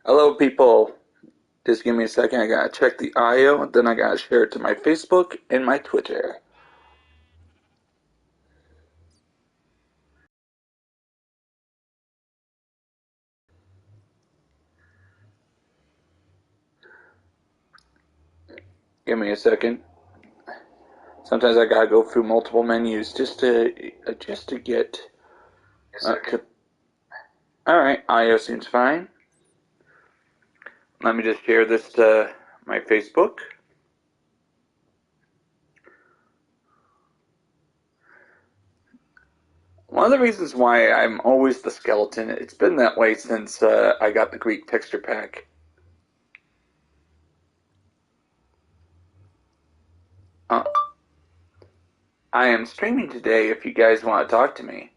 Hello, people. Just give me a second. I gotta check the IO, then I gotta share it to my Facebook and my Twitter. Give me a second. Sometimes I gotta go through multiple menus just to get to. All right, IO seems fine. Let me just share this to my Facebook. One of the reasons why I'm always the skeleton, it's been that way since I got the Greek texture pack. Uh, I am streaming today if you guys want to talk to me.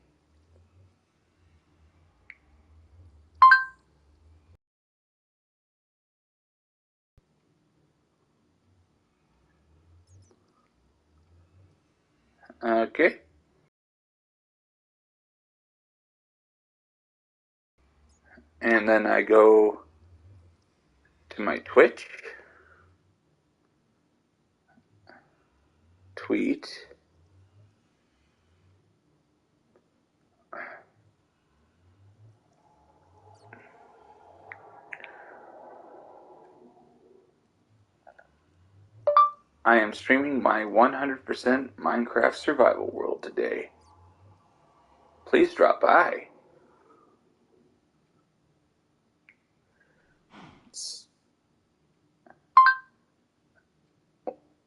Okay. And then I go to my Twitch, tweet, I am streaming my 100% Minecraft survival world today. Please drop by.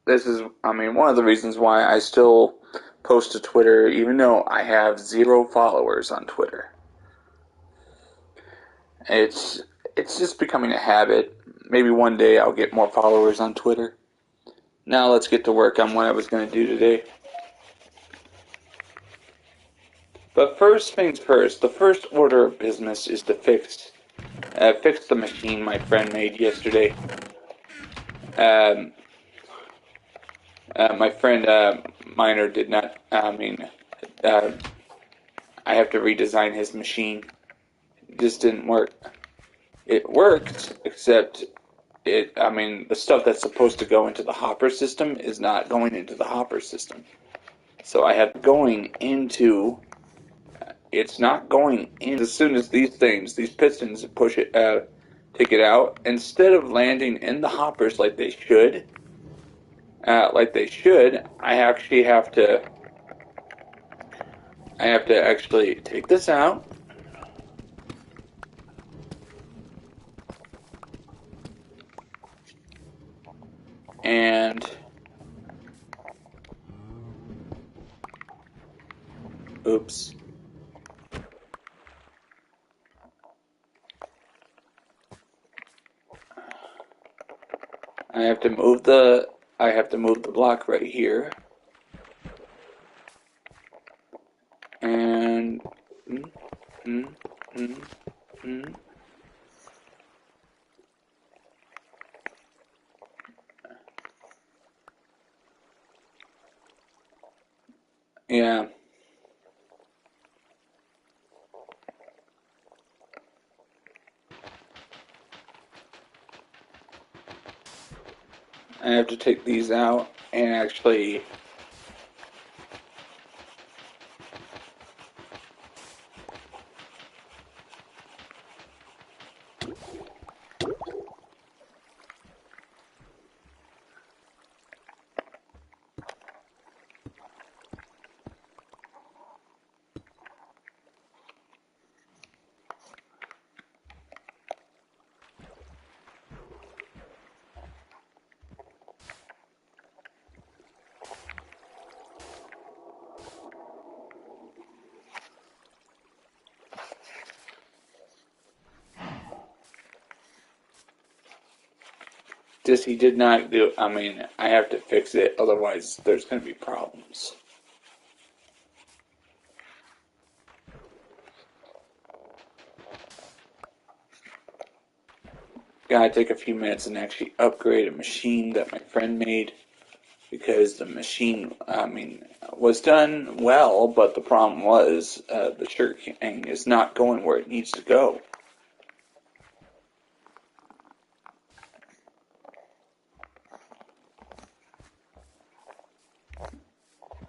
This is, one of the reasons why I still post to Twitter, even though I have 0 followers on Twitter. It's it's just becoming a habit. Maybe one day I'll get more followers on Twitter. Now let's get to work on what I was going to do today. But first things first, the first order of business is to fix the machine my friend made yesterday. Um, my friend Miner did not. Uh, I have to redesign his machine. It just didn't work. It worked, except the stuff that's supposed to go into the hopper system is not going into the hopper system. So I have going into. It's not going in as soon as these pistons push it, take it out. Instead of landing in the hoppers like they should, I have to actually take this out and oops. I have to move the block right here and mm, mm, mm, mm. Yeah. I have to take these out and actually just he did not do. I have to fix it, otherwise there's going to be problems. Gotta take a few minutes and actually upgrade a machine that my friend made because the machine, was done well, but the problem was the sugar cane is not going where it needs to go.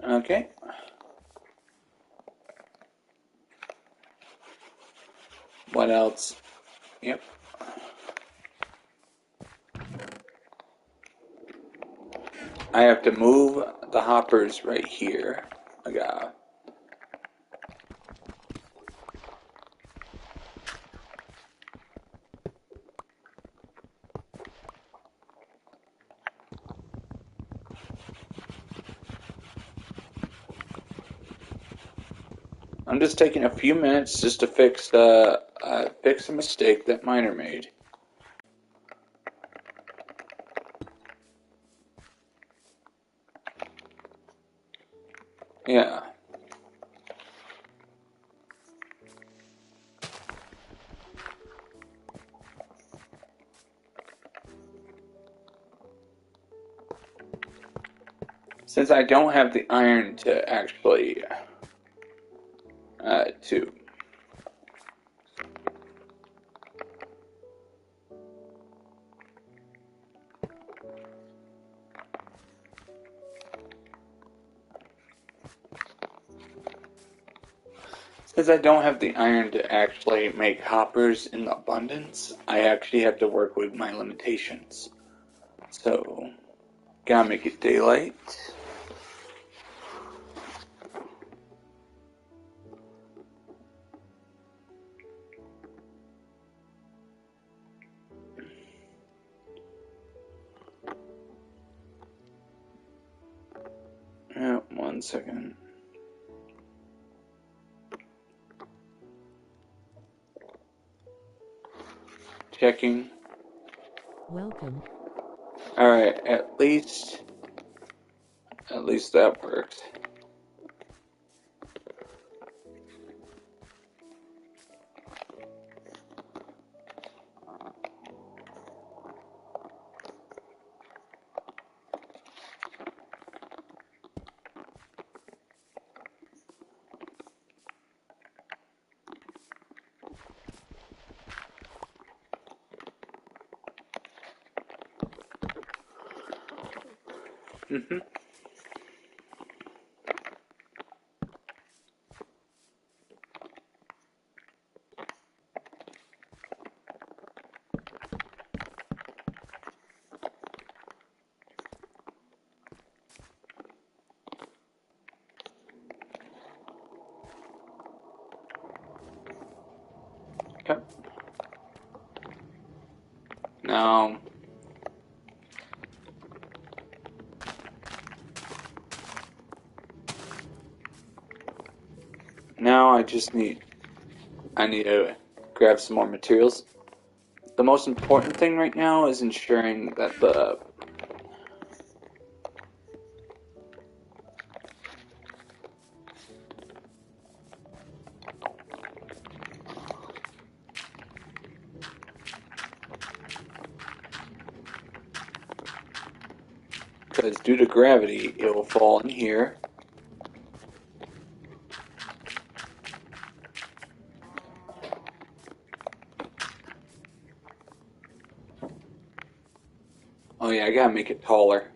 Okay. What else? Yep. I have to move the hoppers right here. I got. I'm just taking a few minutes just to fix a mistake that Miner made. Yeah. Since I don't have the iron to actually to since I don't have the iron to actually make hoppers in abundance, I actually have to work with my limitations. So, gotta make it daylight. Yeah, 1 second. Checking. Welcome. Alright, at least that works. Mm-hmm. Yep. Now I just need to grab some more materials. The most important thing right now is ensuring that because due to gravity, it will fall in here. Oh yeah, I gotta make it taller.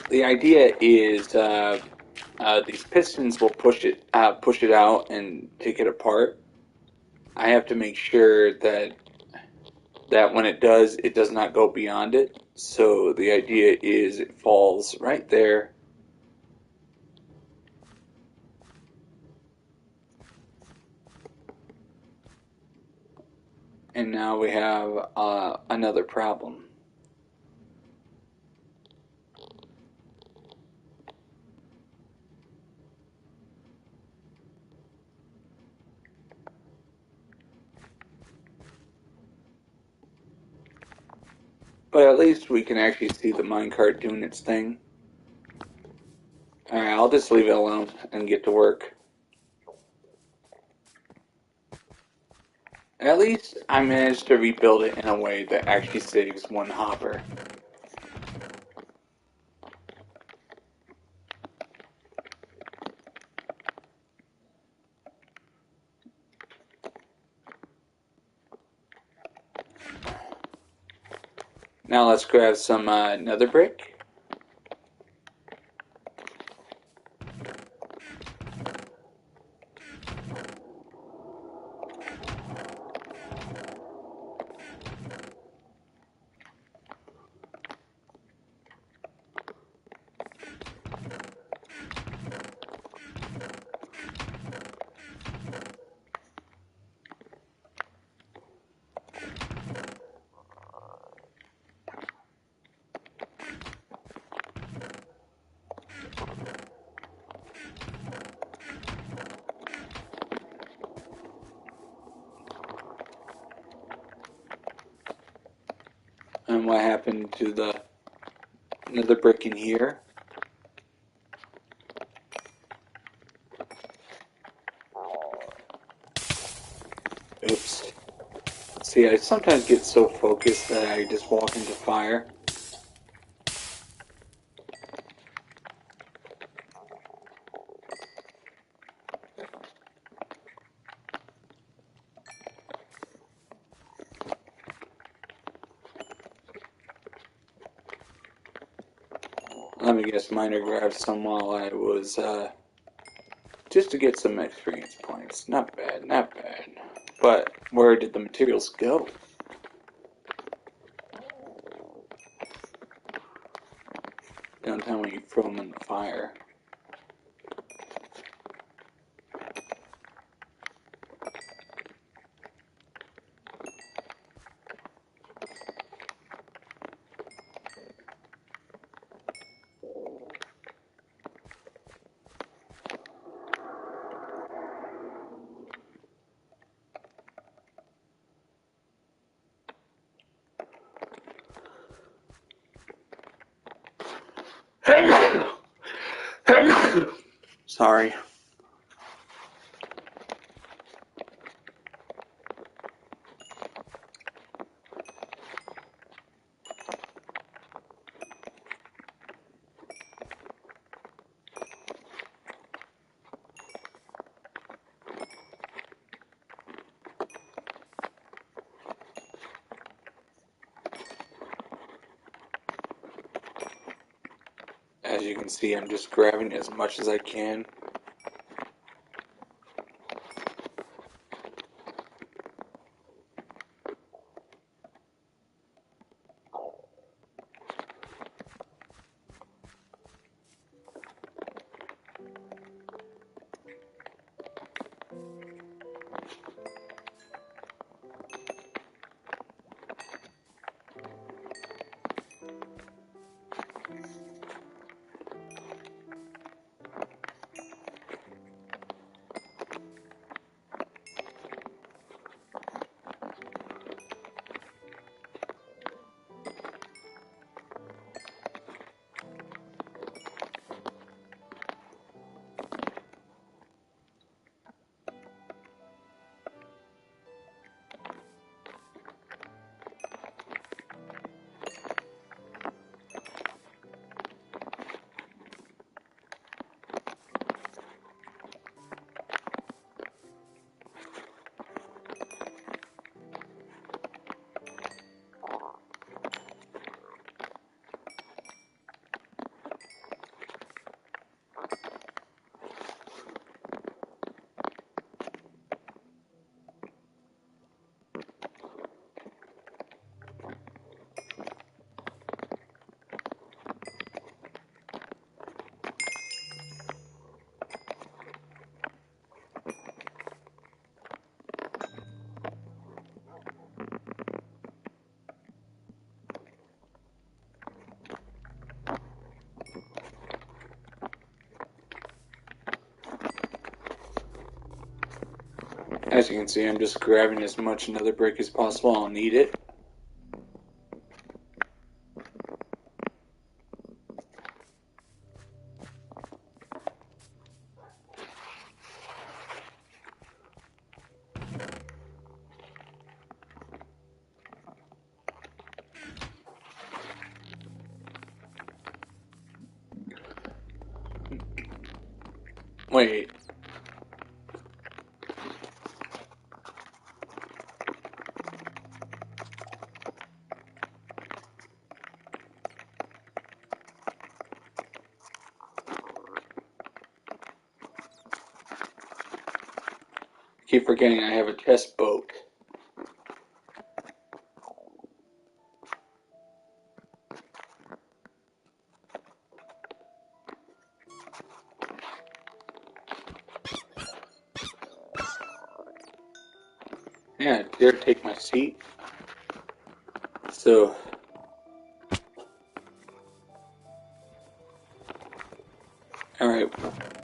The idea is these pistons will push it out and take it apart. I have to make sure that when it does not go beyond it. So the idea is it falls right there. And now we have another problem. But at least we can actually see the minecart doing its thing. Alright, I'll just leave it alone and get to work. At least I managed to rebuild it in a way that actually saves one hopper. Now let's grab some nether brick. And what happened to the nether brick in here? Oops. See, I sometimes get so focused that I just walk into fire. Let me guess, Miner grabbed some while I was, just to get some experience points. Not bad, not bad. But where did the materials go? Downtown when you throw them in the fire. Sorry. As you can see, I'm just grabbing as much as I can. As you can see, I'm just grabbing as much nether brick as possible. I'll need it. Wait. keep forgetting I have a chest boat. Yeah, dare take my seat. So, alright,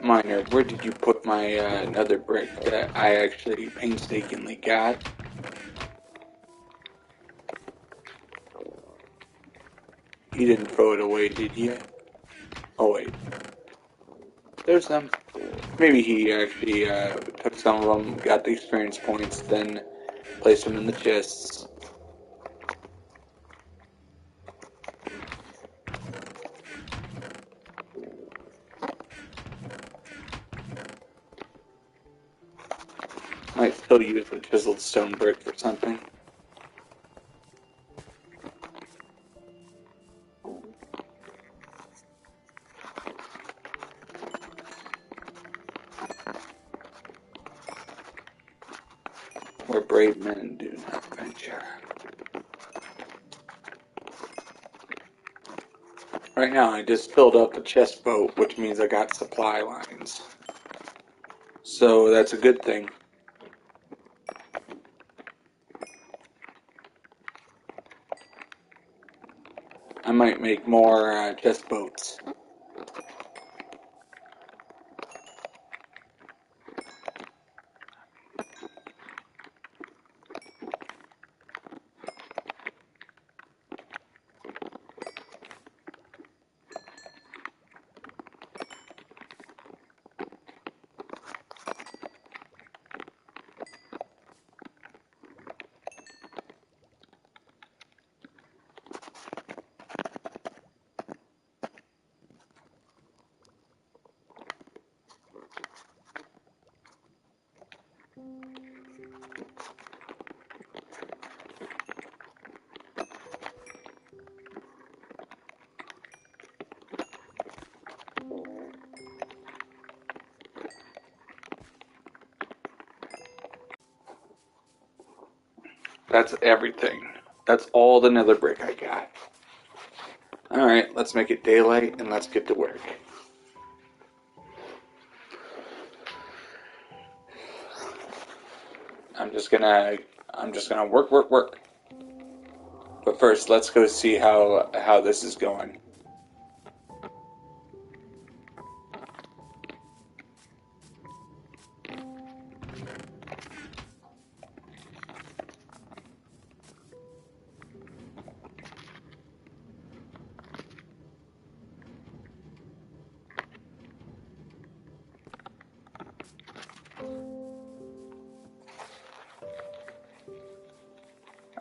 Miner, where did you put my another brick that I actually painstakingly got? You didn't throw it away, did you? Oh wait, there's some. Maybe he actually took some of them, got the experience points, then placed them in the chests. Might still use the chiseled stone brick for something. Where brave men do not venture. Right now, I just filled up a chest boat, which means I got supply lines. So that's a good thing. I might make more chest boats. That's everything. That's all the nether brick I got. Alright, let's make it daylight and let's get to work. I'm just gonna work. But first, let's go see how this is going.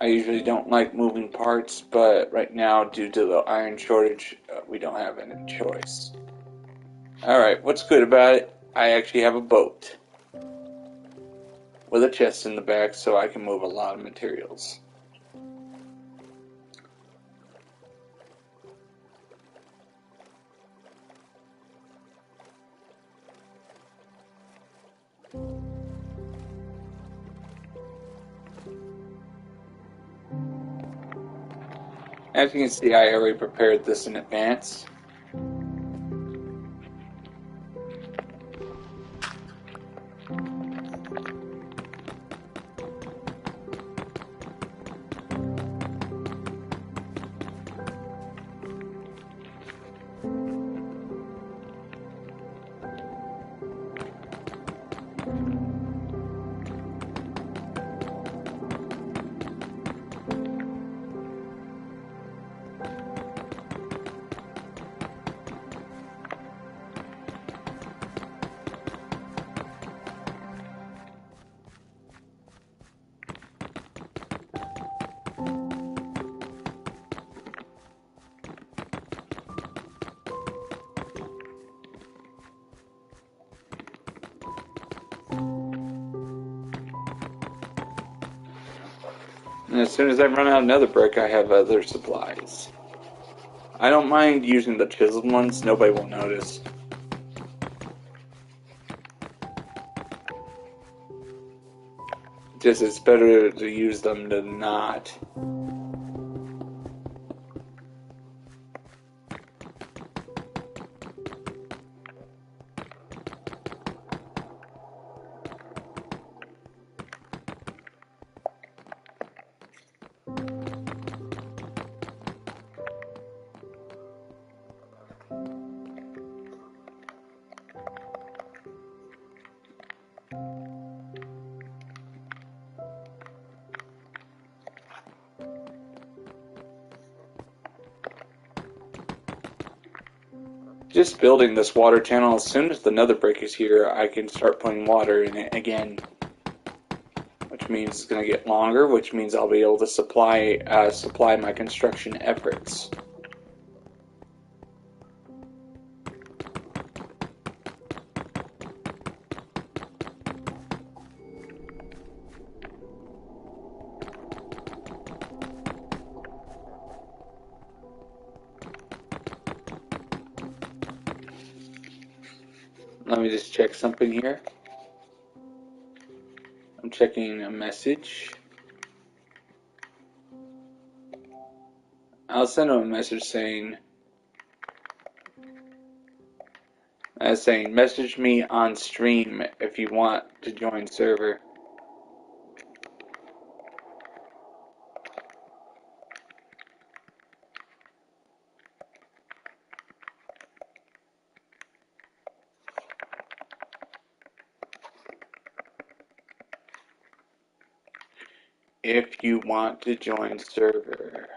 I usually don't like moving parts, but right now, due to the iron shortage, we don't have any choice. Alright, what's good about it? I actually have a boat with a chest in the back so I can move a lot of materials. As you can see, I already prepared this in advance. And as soon as I run out of nether brick, I have other supplies. I don't mind using the chiseled ones, nobody will notice. Just it's better to use them than not. Just building this water channel, as soon as the nether brick is here, I can start putting water in it again. Which means it's going to get longer, which means I'll be able to supply my construction efforts. Let me just check something here. I'm checking a message. I'll send him a message saying, message me on stream if you want to join server. If you want to join server.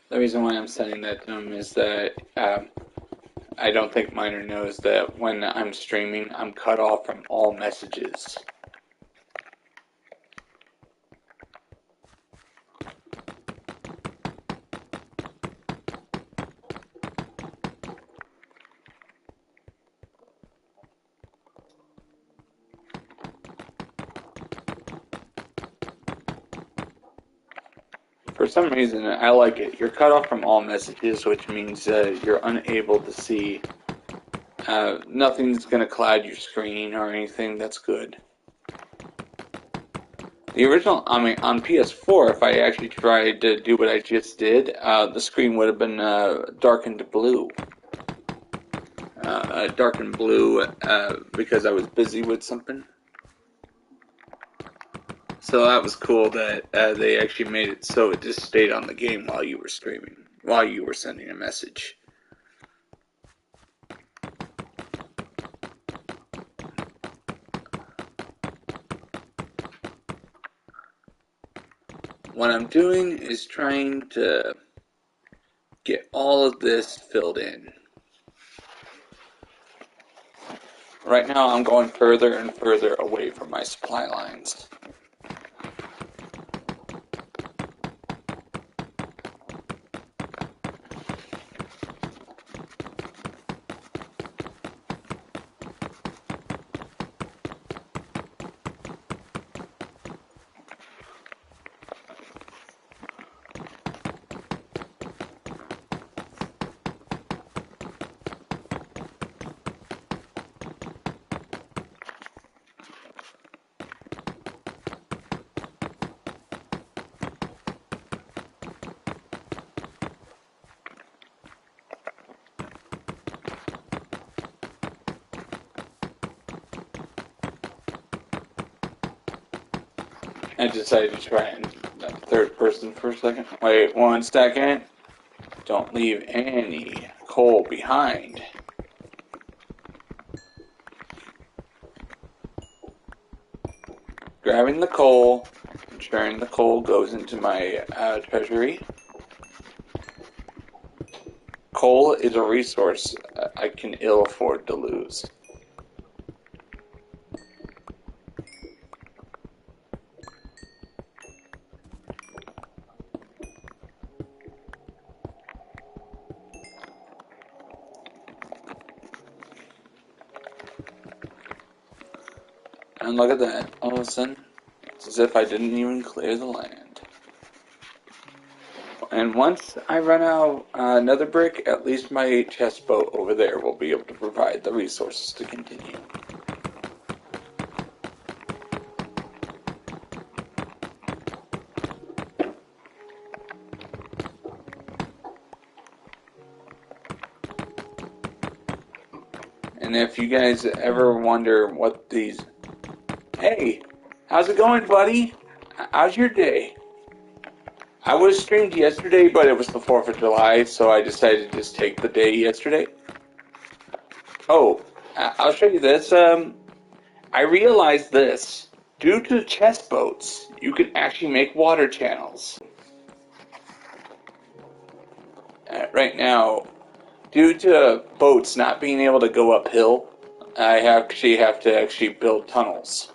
The reason why I'm sending that to him is that I don't think Miner knows that when I'm streaming, I'm cut off from all messages. For some reason, I like it. You're cut off from all messages, which means you're unable to see. Nothing's going to cloud your screen or anything. That's good. The original, on PS4, if I actually tried to do what I just did, the screen would have been darkened blue. Darkened blue because I was busy with something. So that was cool that they actually made it so it just stayed on the game while you were streaming, while you were sending a message. What I'm doing is trying to get all of this filled in. Right now I'm going further and further away from my supply lines. I decided to try in third person for a second. Wait 1 second. Don't leave any coal behind. Grabbing the coal, ensuring the coal goes into my treasury. Coal is a resource I can ill afford to lose. And look at that. All of a sudden, it's as if I didn't even clear the land. And once I run out another brick, at least my chest boat over there will be able to provide the resources to continue. And if you guys ever wonder what these... Hey, how's it going, buddy? How's your day? I was streamed yesterday, but it was the 4th of July, so I decided to just take the day yesterday. Oh, I'll show you this. I realized this. Due to chest boats, you can actually make water channels. Right now, due to boats not being able to go uphill, I actually have to build tunnels.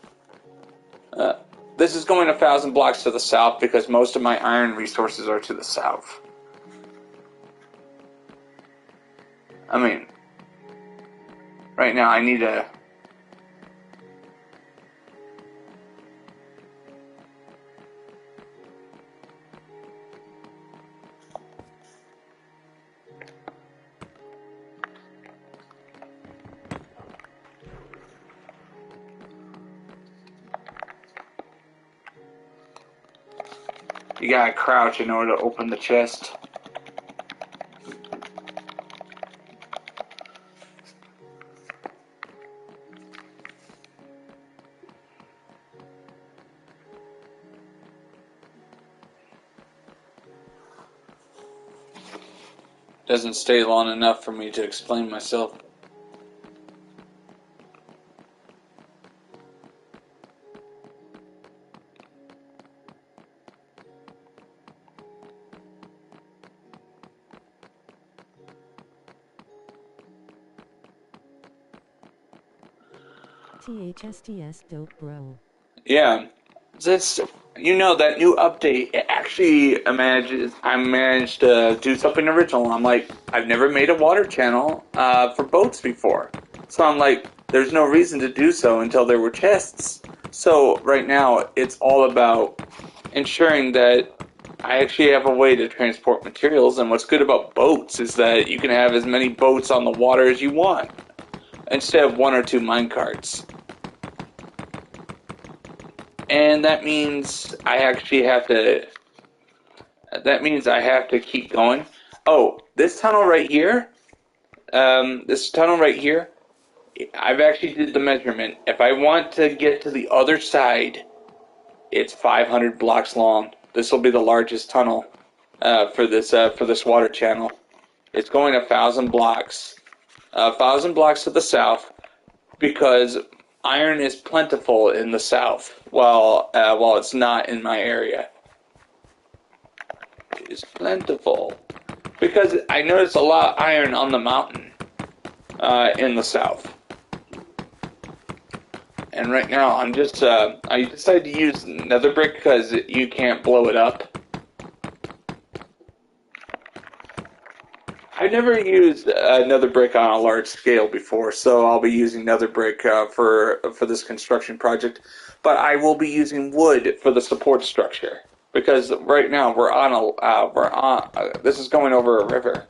This is going 1,000 blocks to the south because most of my iron resources are to the south. I mean, right now I need to... You gotta crouch in order to open the chest. Doesn't stay long enough for me to explain myself. THSTS dope bro. Yeah, this, that new update, it actually I managed to do something original. I'm like, I've never made a water channel for boats before. So I'm like, there's no reason to do so until there were chests. So right now, it's all about ensuring that I actually have a way to transport materials. And what's good about boats is that you can have as many boats on the water as you want, instead of 1 or 2 minecarts. And that means I actually have to... That means I have to keep going. Oh, this tunnel right here... I've actually did the measurement. If I want to get to the other side, it's 500 blocks long. This will be the largest tunnel for this water channel. It's going 1,000 blocks. 1,000 blocks to the south, because iron is plentiful in the south, while it's not in my area. It is plentiful because I noticed a lot of iron on the mountain in the south. And right now, I decided to use nether brick because you can't blow it up. I've never used nether brick on a large scale before, so I'll be using nether brick for this construction project. But I will be using wood for the support structure because right now this is going over a river.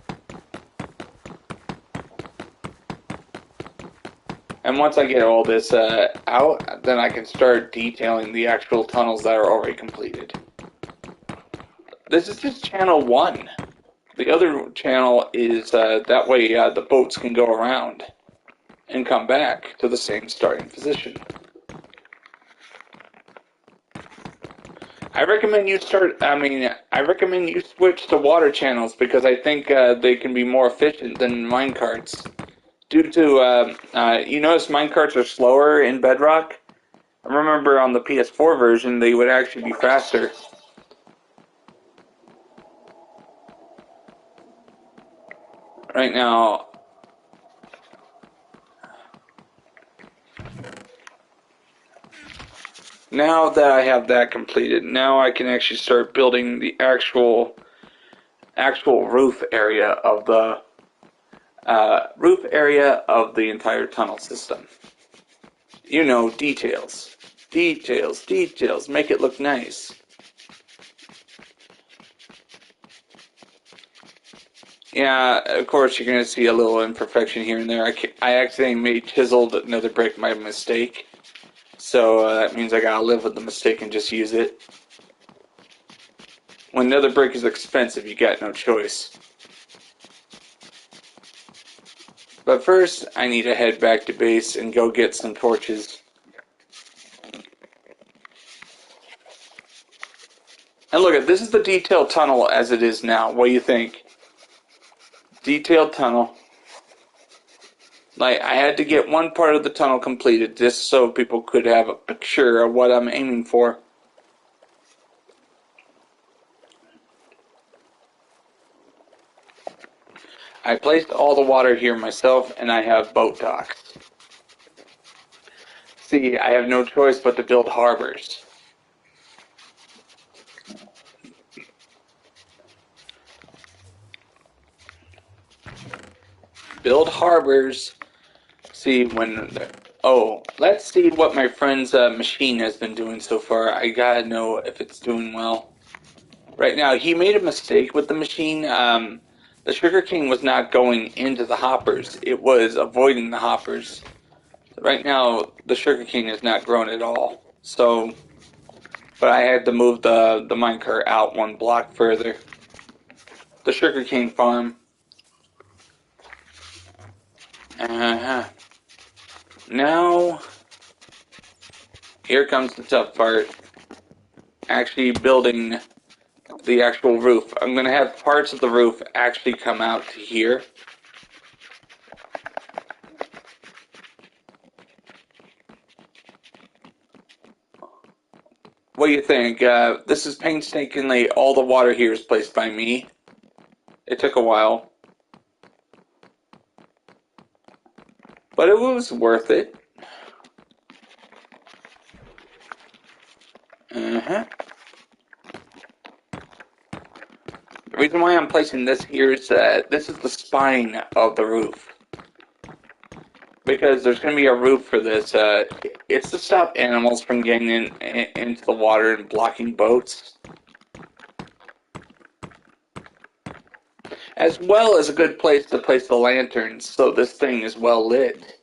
And once I get all this out, then I can start detailing the actual tunnels that are already completed. This is just channel 1. The other channel is that way the boats can go around and come back to the same starting position. I recommend you switch to water channels because I think they can be more efficient than minecarts. Due to, you notice minecarts are slower in Bedrock? I remember on the PS4 version they would actually be faster. Right now, now that I have that completed, now I can actually start building the actual roof area of the entire tunnel system. You know, details. Details, details. Make it look nice. Yeah, of course you're going to see a little imperfection here and there. I accidentally chiseled another brick by mistake. So that means I gotta live with the mistake and just use it. When another brick is expensive, you got no choice. But first, I need to head back to base and go get some torches. And look at this is the detailed tunnel as it is now. What do you think? Detailed tunnel. Like, I had to get one part of the tunnel completed just so people could have a picture of what I'm aiming for. I placed all the water here myself, and I have boat docks. See, I have no choice but to build harbors. Build harbors. See when. Oh, let's see what my friend's machine has been doing so far. I gotta know if it's doing well. Right now, he made a mistake with the machine. The Sugar King was not going into the hoppers; it was avoiding the hoppers. Right now, the Sugar King is not grown at all. So, but I had to move the minecart out one block further. The Sugar King farm. Uh-huh. Now, here comes the tough part. Actually building the actual roof. I'm going to have parts of the roof actually come out to here. What do you think? This is painstakingly, all the water here is placed by me. It took a while. But it was worth it. Uh-huh. The reason why I'm placing this here is that this is the spine of the roof. Because there's going to be a roof for this. It's to stop animals from getting into the water and blocking boats. As well as a good place to place the lanterns so this thing is well lit.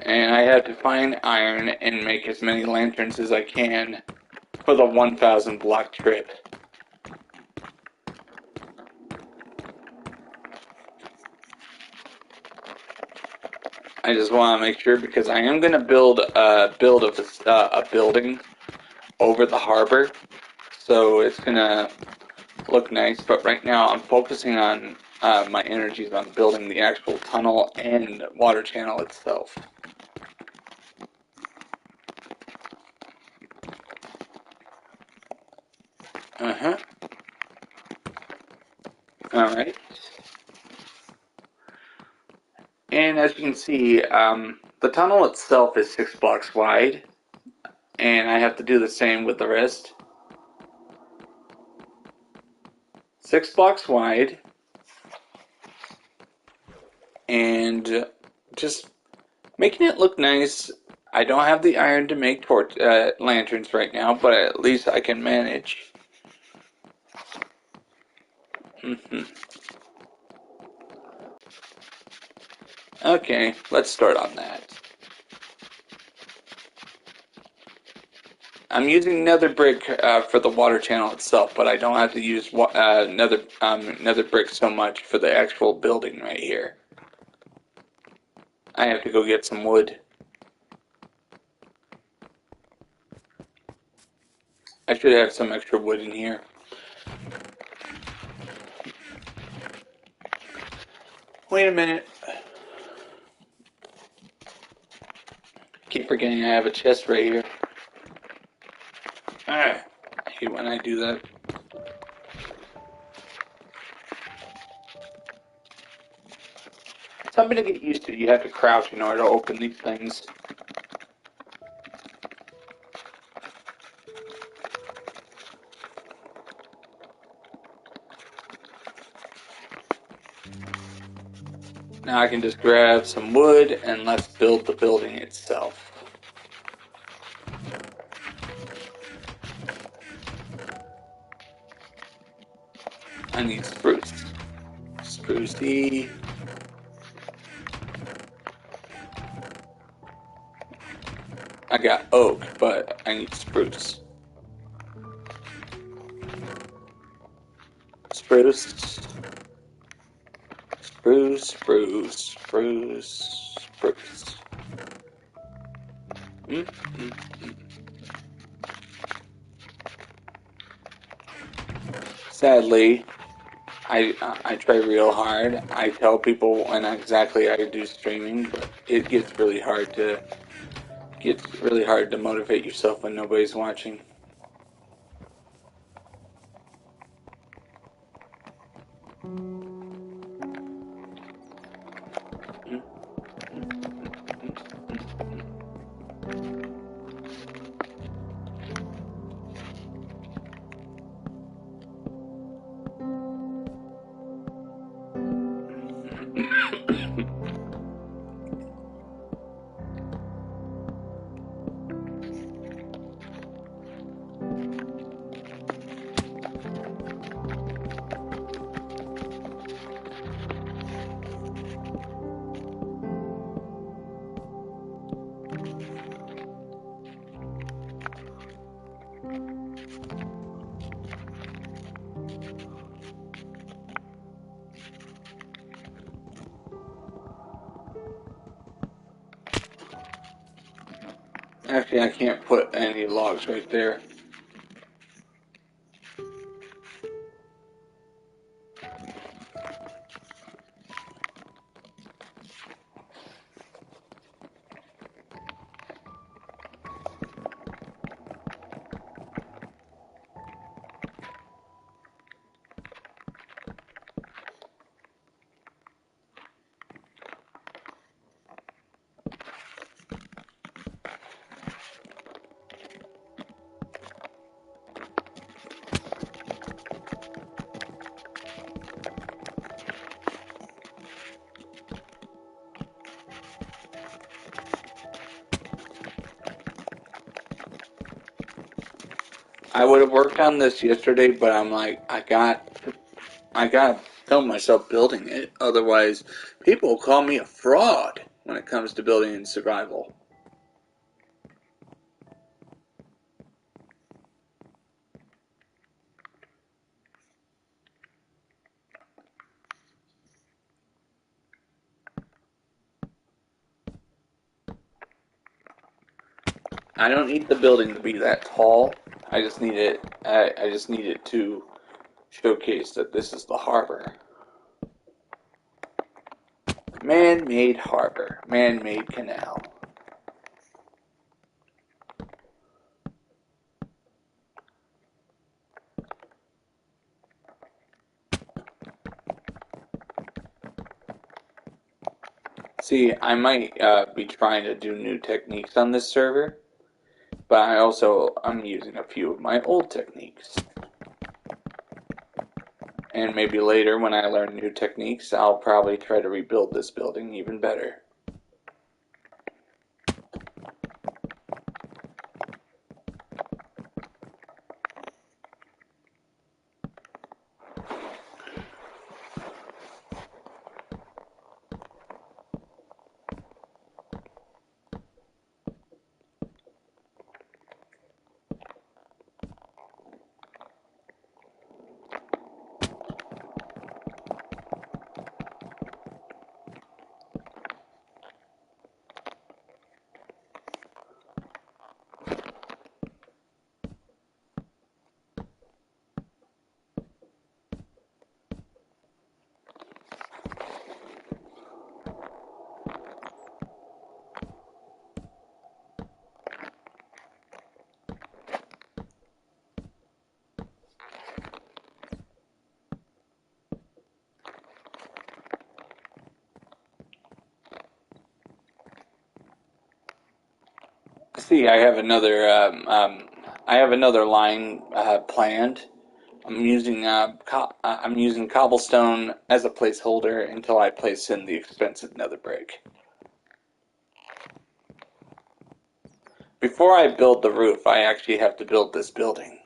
And I have to find iron and make as many lanterns as I can for the 1,000 block trip. I just want to make sure because I am going to build a building over the harbor, so it's going to look nice. But right now I'm focusing on my energies on building the actual tunnel and water channel itself. Uh-huh. Alright. And as you can see, the tunnel itself is 6 blocks wide. And I have to do the same with the rest. 6 blocks wide. And just making it look nice. I don't have the iron to make lanterns right now, but at least I can manage. Okay, let's start on that. I'm using nether brick for the water channel itself, but I don't have to use nether brick so much for the actual building right here. I have to go get some wood. I should have some extra wood in here. Wait a minute. Keep forgetting I have a chest right here. I hate when I do that. Something to get used to. You have to crouch in order to open these things. Now I can just grab some wood and let's build the building itself. I need spruce. Sprucey. I got oak, but I need spruce. Spruce. Spruce, spruce, spruce, spruce. Sadly, I try real hard. I tell people when exactly I do streaming, but it gets really hard to motivate yourself when nobody's watching. Actually, I can't put any logs right there. I would have worked on this yesterday, but I'm like, I gotta film myself building it. Otherwise, people will call me a fraud when it comes to building in survival. I don't need the building to be that tall. I just need it. I just need it to showcase that this is the harbor. Man-made harbor. Man-made canal. See, I might be trying to do new techniques on this server, but I'm using a few of my old techniques. And maybe later, when I learn new techniques, I'll probably try to rebuild this building even better. See, I have another line planned I'm using cobblestone as a placeholder until I place in the expensive nether brick. Before I build the roof, I actually have to build this building.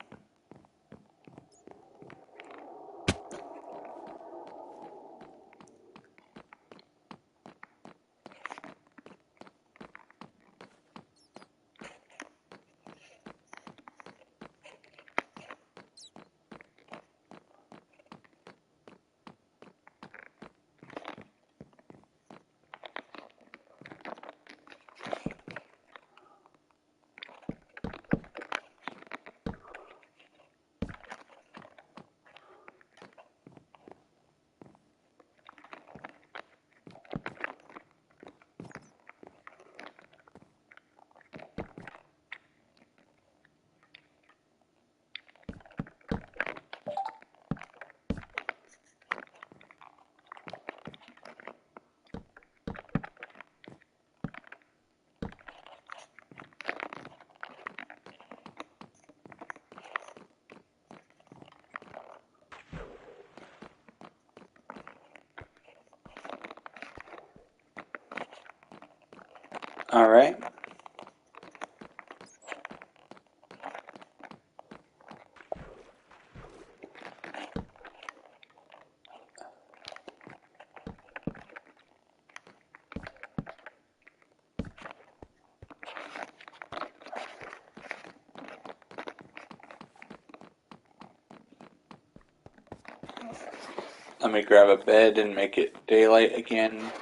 All right. Let me grab a bed and make it daylight again.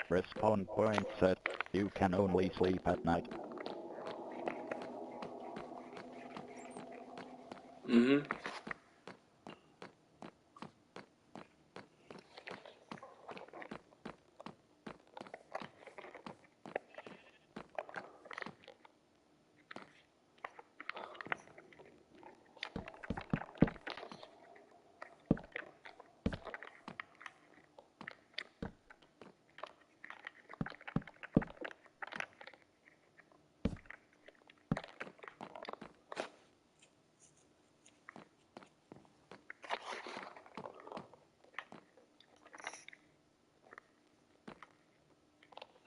Respawn point set. You can only sleep at night. Mm-hmm.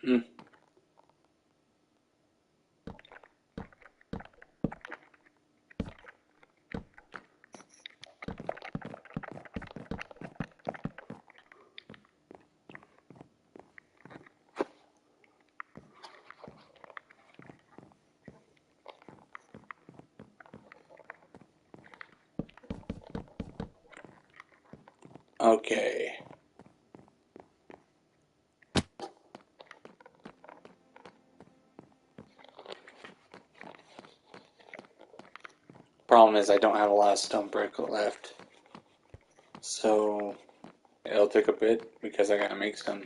Mm. Okay. Problem is I don't have a lot of stone brick left. So it'll take a bit because I gotta make some.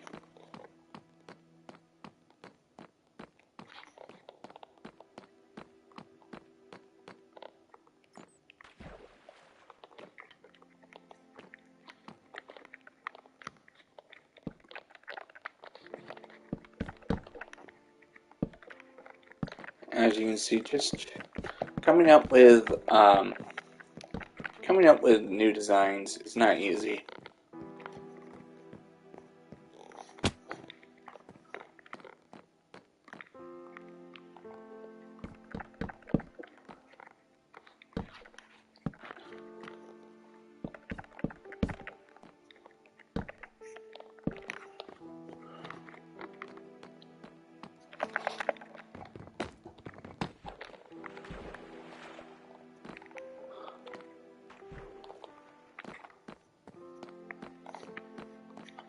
As you can see, just coming up with new designs is not easy.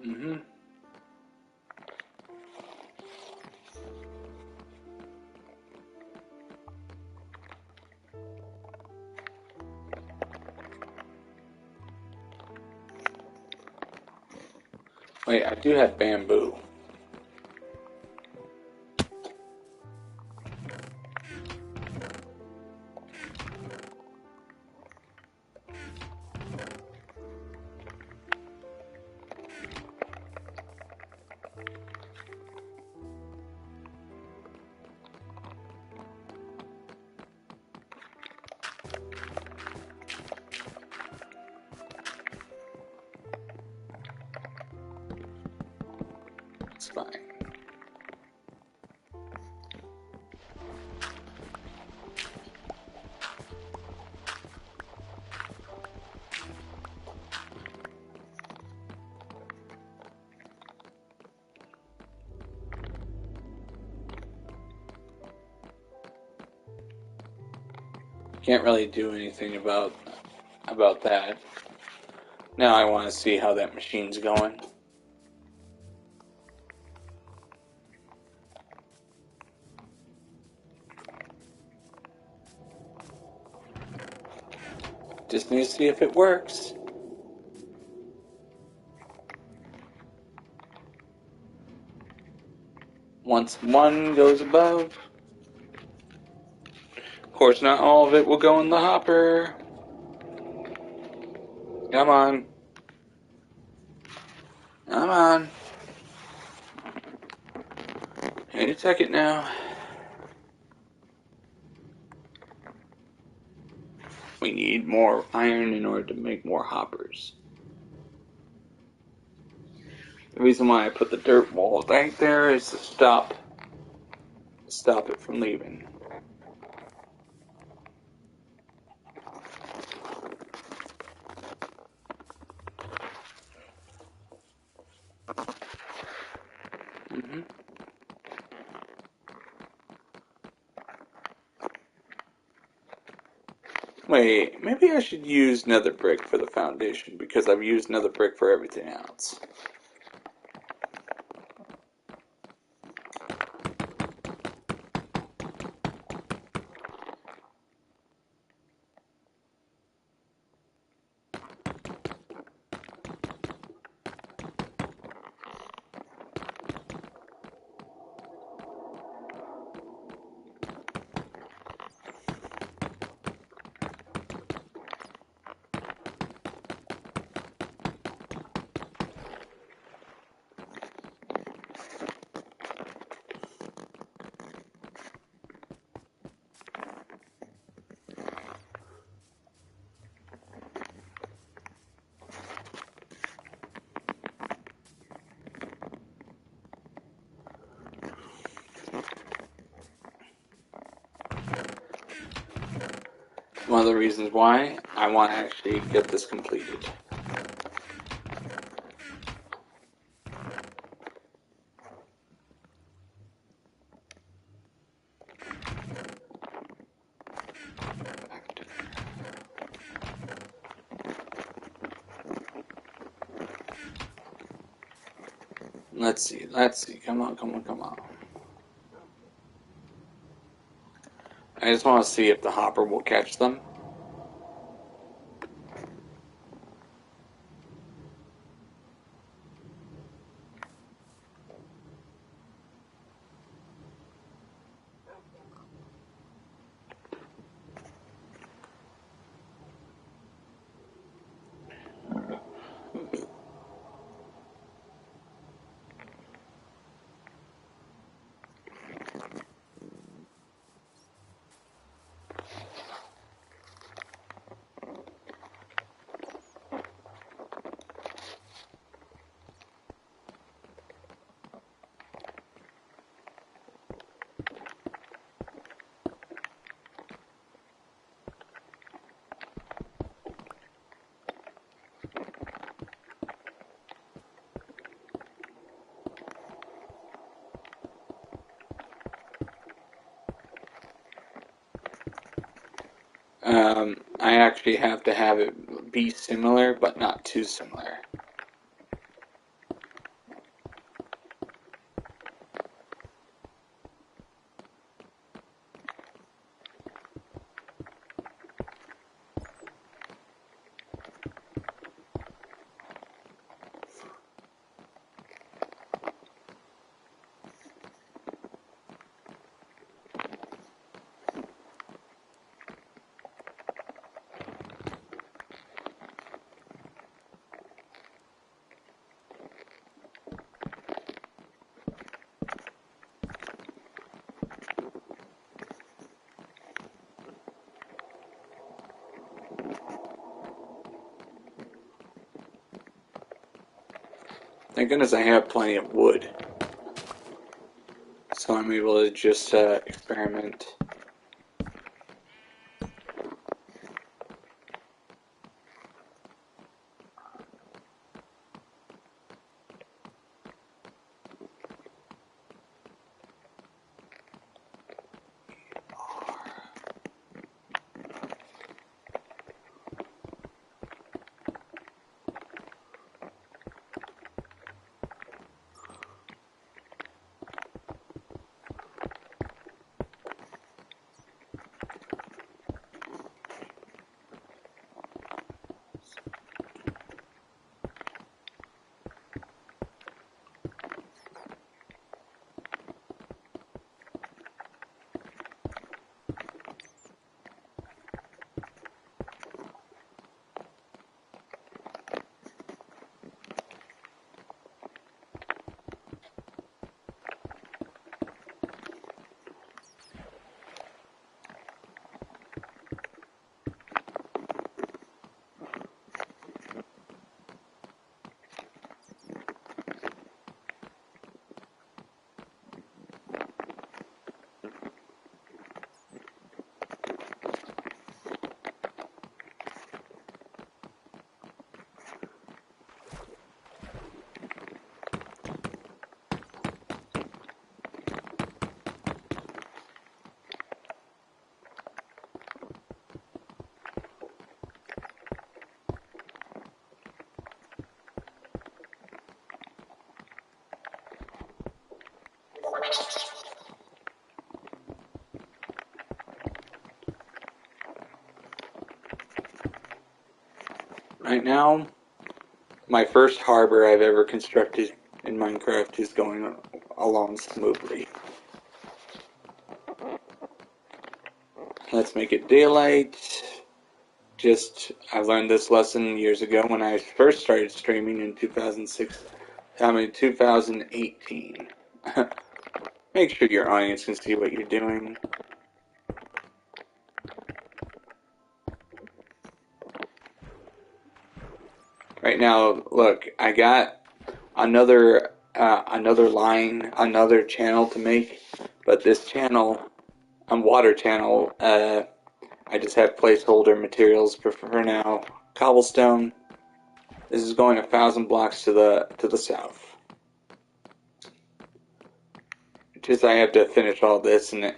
Mm-hmm. Wait, I do have bamboo. fine. Can't really do anything about that. Now I want to see how that machine's going. Just need to see if it works. Once one goes above, of course not all of it will go in the hopper. Come on. Come on. Any second now. We need more iron in order to make more hoppers. The reason why I put the dirt wall right there is to stop it from leaving. Wait, maybe I should use nether brick for the foundation because I've used nether brick for everything else. One of the reasons why I want to actually get this completed. Let's see, come on. I just want to see if the hopper will catch them. I actually have to have it be similar, but not too similar. Thank goodness I have plenty of wood. so I'm able to just experiment. Right now, my first harbor I've ever constructed in Minecraft is going along smoothly. Let's make it daylight. I learned this lesson years ago when I first started streaming in 2018. Make sure your audience can see what you're doing. Right now, look, I got another line, another channel to make, but this channel, water channel, I just have placeholder materials for now. Cobblestone. This is going 1,000 blocks to the south. Just I have to finish all this and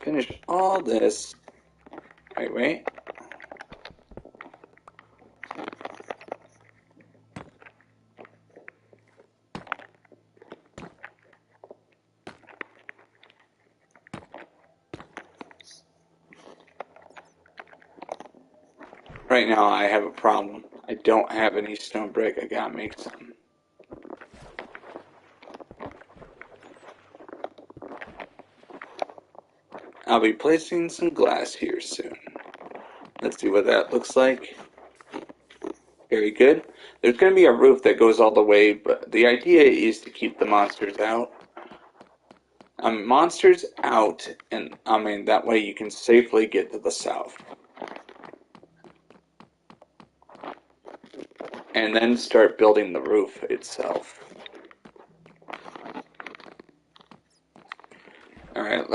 finish all this. Wait. Right now I have a problem. I don't have any stone brick. I gotta make some. I'll be placing some glass here soon. Let's see what that looks like. Very good. There's going to be a roof that goes all the way, but the idea is to keep the monsters out. Monsters out, and that way you can safely get to the south. And then start building the roof itself. Alright,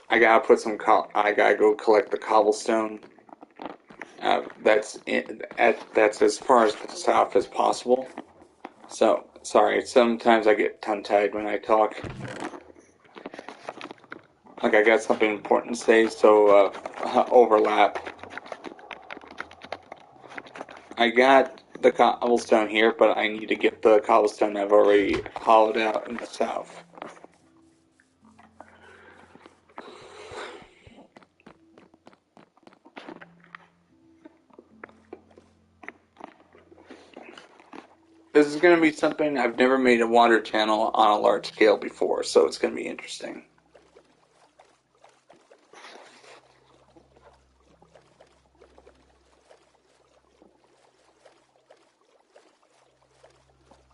I gotta put some, I gotta go collect the cobblestone. That's as far as the south as possible. So, sorry, sometimes I get tongue-tied when I talk. Like I got something important to say, so overlap. I got the cobblestone here, but I need to get the cobblestone I've already hollowed out in the south. This is going to be something I've never made a water channel on a large scale before, so it's going to be interesting.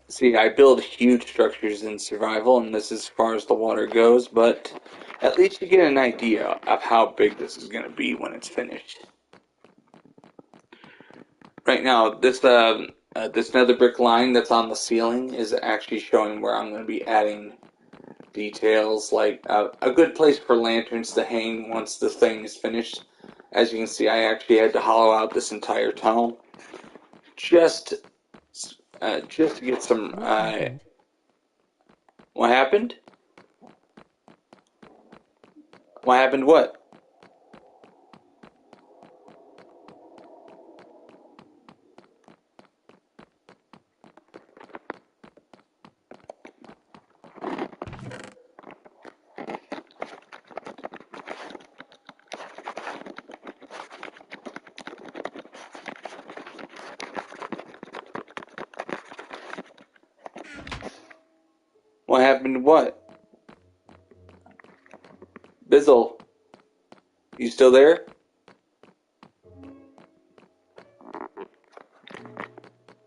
See, I build huge structures in survival, and this is as far as the water goes, but at least you get an idea of how big this is going to be when it's finished. Right now, this this nether brick line that's on the ceiling is actually showing where I'm going to be adding details, like a good place for lanterns to hang once the thing is finished. As you can see, I actually had to hollow out this entire tunnel just to get some. What happened? What happened? What happened? What? What happened? What? Bizzle, you still there?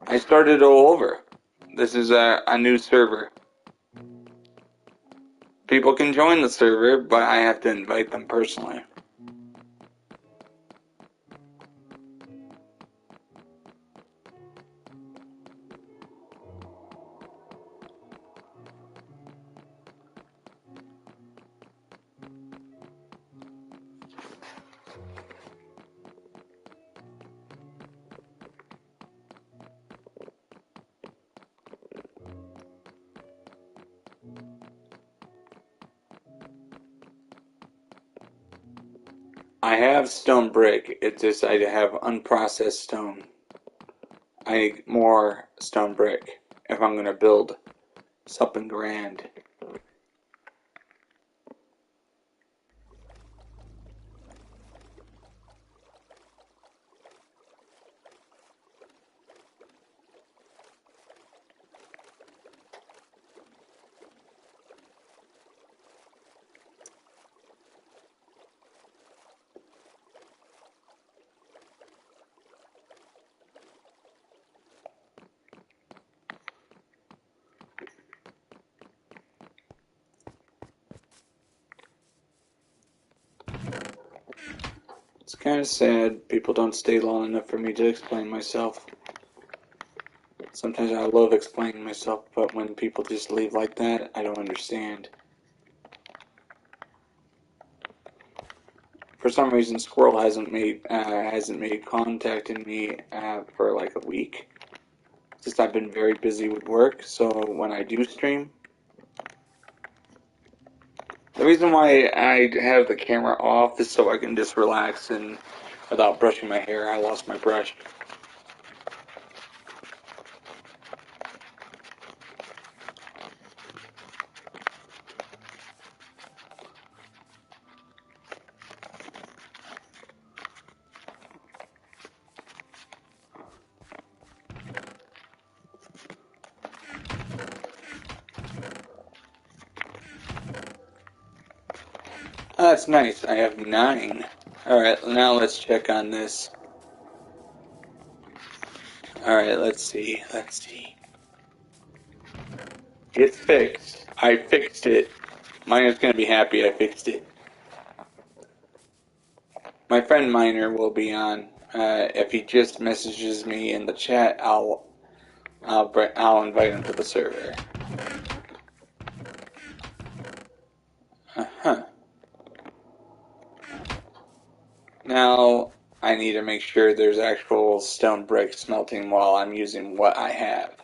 I started all over. This is a new server. People can join the server, but I have to invite them personally. I have stone brick, it's just I have unprocessed stone. I need more stone brick if I'm gonna build something grand. It's kind of sad people don't stay long enough for me to explain myself. Sometimes I love explaining myself, but when people just leave like that, I don't understand. For some reason, Squirrel hasn't made contact in me for like a week. Just I've been very busy with work, so when I do stream, the reason why I have the camera off is so I can just relax and without brushing my hair. I lost my brush. Oh, that's nice. I have 9. Alright, now let's check on this. Alright, let's see. Let's see. It's fixed. I fixed it. Miner's gonna be happy I fixed it. My friend Miner will be on. If he just messages me in the chat, I'll invite him to the server. Uh-huh. Now I need to make sure there's actual stone brick smelting while I'm using what I have.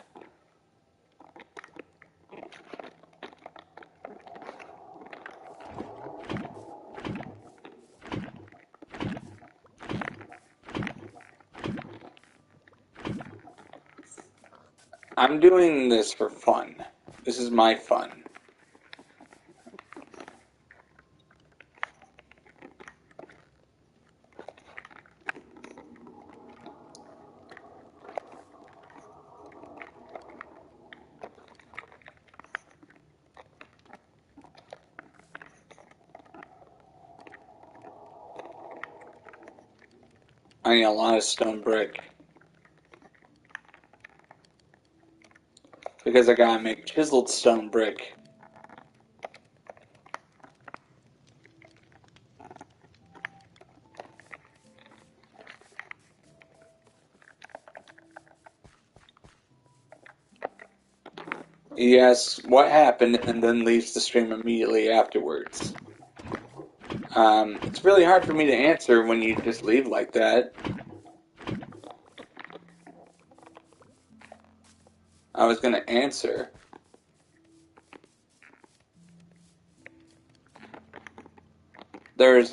I'm doing this for fun. This is my fun. I need a lot of stone brick. Because I gotta make chiseled stone brick. He asks what happened and then leaves the stream immediately afterwards. It's really hard for me to answer when you just leave like that. I was gonna answer. There's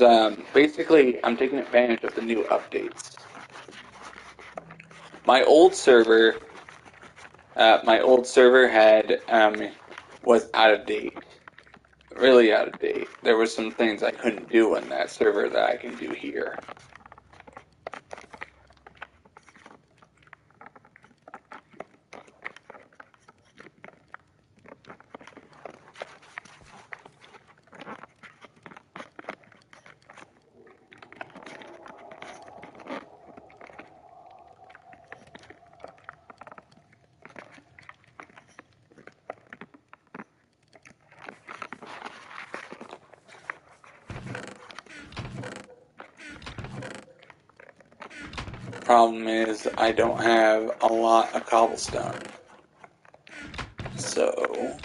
basically I'm taking advantage of the new updates. My old server, had was out of date, really out of date. There were some things I couldn't do on that server that I can do here. Problem is, I don't have a lot of cobblestone. So,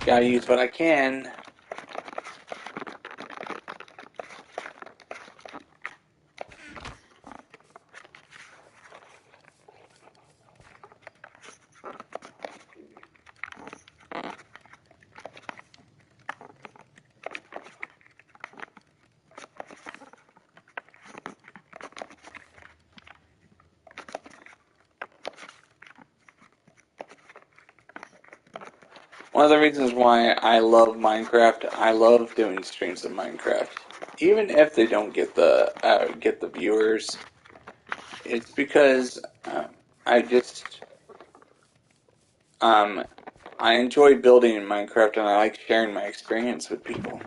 gotta use what I can. One of the reasons why I love Minecraft, I love doing streams of Minecraft. Even if they don't get the viewers, it's because I just um, I enjoy building in Minecraft and I like sharing my experience with people.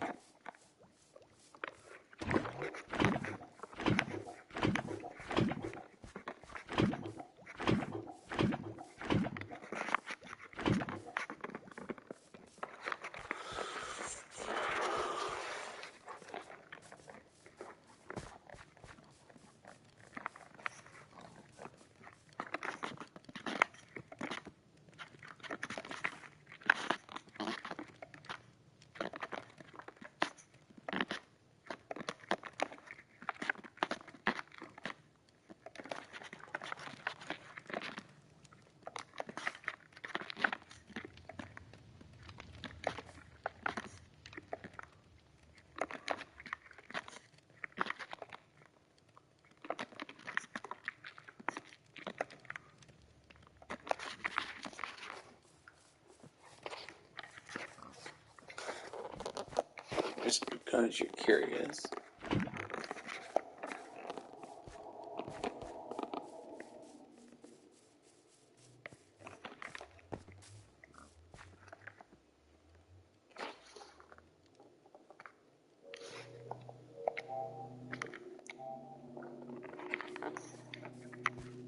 Just because you're curious.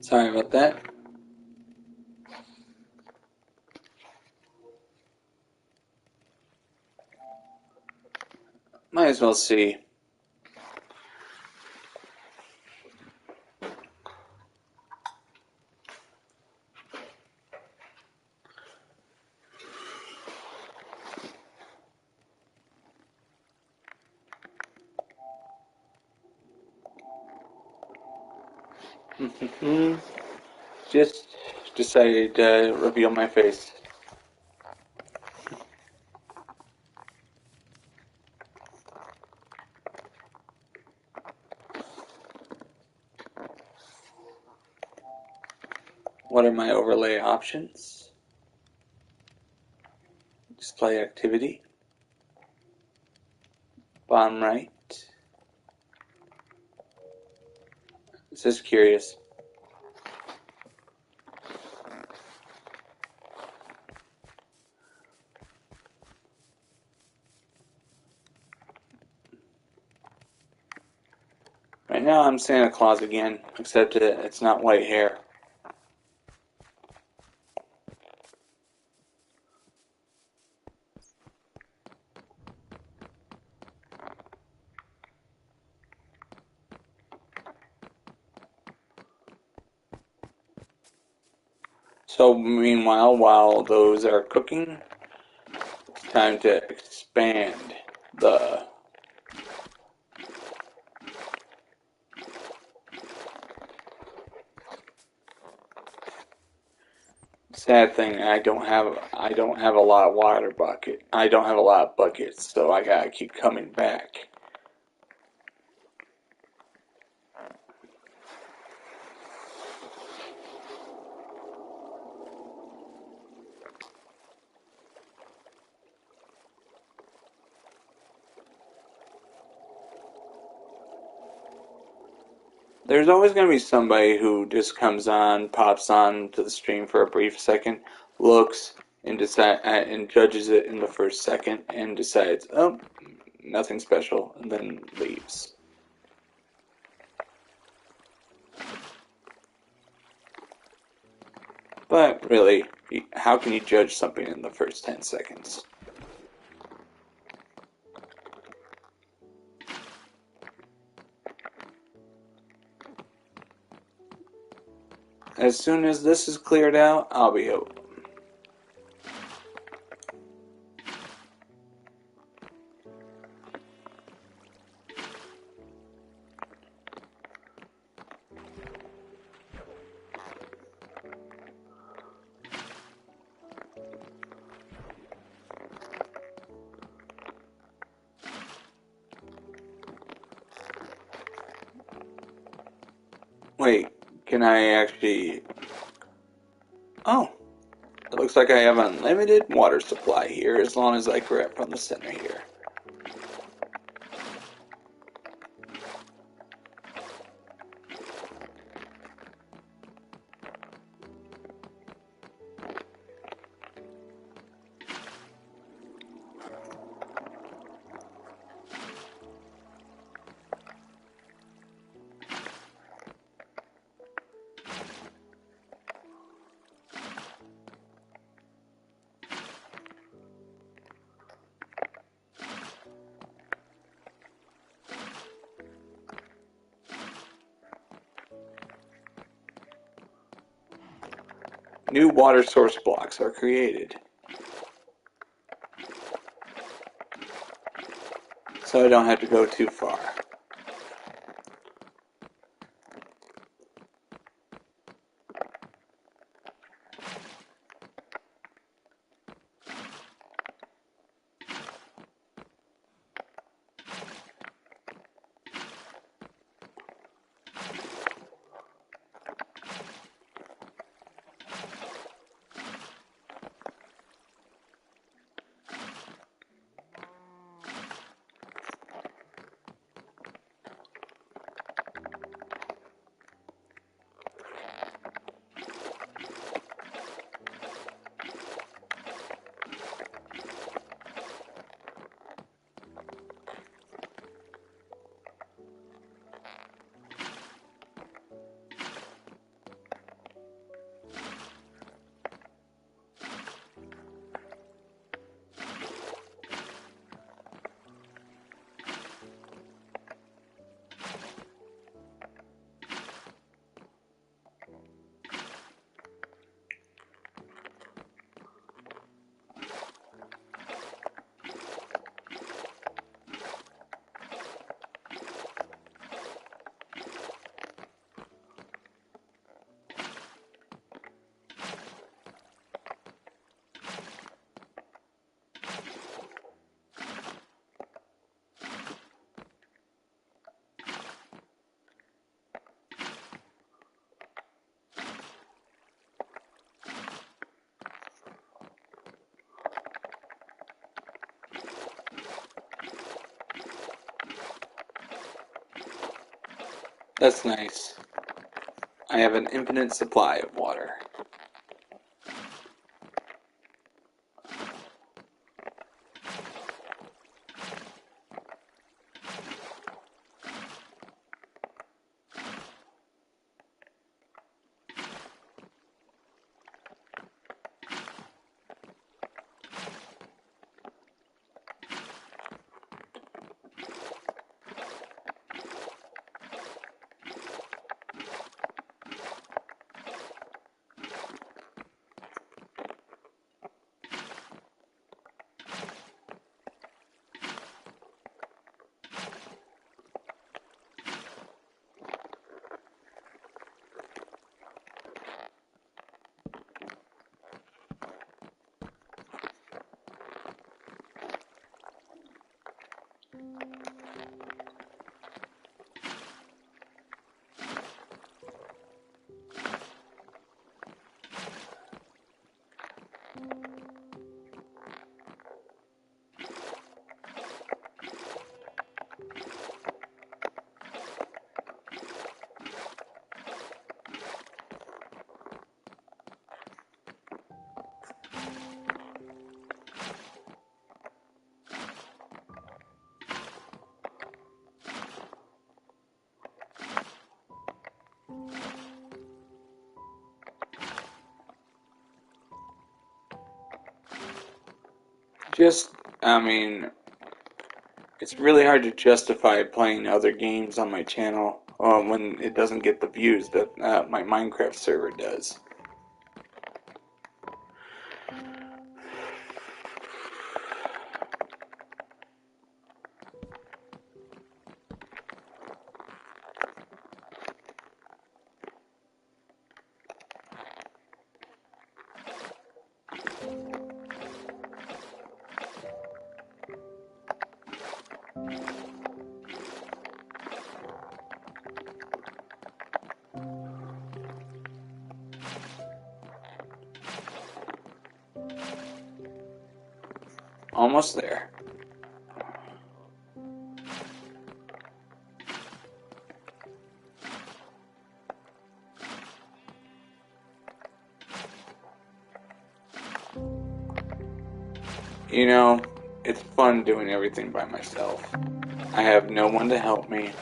Sorry about that. Might as well see. Just decided to reveal my face. What are my overlay options? Display activity. Bottom right. It says curious. Right now I'm Santa Claus again, except it's not white hair. So meanwhile, while those are cooking, it's time to expand the sad thing. I don't have a lot of water bucket. I don't have a lot of buckets, so I gotta keep coming back. There's always going to be somebody who just comes on, pops on to the stream for a brief second, looks and judges it in the first second, and decides, oh, nothing special, and then leaves. But really, how can you judge something in the first 10 seconds? As soon as this is cleared out, I'll be home. Wait, can I actually... Oh, it looks like I have unlimited water supply here as long as I grab from the center here. New water source blocks are created, so I don't have to go too far. That's nice. I have an infinite supply of water. Just, I mean, it's really hard to justify playing other games on my channel when it doesn't get the views that my Minecraft server does. Almost there. You know, it's fun doing everything by myself. I have no one to help me.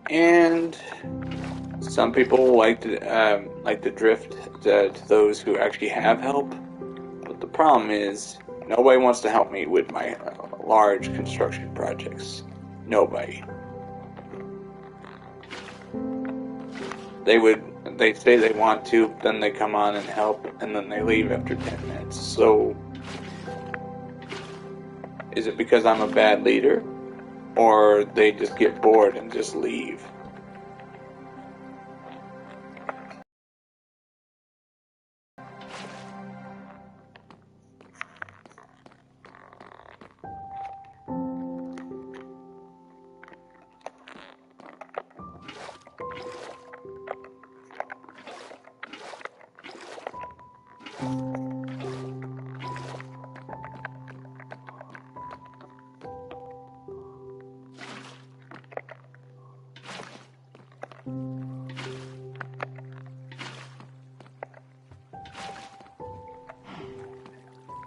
And some people like to drift to those who actually have help. But the problem is, nobody wants to help me with my large construction projects. Nobody. They say they want to, then they come on and help, and then they leave after 10 minutes. So, is it because I'm a bad leader? Or they just get bored and just leave?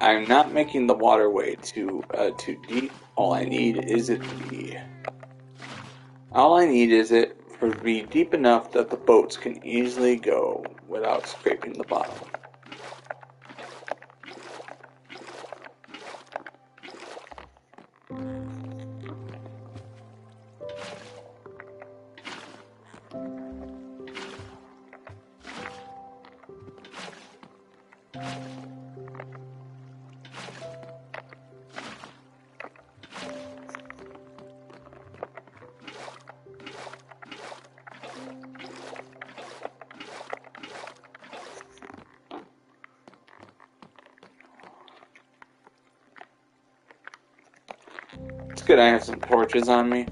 I'm not making the waterway too deep. All I need is it to be. All I need is it to be deep enough that the boats can easily go without scraping the bottom. It's good I have some torches on me.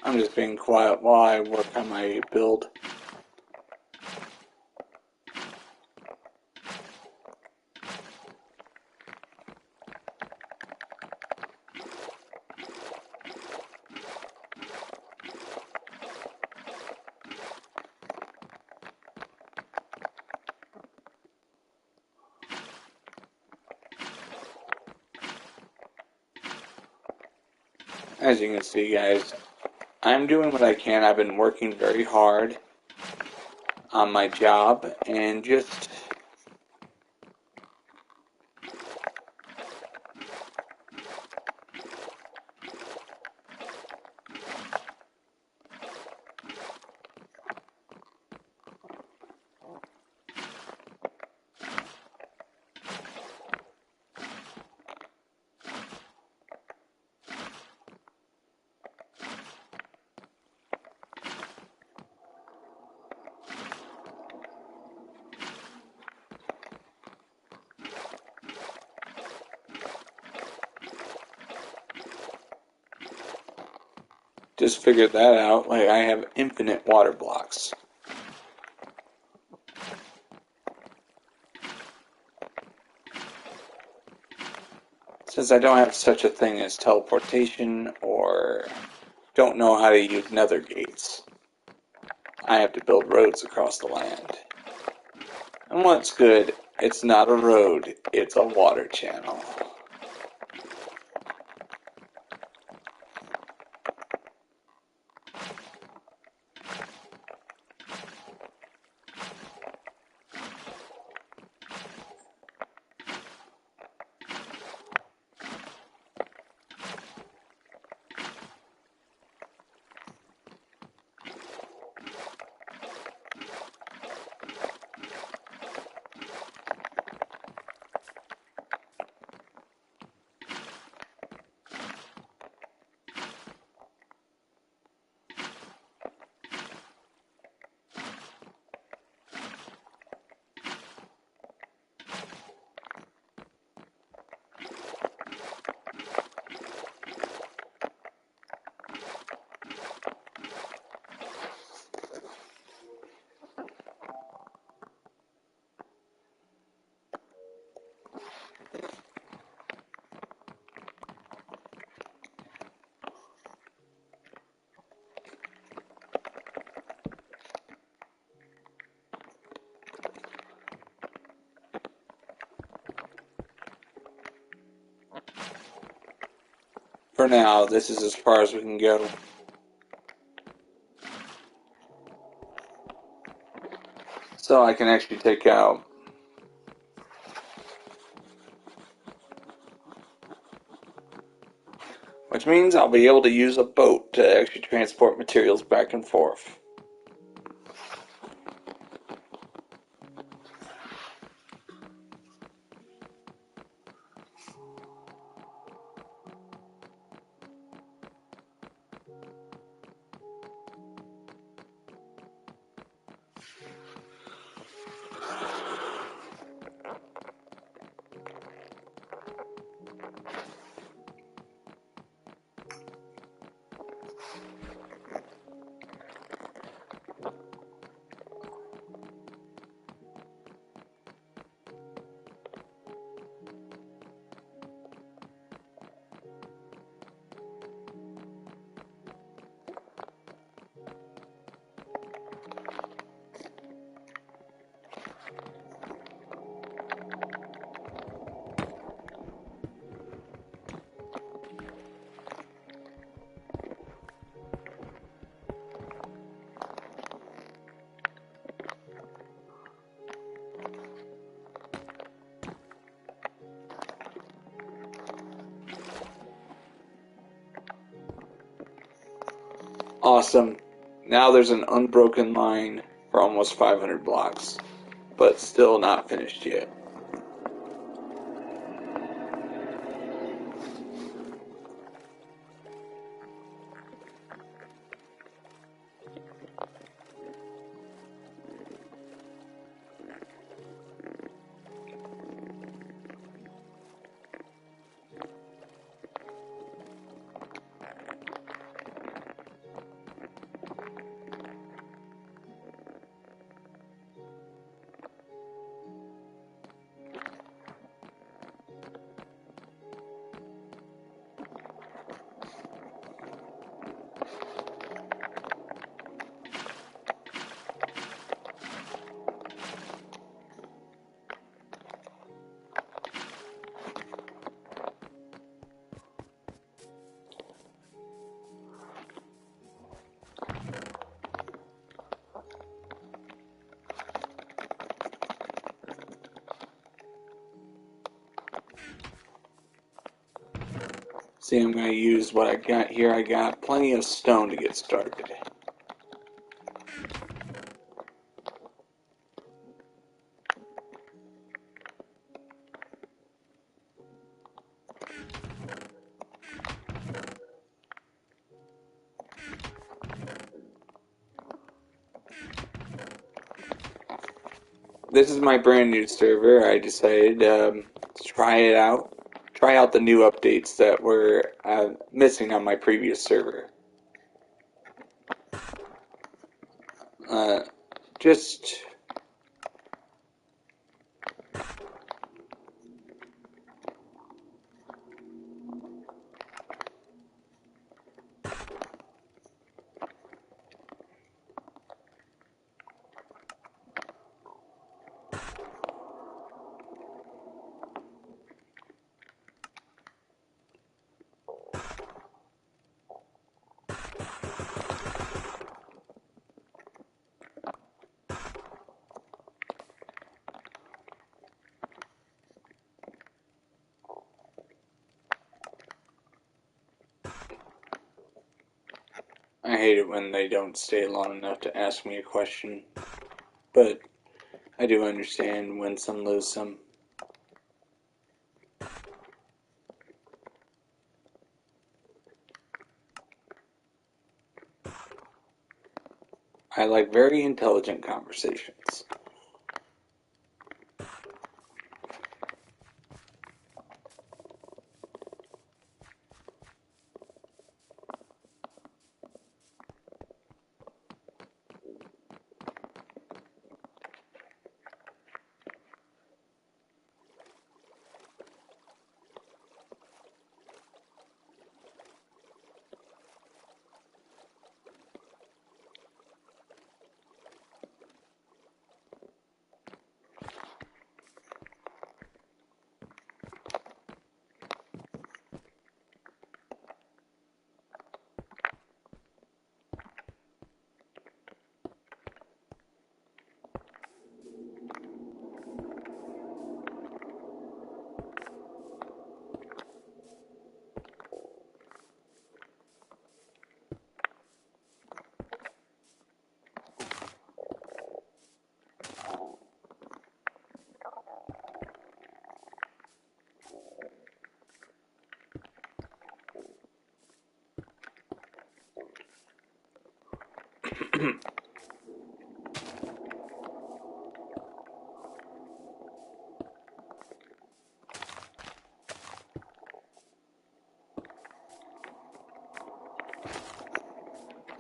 I'm just being quiet while I work on my build. As you can see, guys, I'm doing what I can. I've been working very hard on my job and just figured that out. Like, I have infinite water blocks. Since I don't have such a thing as teleportation or don't know how to use nether gates, I have to build roads across the land. And what's good, it's not a road, it's a water channel. For now, this is as far as we can go. So I can actually take out which means I'll be able to use a boat to actually transport materials back and forth. Awesome. Now there's an unbroken line for almost 500 blocks, but still not finished yet. See, I'm going to use what I got here. I got plenty of stone to get started. This is my brand new server. I decided to try it out. Try out the new updates that were missing on my previous server. Uh, just I hate it when they don't stay long enough to ask me a question, but I do understand win some, lose some. I like very intelligent conversations.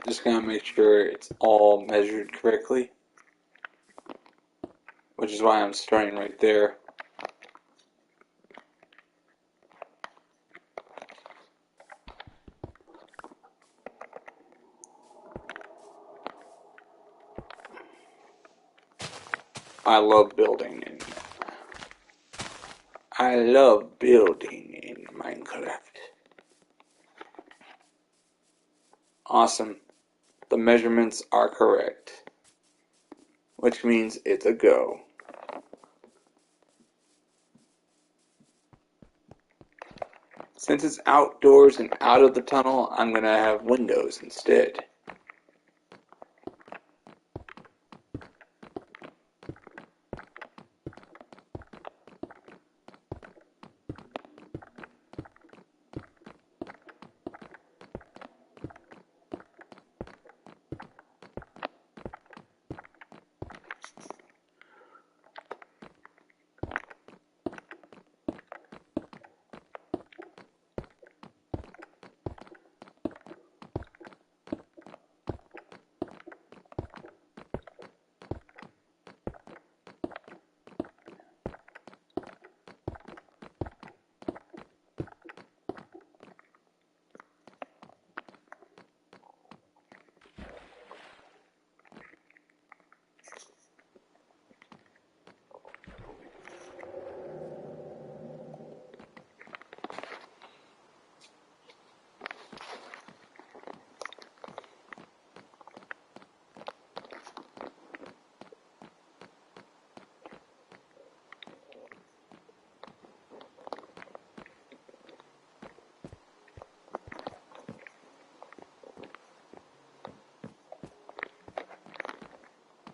Just gonna make sure it's all measured correctly, which is why I'm starting right there. I love building in Minecraft. Awesome. The measurements are correct, which means it's a go. Since it's outdoors and out of the tunnel, I'm going to have windows instead.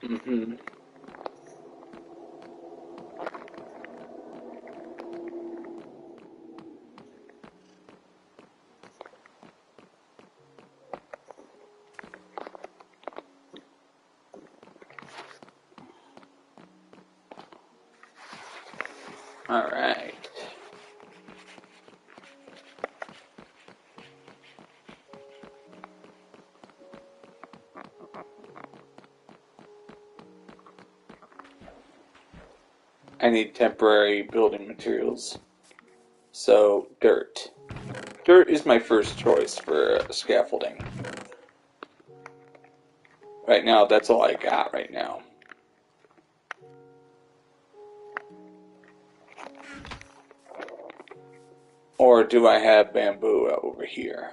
Mm-hmm. All right. I need temporary building materials. So, dirt. Dirt is my first choice for scaffolding. Right now, that's all I got right now. Or do I have bamboo over here?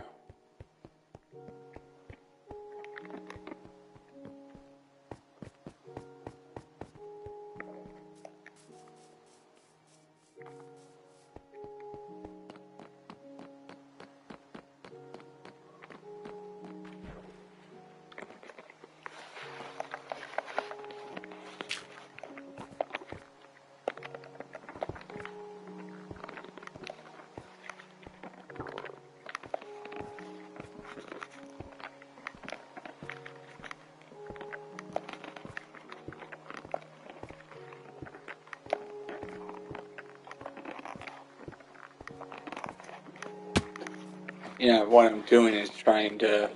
Yeah, what I'm doing is trying to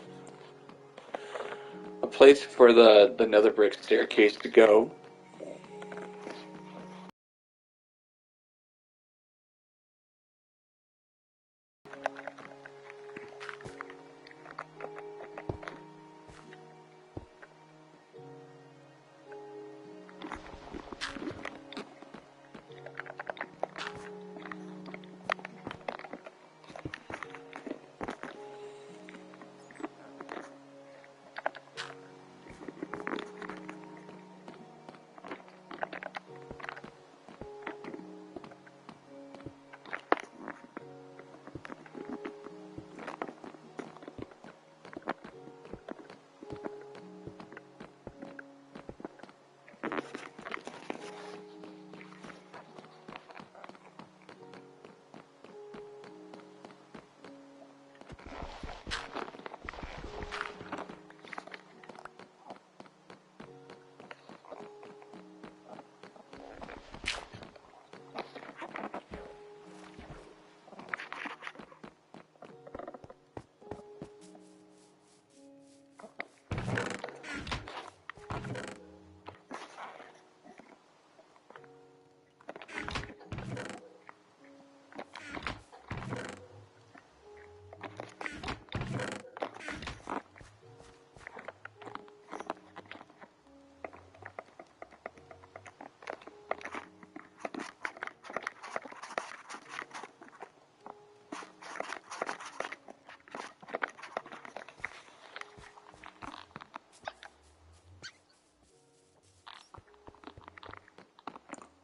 a place for the nether brick staircase to go.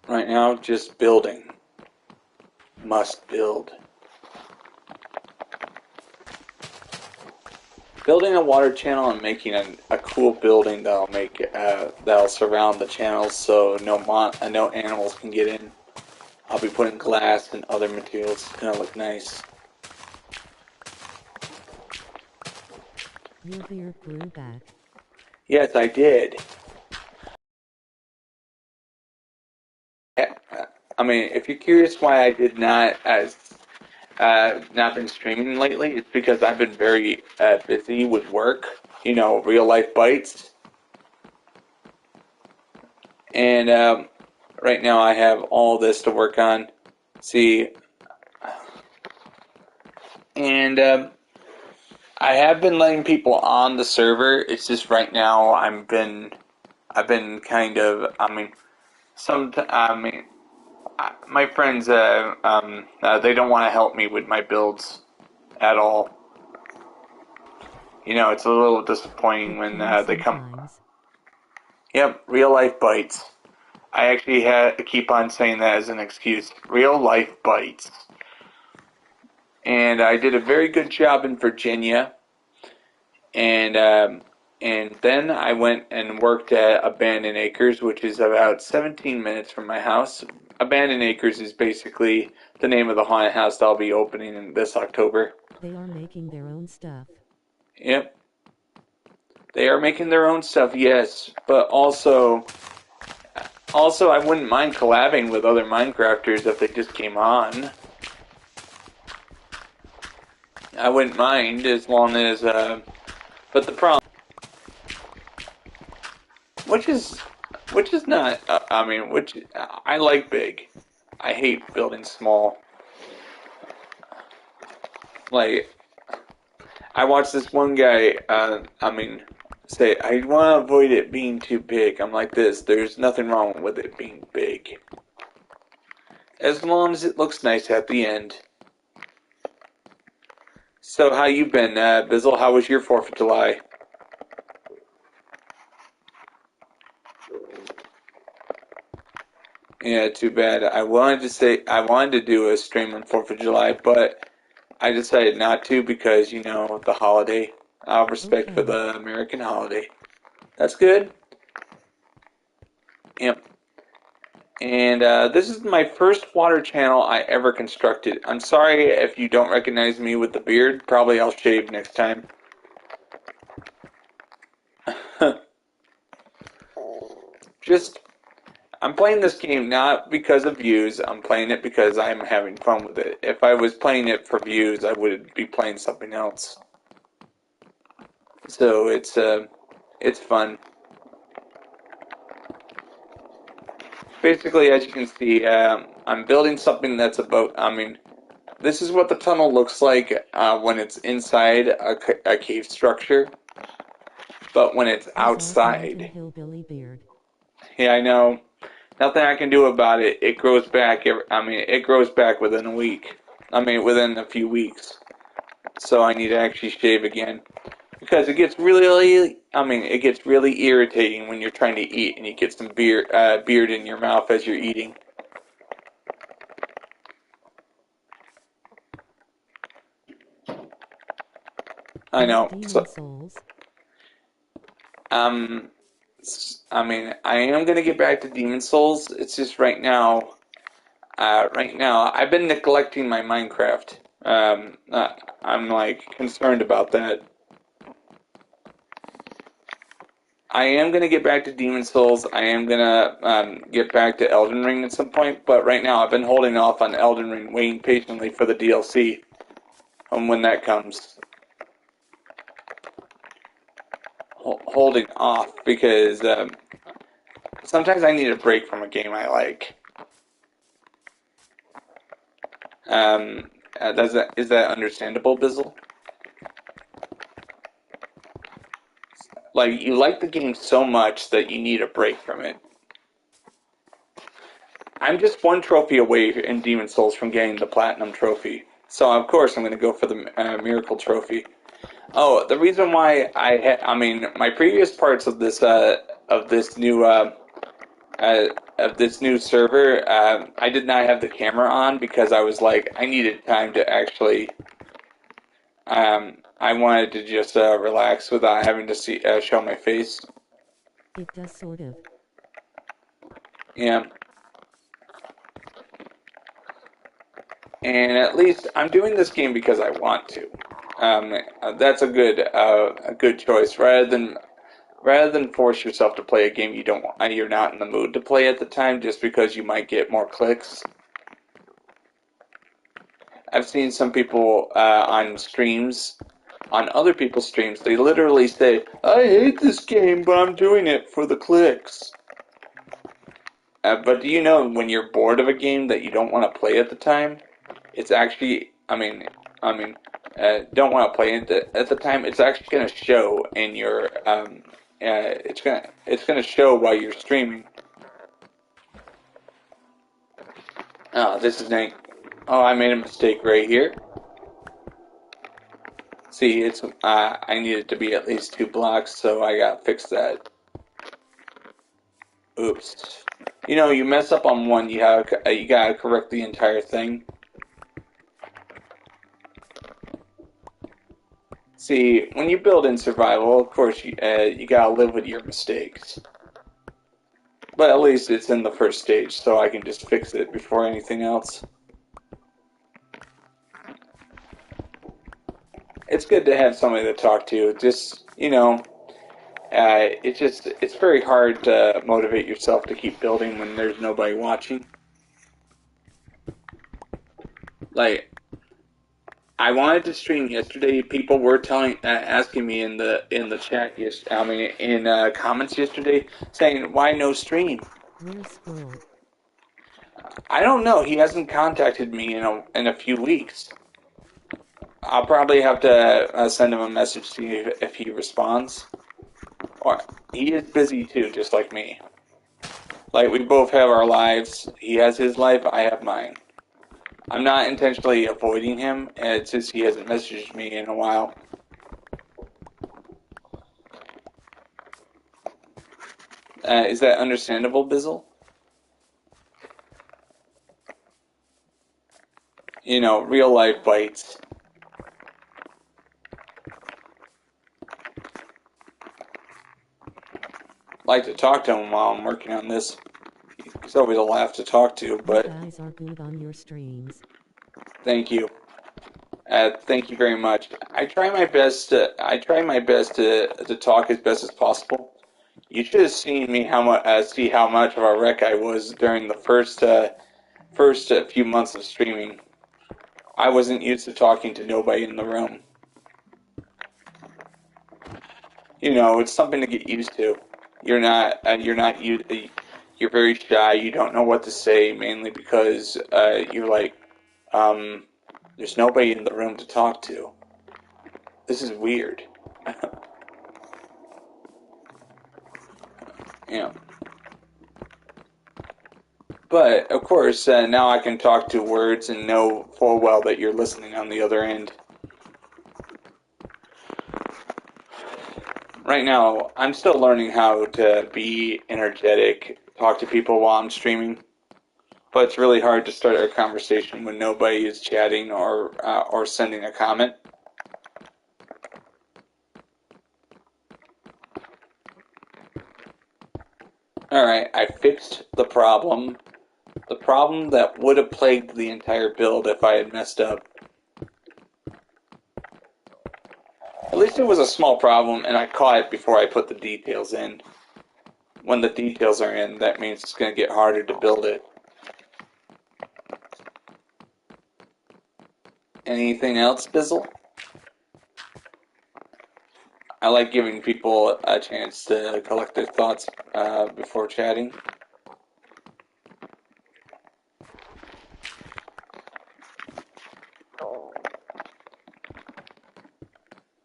Right now, just building. Must build. Building a water channel and making a cool building that'll surround the channels so no animals can get in. I'll be putting glass and other materials. It's gonna look nice. Your beard grew back. Yes, I did. I mean, if you're curious why I did not been streaming lately, it's because I've been very busy with work. You know, real life bites, and right now I have all this to work on. See, and I have been letting people on the server. It's just right now I've been kind of. I mean, my friends they don't want to help me with my builds at all. You know, it's a little disappointing It when can they come. sometimes. Yep, real life bites. I actually had to keep on saying that as an excuse. Real life bites. And I did a very good job in Virginia. And And then I went and worked at Abandoned Acres, which is about 17 minutes from my house. Abandoned Acres is basically the name of the haunted house that I'll be opening this October. They are making their own stuff. Yep. They are making their own stuff, yes, but also I wouldn't mind collabing with other Minecrafters if they just came on. I wouldn't mind as long as, but the problem, which is not, I like big. I hate building small. Like, I watched this one guy, say, I want to avoid it being too big. I'm like this, there's nothing wrong with it being big. As long as it looks nice at the end. So how you been, Bizzle? How was your 4th of July? Yeah, too bad. I wanted to do a stream on 4th of July, but I decided not to because, you know, the holiday. Respect for Okay. the American holiday. That's good. Yep. And this is my first water channel I ever constructed. I'm sorry if you don't recognize me with the beard. Probably I'll shave next time. Just, I'm playing this game not because of views. I'm playing it because I'm having fun with it. If I was playing it for views, I would be playing something else. So it's fun. Basically, as you can see, I'm building something that's about. This is what the tunnel looks like when it's inside a cave structure, but when it's He's also making outside, hillbilly beard. yeah, I know. Nothing I can do about it. It grows back. It grows back within a week. Within a few weeks. So I need to actually shave again because it gets it gets really irritating when you're trying to eat and you get some beard in your mouth as you're eating. I More know. demon So, souls. um, I am gonna get back to Demon Souls. It's just right now, I've been neglecting my Minecraft. I'm like concerned about that. I am gonna get back to Demon Souls. I am gonna get back to Elden Ring at some point, but right now I've been holding off on Elden Ring, waiting patiently for the DLC when that comes. Holding off because sometimes I need a break from a game I like. Is that understandable, Bizzle? Like, you like the game so much that you need a break from it. I'm just one trophy away in Demon Souls from getting the Platinum Trophy. So, of course, I'm going to go for the Miracle Trophy. Oh, the reason why my previous parts of this new, of this new server, I did not have the camera on because I was like, I needed time to actually, I wanted to just relax without having to show my face. It does sort of. Yeah. And at least I'm doing this game because I want to. That's a good choice rather than force yourself to play a game you're not in the mood to play at the time just because you might get more clicks. I've seen some people on other people's streams, they literally say, "I hate this game, but I'm doing it for the clicks." But do you know when you're bored of a game that you don't want to play at the time? It's actually, don't want to play it at the time. It's actually going to show in your, it's gonna show while you're streaming. Oh, this is nice. Oh, I made a mistake right here. See, I needed to be at least 2 blocks, so I gotta fix that. Oops. You know, you mess up on one, you gotta correct the entire thing. See, when you build in survival, of course, you gotta live with your mistakes. But at least it's in the first stage, so I can just fix it before anything else. It's good to have somebody to talk to. Just, it's very hard to motivate yourself to keep building when there's nobody watching. Like, I wanted to stream yesterday. People were asking me in the chat in comments yesterday, saying why no stream. Where's Squirrel? I don't know. He hasn't contacted me in a few weeks. I'll probably have to send him a message to see if he responds. Or he is busy too, just like me. Like we both have our lives. He has his life. I have mine. I'm not intentionally avoiding him. It's just he hasn't messaged me in a while. Is that understandable, Bizzle? Real life bites. Like to talk to him while I'm working on this. He's always a laugh to talk to, but You guys are good on your streams. thank you. Thank you very much. I try my best to talk as best as possible. You should have seen me see how much of a wreck I was during the first few months of streaming. I wasn't used to talking to nobody in the room. It's something to get used to. You're very shy. You don't know what to say, mainly because you're like, there's nobody in the room to talk to. This is weird. Yeah. But, of course, now I can talk to words and know full well that you're listening on the other end. Right now, I'm still learning how to be energetic, talk to people while I'm streaming. But it's really hard to start a conversation when nobody is chatting or sending a comment. Alright, I fixed the problem. The problem that would have plagued the entire build if I had messed up. At least it was a small problem, and I caught it before I put the details in. When the details are in, that means it's going to get harder to build it. Anything else, Bizzle? I like giving people a chance to collect their thoughts before chatting.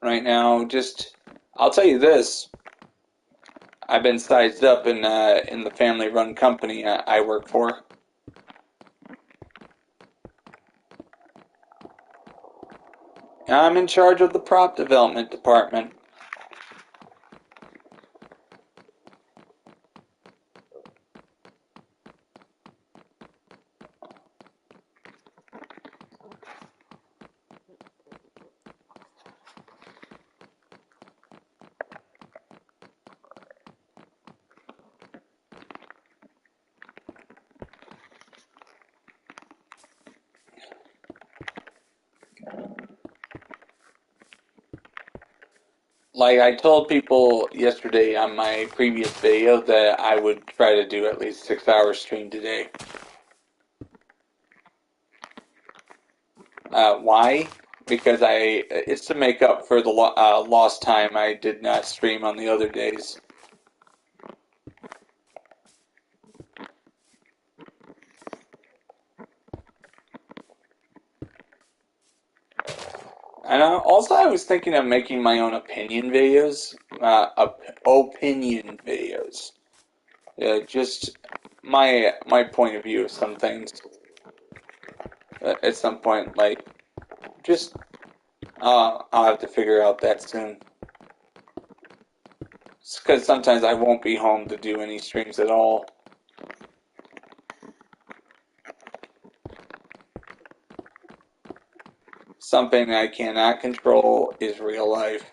Right now, I'll tell you this. I've been sized up in the family-run company I work for. I'm in charge of the prop development department. Like I told people yesterday on my previous video that I would try to do at least 6 hours stream today. Why? Because it's to make up for the lost time I did not stream on the other days. And also I was thinking of making my own opinion videos. Opinion videos. Just my point of view of some things. At some point, like, just, I'll have to figure out that soon. Because sometimes I won't be home to do any streams at all. Something I cannot control is real life.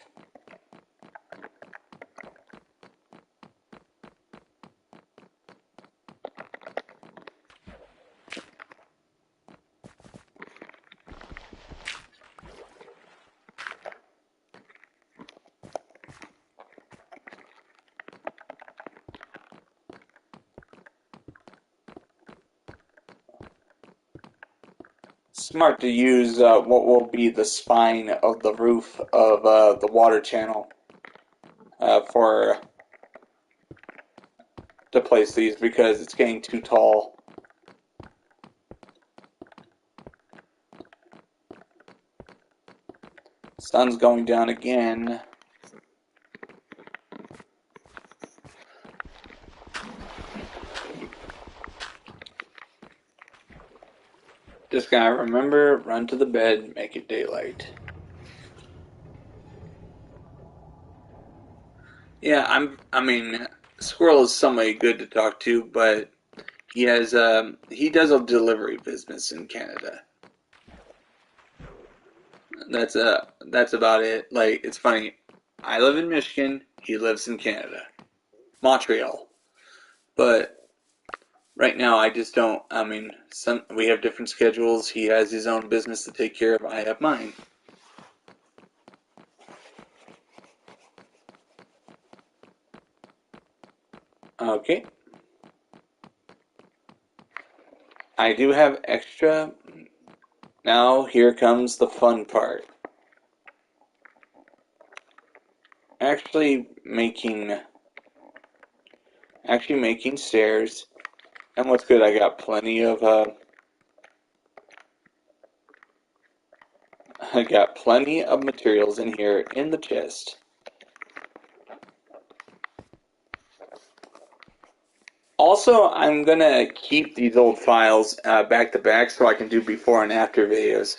Smart to use what will be the spine of the roof of the water channel for to place these because it's getting too tall. Sun's going down again. Just gotta remember, run to the bed, make it daylight. Yeah, I mean, Squirrel is somebody good to talk to, but he does a delivery business in Canada. That's about it. Like, it's funny. I live in Michigan, he lives in Canada. Montreal. But right now I just don't, I mean, we have different schedules. He has his own business to take care of, I have mine. Okay. I do have extra. Now here comes the fun part. Actually making stairs. And what's good, I got plenty of I got plenty of materials in here in the chest. Also, I'm gonna keep these old files back to back so I can do before and after videos.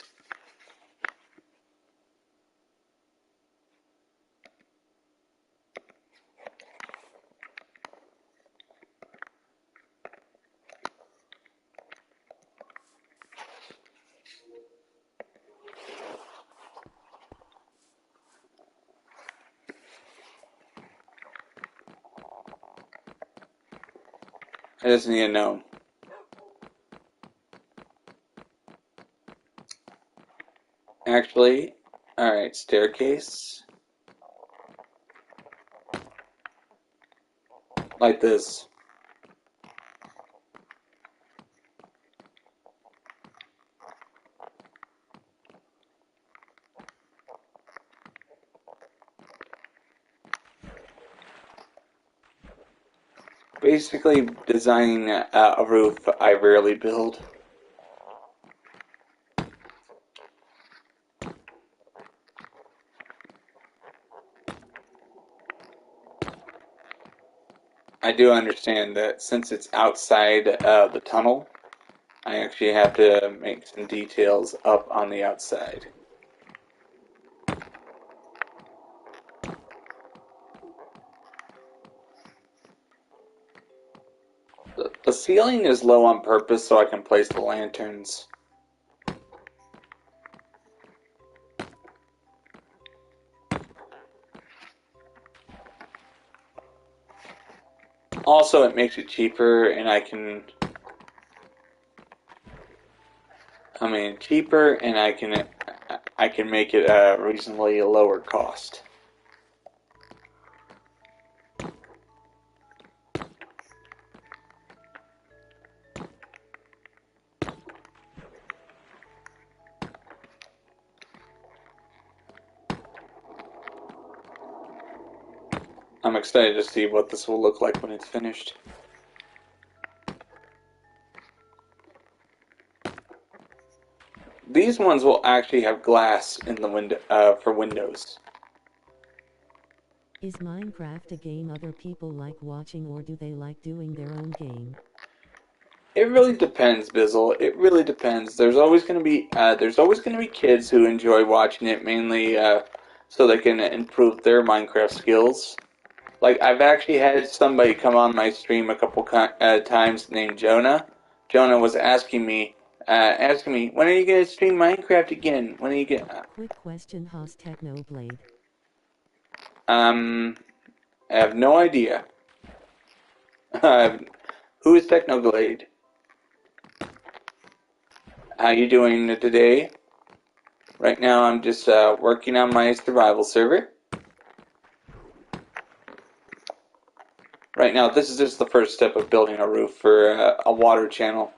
I just need to know. Actually, alright, staircase. Like this. Basically, designing a roof I rarely build. I do understand that since it's outside the tunnel, I actually have to make some details up on the outside. The ceiling is low on purpose so I can place the lanterns. Also, it makes it cheaper and I can make it a reasonably lower cost. I'm excited to see what this will look like when it's finished. These ones will actually have glass in the window for windows. Is Minecraft a game other people like watching, or do they like doing their own game? It really depends, Bizzle. It really depends. There's always going to be kids who enjoy watching it mainly so they can improve their Minecraft skills. Like I've actually had somebody come on my stream a couple times named Jonah. Jonah was asking me, asking me, when are you going to stream Minecraft again? When are you going Quick question, Haas Technoblade. I have no idea. Who is Technoglade? How you doing today? Right now I'm just working on my survival server. Right now this is just the first step of building a roof for a water channel.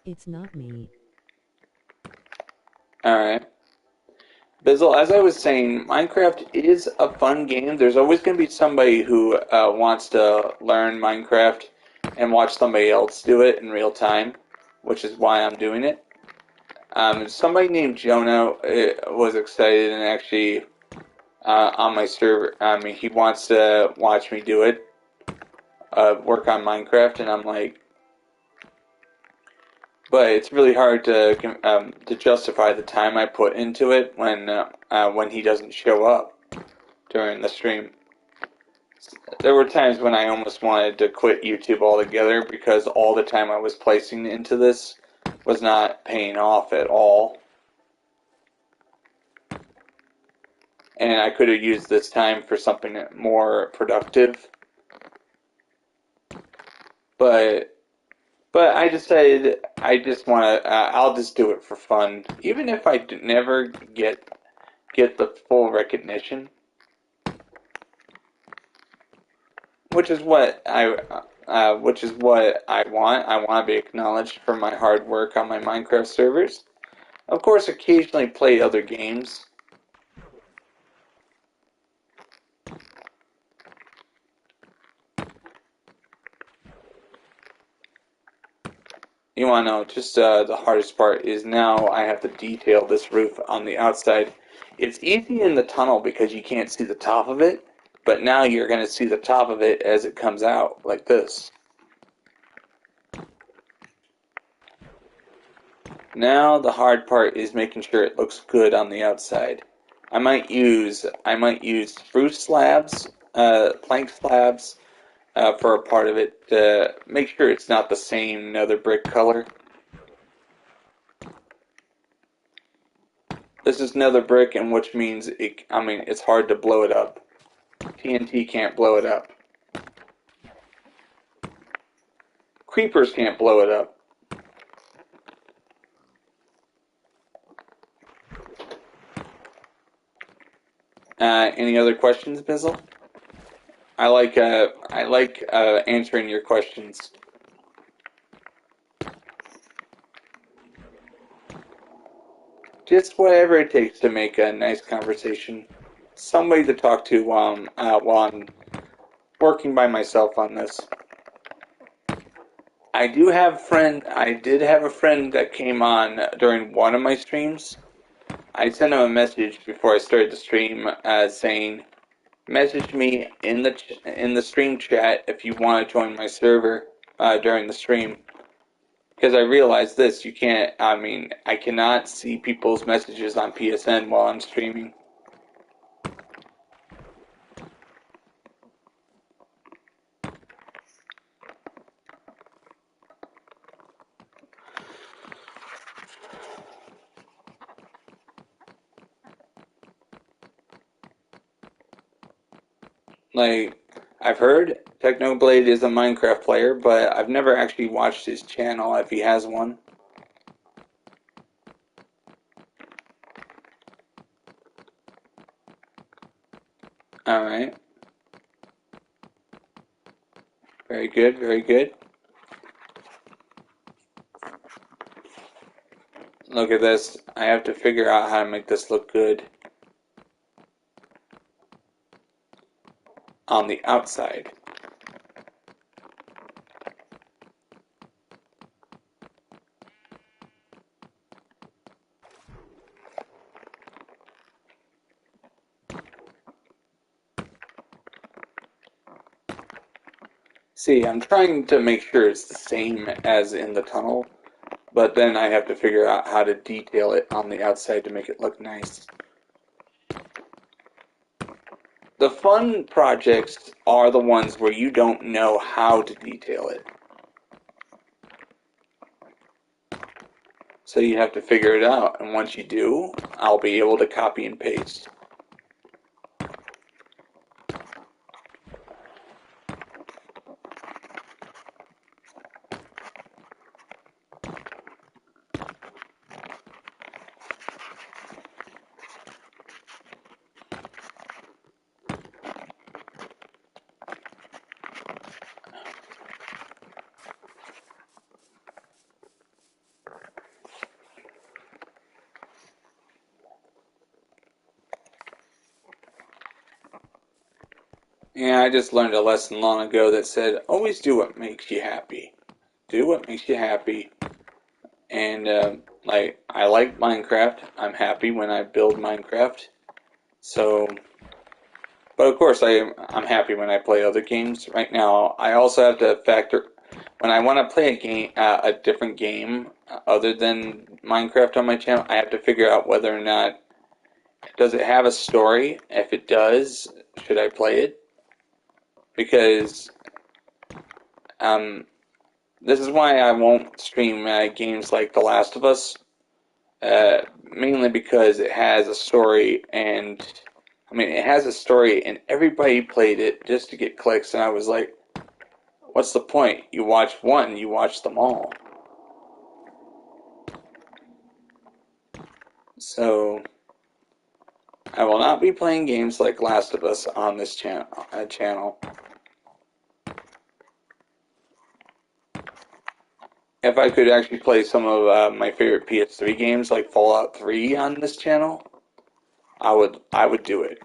It's not me. Alright. Bizzle, as I was saying, Minecraft is a fun game. There's always going to be somebody who wants to learn Minecraft and watch somebody else do it in real time, which is why I'm doing it. Somebody named Jonah was excited and actually on my server. He wants to watch me do it, work on Minecraft, and I'm like, but it's really hard to justify the time I put into it when he doesn't show up during the stream. There were times when I almost wanted to quit YouTube altogether because all the time I was placing into this was not paying off at all. And I could have used this time for something more productive. But I decided I just want to. I'll just do it for fun, even if I never get the full recognition, which is what I want. I want to be acknowledged for my hard work on my Minecraft servers. Of course, occasionally play other games. You want to know, just the hardest part is now I have to detail this roof on the outside. It's easy in the tunnel because you can't see the top of it, but now you're going to see the top of it as it comes out, like this. Now the hard part is making sure it looks good on the outside. I might use spruce slabs, plank slabs, for a part of it to make sure it's not the same nether brick color. This is nether brick, and which means it's hard to blow it up. TNT can't blow it up. Creepers can't blow it up. Any other questions, Bizzle? I like answering your questions. Just whatever it takes to make a nice conversation. Somebody to talk to while I'm working by myself on this. I did have a friend that came on during one of my streams. I sent him a message before I started the stream saying, message me in the stream chat if you want to join my server during the stream. Because I realized this, I cannot see people's messages on PSN while I'm streaming. Like, I've heard Technoblade is a Minecraft player, but I've never actually watched his channel if he has one. Alright. Very good, very good. Look at this. I have to figure out how to make this look good on the outside. See, I'm trying to make sure it's the same as in the tunnel, but then I have to figure out how to detail it on the outside to make it look nice. the fun projects are the ones where you don't know how to detail it. So you have to figure it out, and once you do, I'll be able to copy and paste. Yeah, I just learned a lesson long ago that said, always do what makes you happy. Do what makes you happy. And, like, I like Minecraft. I'm happy when I build Minecraft. So, but of course, I'm happy when I play other games. Right now, I also have to factor, when I want to play a game, a different game other than Minecraft on my channel, I have to figure out whether or not, does it have a story? If it does, should I play it? Because, this is why I won't stream games like The Last of Us, mainly because it has a story, and I mean, it has a story, and everybody played it just to get clicks, and I was like, what's the point? You watch one, you watch them all. So, I will not be playing games like Last of Us on this channel. If I could actually play some of my favorite PS3 games like Fallout 3 on this channel, I would do it.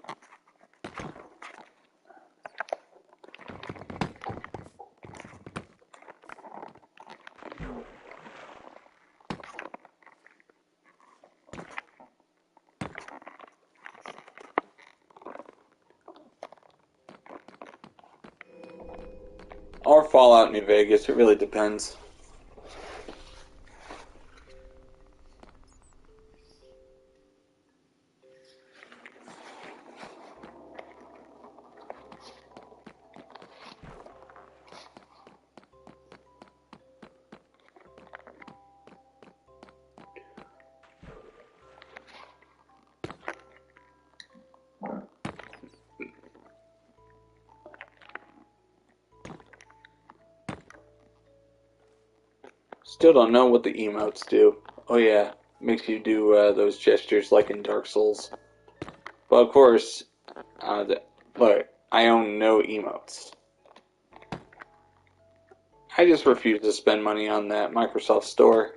Or Fallout New Vegas, it really depends. Still don't know what the emotes do. Oh yeah, makes you do those gestures like in Dark Souls. But of course, look, I own no emotes. I just refuse to spend money on that Microsoft Store.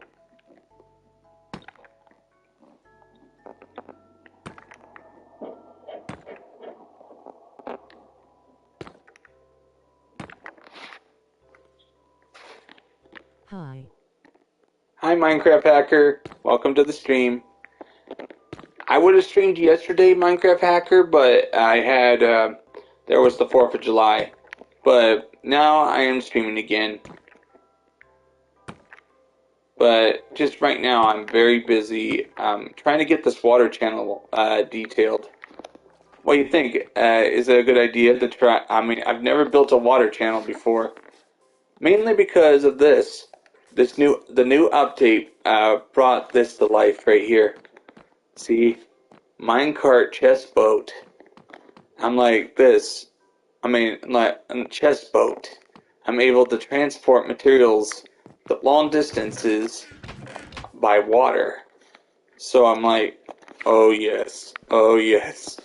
Hi. Hi Minecraft Hacker, welcome to the stream. I would have streamed yesterday, Minecraft Hacker, but I had, there was the 4th of July. But now I am streaming again. But just right now, I'm very busy trying to get this water channel detailed. What do you think? Is it a good idea to try? I mean, I've never built a water channel before, mainly because of this. The new update brought this to life right here. See, minecart chest boat. I'm like this. I mean, like a chest boat. I'm able to transport materials the long distances by water. So I'm like, oh yes, oh yes.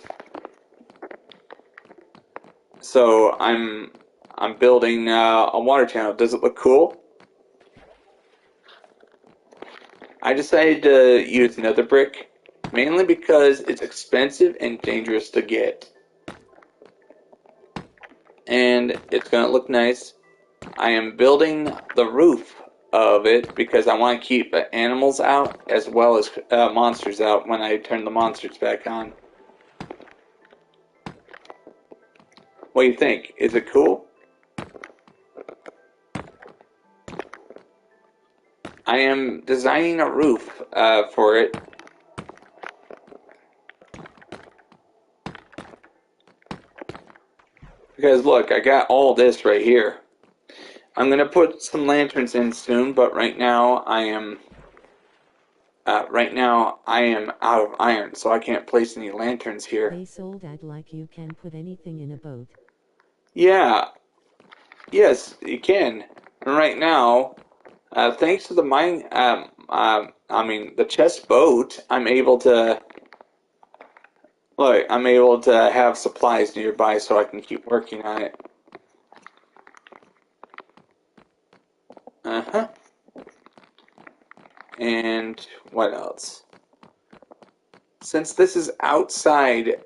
So I'm building a water channel. Does it look cool? I decided to use nether brick mainly because it's expensive and dangerous to get, and it's gonna look nice. I am building the roof of it because I want to keep animals out as well as monsters out when I turn the monsters back on. What do you think? Is it cool? I am designing a roof for it. Because look, I got all this right here. I'm gonna put some lanterns in soon, but right now I am out of iron, so I can't place any lanterns here. They sold that like you can put anything in a boat. Yeah, yes, you can. And right now, thanks to the the chest boat, I'm able to look. I'm able to have supplies nearby, so I can keep working on it. Uh-huh. And what else? Since this is outside,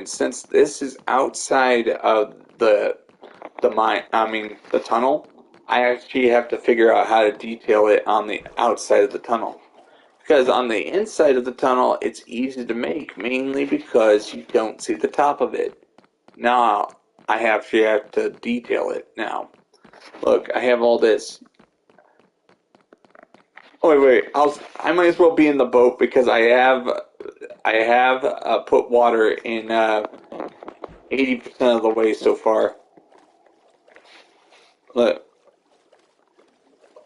since this is outside of the mine, the tunnel, I actually have to figure out how to detail it on the outside of the tunnel. Because on the inside of the tunnel, it's easy to make, mainly because you don't see the top of it. Now, I actually have to detail it now. Look, I have all this. Oh wait, I might as well be in the boat because I have put water in 80% of the way so far. Look,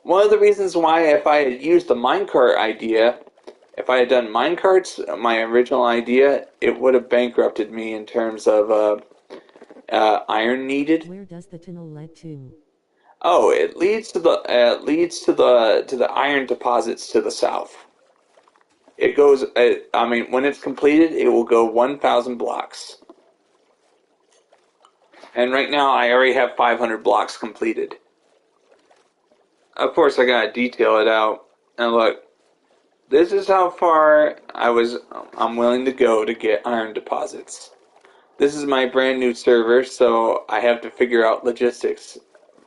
one of the reasons why if I had used the minecart idea, if I had done minecarts, my original idea, it would have bankrupted me in terms of iron needed. Where does the tunnel lead to? Oh, it leads to the iron deposits to the south. It goes. When it's completed, it will go 1,000 blocks. And right now, I already have 500 blocks completed. Of course, I gotta detail it out. And look, this is how far I'm willing to go to get iron deposits. This is my brand new server, so I have to figure out logistics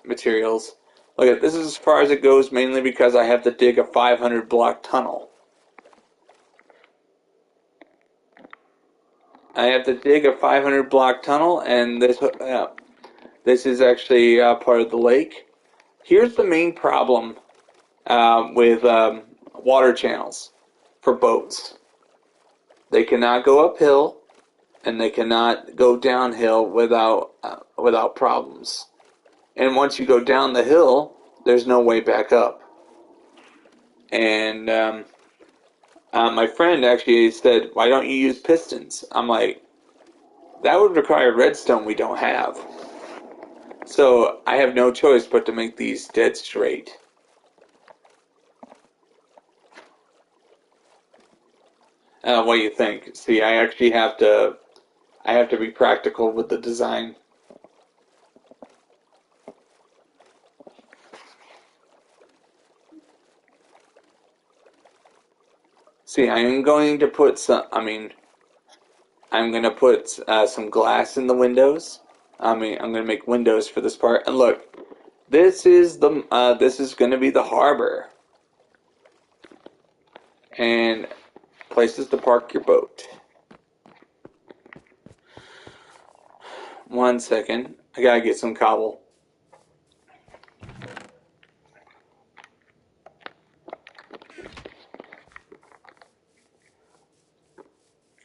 materials. Look, this is as far as it goes, mainly because I have to dig a 500 block tunnel. I have to dig a 500 block tunnel, and this is actually part of the lake. Here's the main problem with water channels for boats. They cannot go uphill, and they cannot go downhill without problems. And once you go down the hill, there's no way back up. And my friend actually said, "Why don't you use pistons?" I'm like, that would require redstone we don't have. So I have no choice but to make these dead straight. What do you think? See, I have to be practical with the design. See, I am going to put I'm going to put some glass in the windows. I'm going to make windows for this part. And look, this is going to be the harbor and places to park your boat. One second, I gotta get some cobble.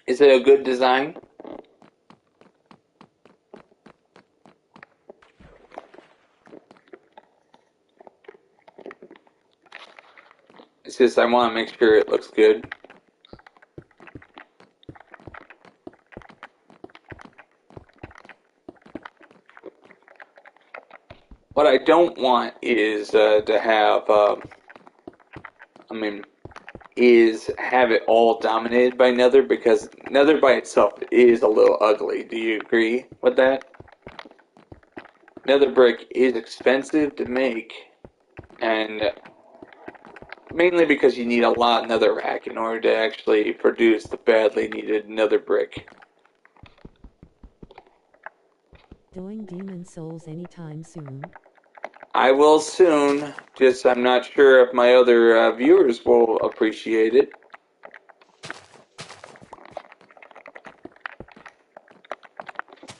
Is it a good design? It's just I want to make sure it looks good. What I don't want is to have, is have it all dominated by Nether because Nether by itself is a little ugly. Do you agree with that? Nether brick is expensive to make, and mainly because you need a lot of netherrack in order to actually produce the badly needed nether brick. Doing Demon Souls anytime soon? I will soon, just I'm not sure if my other viewers will appreciate it.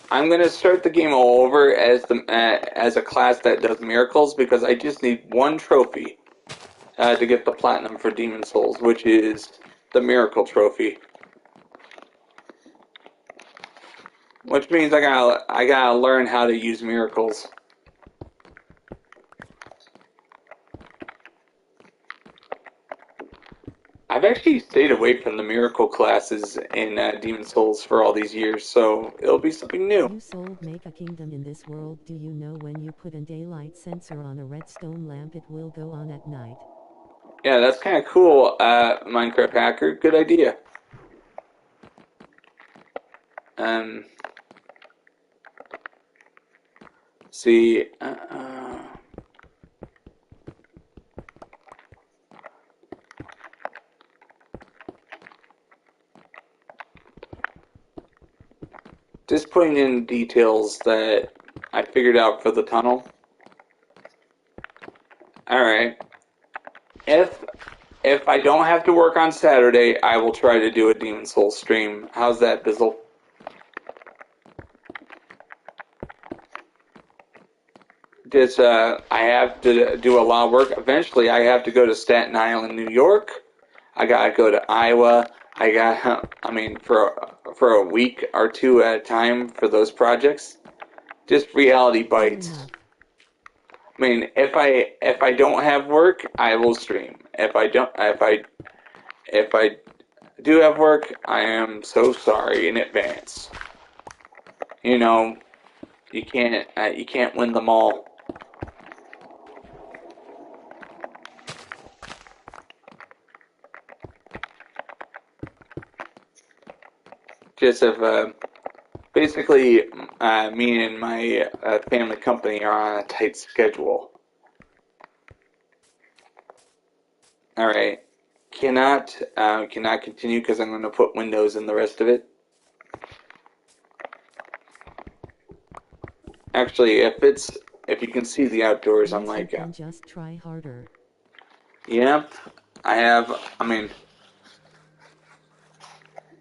I'm gonna start the game all over as a class that does miracles because I just need one trophy to get the platinum for Demon Souls, which is the miracle trophy. which means I gotta learn how to use miracles. I've actually stayed away from the miracle classes in Demon Souls for all these years, so it'll be something new. You sold make a kingdom in this world. Do you know when you put a daylight sensor on a redstone lamp it will go on at night? Yeah, that's kind of cool, Minecraft hacker. Good idea. Um, see, just putting in details that I figured out for the tunnel. All right. If I don't have to work on Saturday, I will try to do a Demon Souls stream. How's that, Bizzle? Just I have to do a lot of work. Eventually, I have to go to Staten Island, New York. I gotta go to Iowa. I mean, for a week or two at a time for those projects. Just reality Fair bites. enough. I mean, if I don't have work, I will stream. If I do have work, I am so sorry in advance. You know, you can't win them all. Just if basically me and my family company are on a tight schedule. All right, cannot continue because I'm going to put windows in the rest of it. Actually, if you can see the outdoors, Yes, I'm like, you can just try harder. yeah, I have. I mean,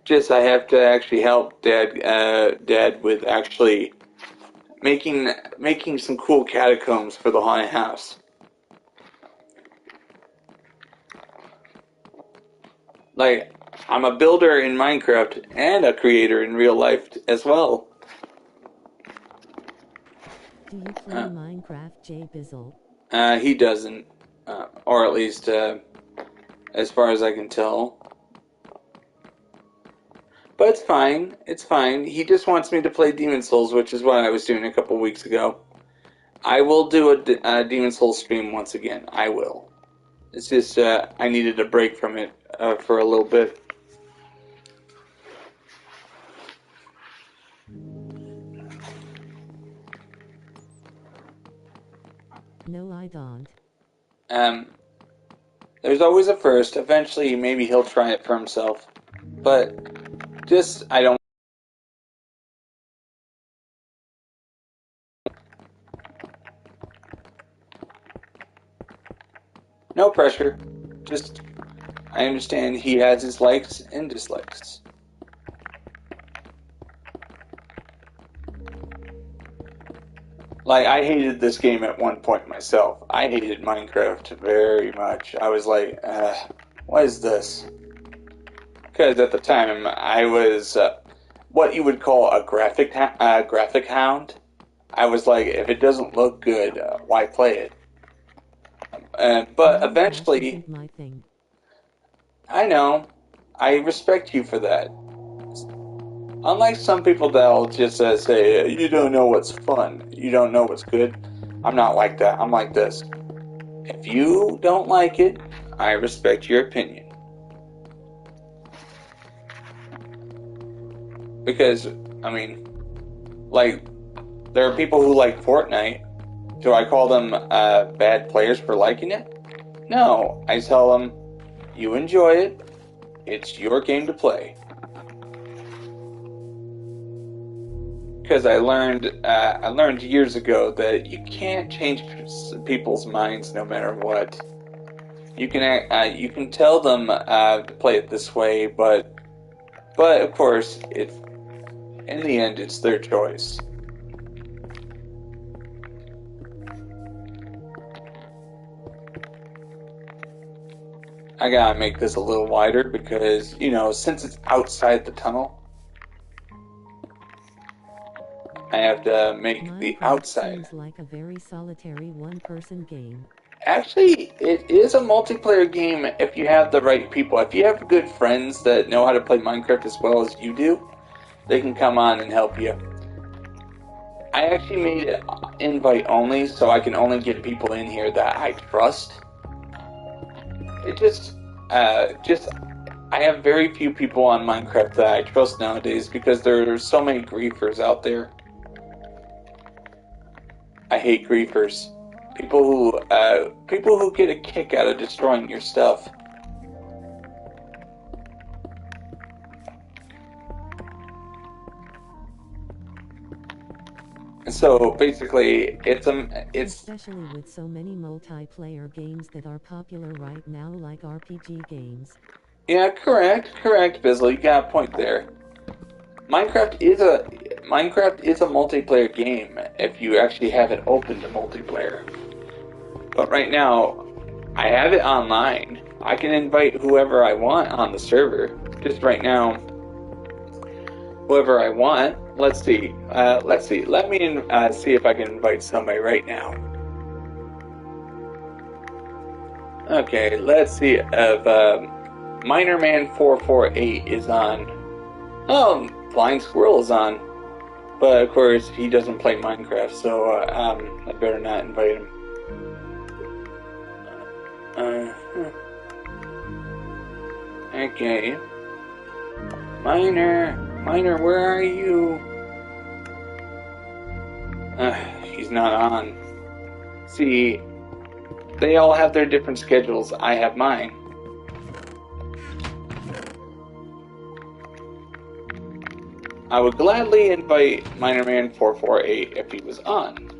just I have to actually help Dad with actually making some cool catacombs for the haunted house. Like, I'm a builder in Minecraft and a creator in real life as well. Do you play Uh, Minecraft, J Bizzle? he doesn't, or at least as far as I can tell. But it's fine. It's fine. He just wants me to play Demon Souls, which is what I was doing a couple weeks ago. I will do a Demon Souls stream once again. I will. It's just I needed a break from it for a little bit. No, I don't. Um, there's always a first. Eventually, maybe he'll try it for himself. But just I don't. No pressure. Just I understand he has his likes and dislikes. Like, I hated this game at one point myself. I hated Minecraft very much. I was like, what is this? Because at the time, I was what you would call a graphic hound. I was like, if it doesn't look good, why play it? But Minecraft eventually, isn't my thing. I know, I respect you for that. Unlike some people that'll just say, you don't know what's fun, you don't know what's good. I'm not like that. I'm like this. If you don't like it, I respect your opinion. Because, I mean, like, there are people who like Fortnite. Do I call them bad players for liking it? No. I tell them, you enjoy it. It's your game to play. Because I learned years ago that you can't change people's minds no matter what. You can tell them to play it this way, but of course, it's in the end, it's their choice. I gotta make this a little wider because, you know, since it's outside the tunnel, I have to make the Minecraft outside. seems like a very solitary one-person game. Actually, it is a multiplayer game if you have the right people. If you have good friends that know how to play Minecraft as well as you do, they can come on and help you. I actually made it invite only, so I can only get people in here that I trust. It just I have very few people on Minecraft that I trust nowadays because there are so many griefers out there. I hate griefers. People who get a kick out of destroying your stuff. So basically, it's Especially with so many multiplayer games that are popular right now, like RPG games. yeah, correct, Bizzle. You got a point there. Minecraft is a multiplayer game if you actually have it open to multiplayer. But right now, I have it online. I can invite whoever I want on the server. Just right now, whoever I want. Let's see. Let me see if I can invite somebody right now. Okay, let's see if Minerman448 is on. Oh, Blind Squirrel is on. But of course, he doesn't play Minecraft, so I better not invite him. Okay. Miner, where are you? He's not on. See, they all have their different schedules. I have mine. I would gladly invite Minerman448 if he was on.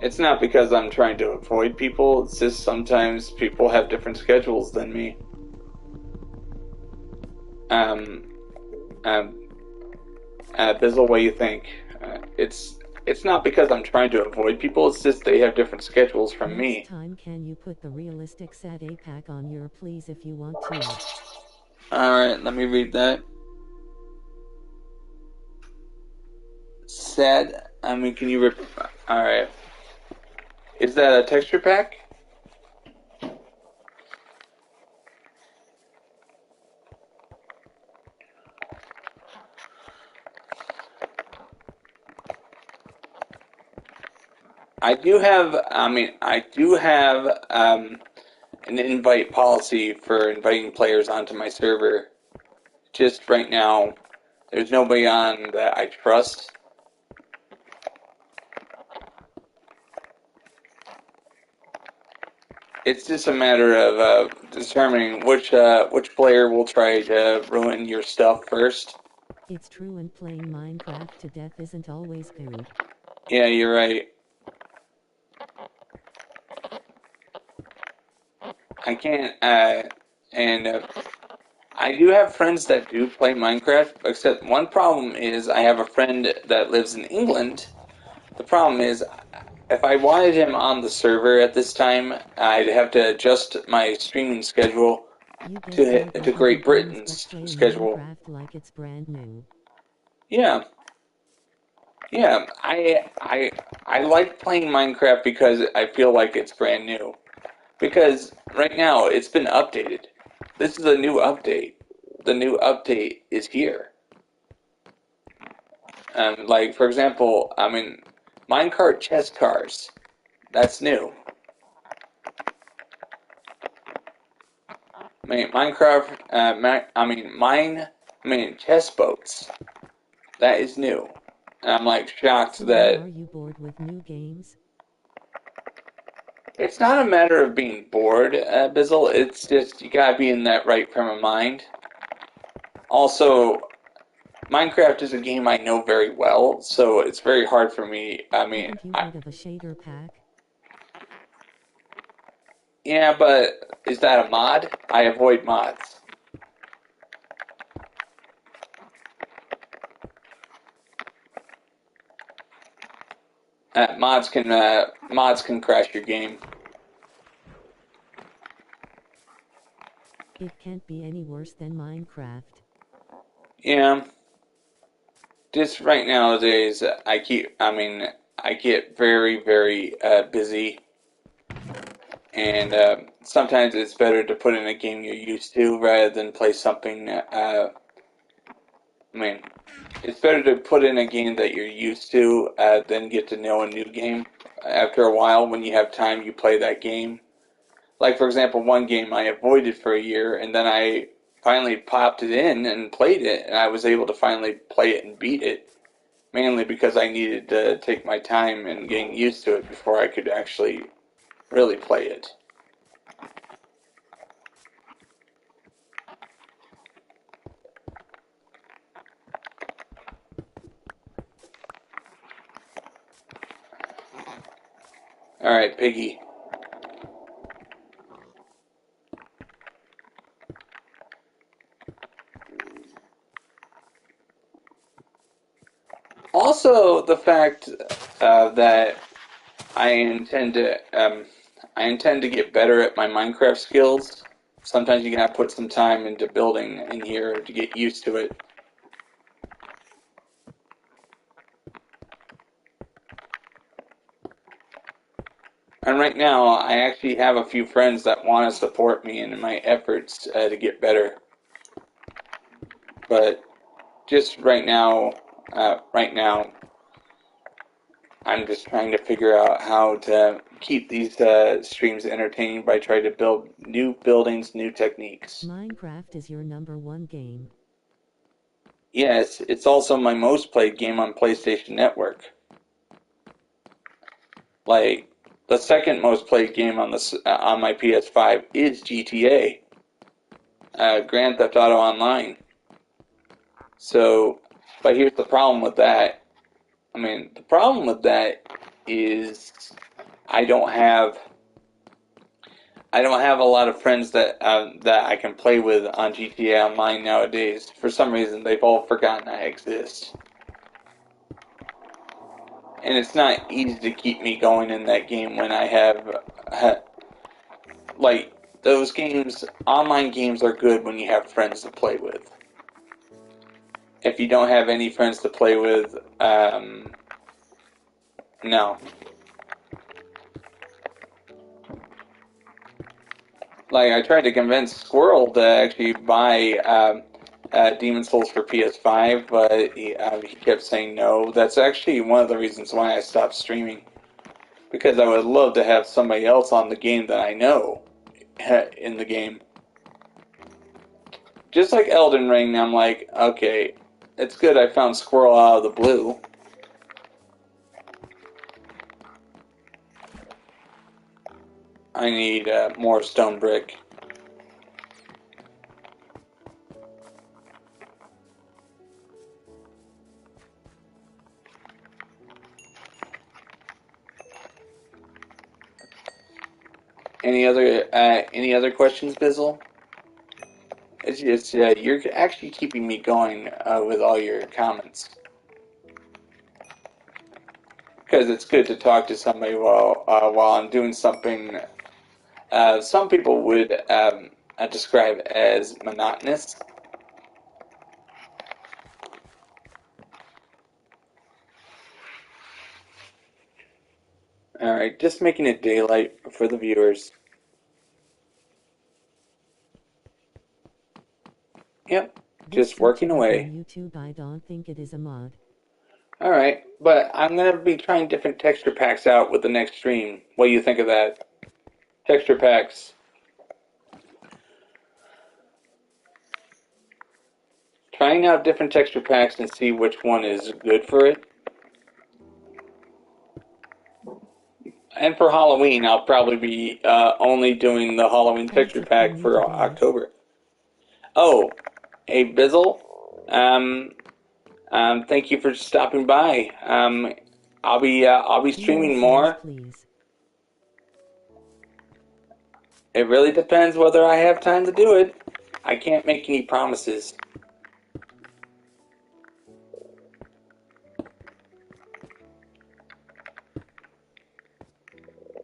It's not because I'm trying to avoid people, it's just sometimes people have different schedules than me. Bizzle, what do you think? It's not because I'm trying to avoid people, it's just they have different schedules from me. Next time, can you put the realistic sad pack on your please if you want to? Alright, let me read that. Sad, can you alright. Is that a texture pack? I do have an invite policy for inviting players onto my server. Just right now, there's nobody on that I trust. It's just a matter of determining which player will try to ruin your stuff first. It's true, and playing Minecraft to death isn't always good. Yeah, you're right. I can't, I do have friends that do play Minecraft, except one problem is I have a friend that lives in England. The problem is, if I wanted him on the server at this time, I'd have to adjust my streaming schedule to Great Britain's schedule. Minecraft like it's brand new. Yeah, yeah. I like playing Minecraft because I feel like it's brand new. Because right now it's been updated. This is a new update. The new update is here. Like for example, minecart chest cars. That's new. Minecraft. Chest boats. That is new. And I'm like shocked So that are you bored with new games? it's not a matter of being bored, Bizzle. It's just you gotta be in that right frame of mind. Also, Minecraft is a game I know very well, so it's very hard for me. Haven't you heard of a shader pack? Yeah, but is that a mod? I avoid mods. Mods can crash your game. It can't be any worse than Minecraft. Yeah, just right nowadays, I get very, very busy, and sometimes it's better to put in a game you're used to rather than play something. I mean, it's better to put in a game that you're used to than get to know a new game. After a while, when you have time, you play that game. Like, for example, one game I avoided for a year, and then I finally popped it in and played it, and I was able to finally play it and beat it, mainly because I needed to take my time and getting used to it before I could actually really play it. Alright, Piggy. Also, the fact that I intend to I intend to get better at my Minecraft skills. Sometimes you gotta put some time into building in here to get used to it. And right now, I actually have a few friends that want to support me in my efforts to get better. But just right now, I'm just trying to figure out how to keep these streams entertaining by trying to build new buildings, new techniques. Minecraft is your #1 game. Yes, it's also my most played game on PlayStation Network. Like, the second most played game on my PS5 is GTA, Grand Theft Auto Online. So, but here's the problem with that. The problem with that is I don't have I don't have a lot of friends that I can play with on GTA Online nowadays. For some reason, they've all forgotten I exist, and it's not easy to keep me going in that game when I have like those games. Online games are good when you have friends to play with. If you don't have any friends to play with, no. Like, I tried to convince Squirrel to actually buy Demon Souls for PS5, but he kept saying no. That's actually one of the reasons why I stopped streaming. Because I would love to have somebody else on the game that I know in the game. Just like Elden Ring, I'm like, okay, it's good I found Squirrel out of the blue. I need more stone brick. Any other questions, Bizzle? It's just you're actually keeping me going with all your comments because it's good to talk to somebody while I'm doing something. Some people would describe as monotonous. All right, just making it daylight for the viewers. Yep, This just working searchable away. on YouTube, I don't think it is a mod. All right, but I'm gonna be trying different texture packs out with the next stream. What do you think of that? Texture packs. Trying out different texture packs and see which one is good for it. And for Halloween, I'll probably be only doing the Halloween Thanks texture if you pack need for to go. October. Oh, hey Bizzle, um, thank you for stopping by. I'll be Email streaming Sans, more. please. It really depends whether I have time to do it. I can't make any promises.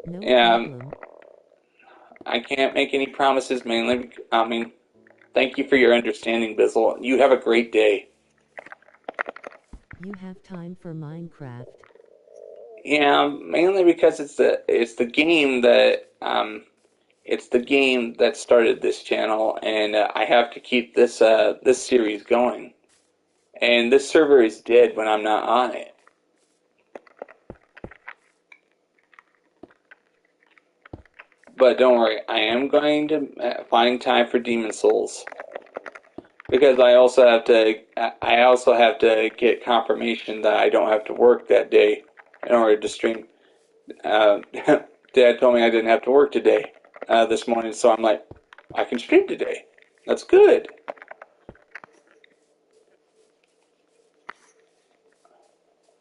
No Um, problem. I can't make any promises mainly. Thank you for your understanding, Bizzle. You have a great day. You have time for Minecraft. Yeah, mainly because it's the game that started this channel, and I have to keep this series going. And this server is dead when I'm not on it. But don't worry, I am going to find time for Demon Souls because I also have to get confirmation that I don't have to work that day in order to stream. Dad told me I didn't have to work today this morning, so I'm like, I can stream today. That's good.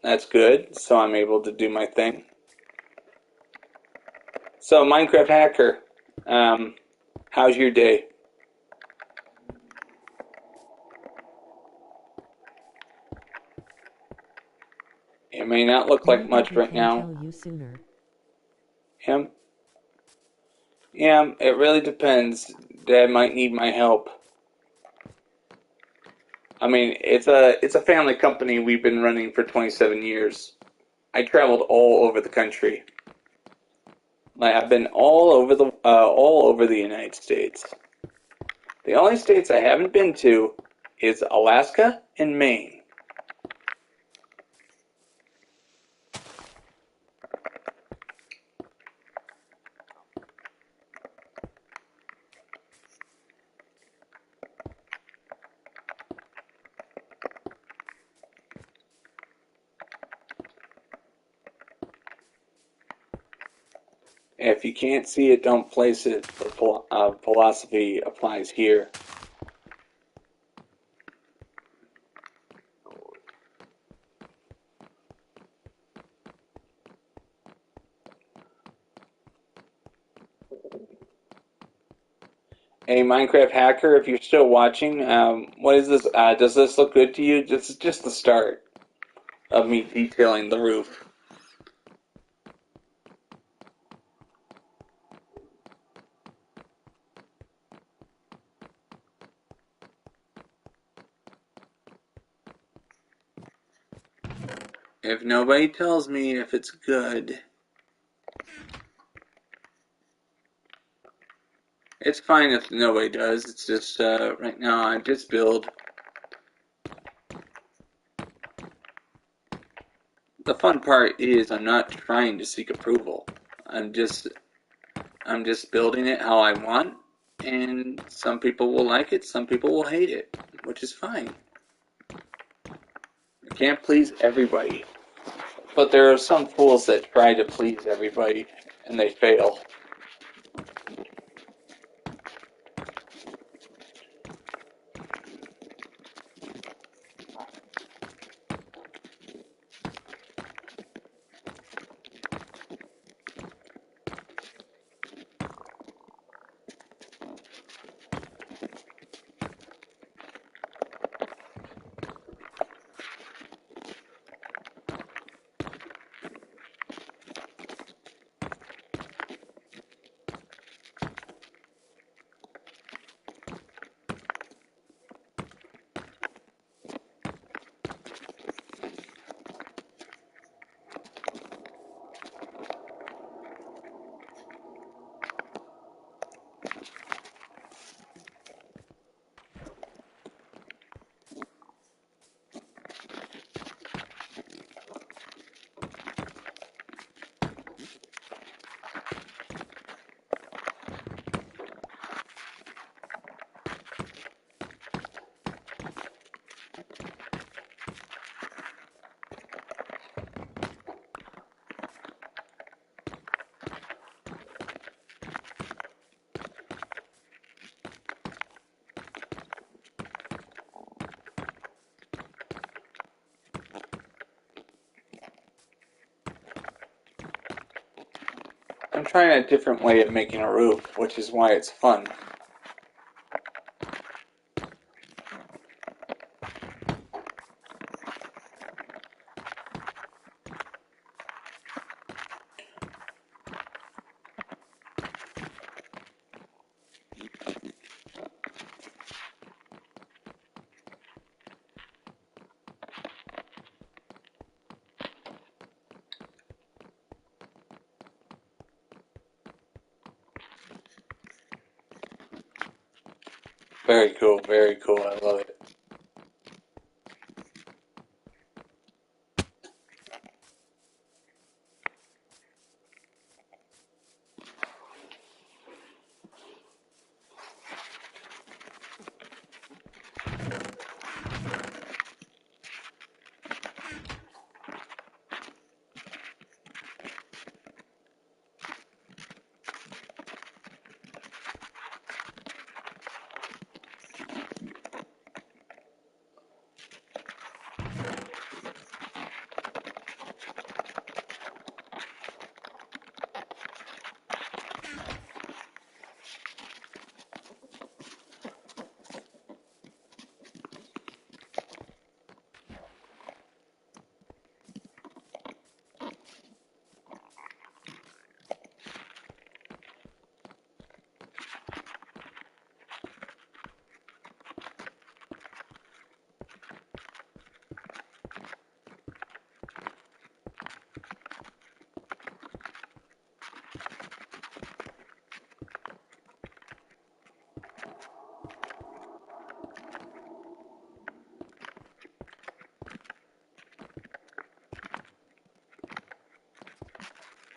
That's good. So I'm able to do my thing. So Minecraft Hacker, how's your day? It may not look like much Nobody right can now. tell you sooner. Him? Yeah, it really depends. Dad might need my help. I mean, it's a family company we've been running for 27 years. I traveled all over the country. Like I've been all over the United States. The only states I haven't been to is Alaska and Maine. If you can't see it, don't place it. The philosophy applies here. Hey, Minecraft Hacker, if you're still watching, what is this? Does this look good to you? This is just the start of me detailing the roof. If nobody tells me if it's good, it's fine if nobody does. It's just right now I just build. The fun part is I'm not trying to seek approval. I'm just building it how I want, and some people will like it, some people will hate it, which is fine. I can't please everybody. But there are some fools that try to please everybody and they fail. I'm trying a different way of making a roof, which is why it's fun. Very cool, very cool. I love it.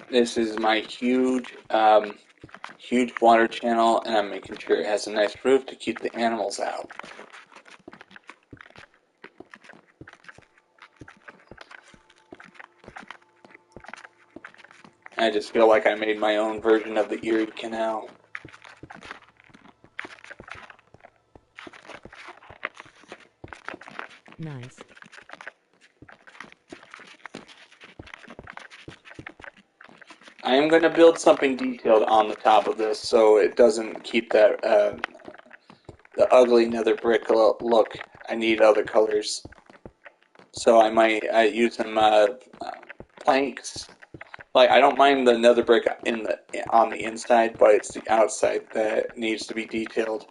This is my huge water channel, and I'm making sure it has a nice roof to keep the animals out. I just feel like I made my own version of the Erie Canal. Nice. I am going to build something detailed on the top of this so it doesn't keep that the ugly nether brick look. I need other colors. So I might use some planks. Like, I don't mind the nether brick on the inside, but it's the outside that needs to be detailed.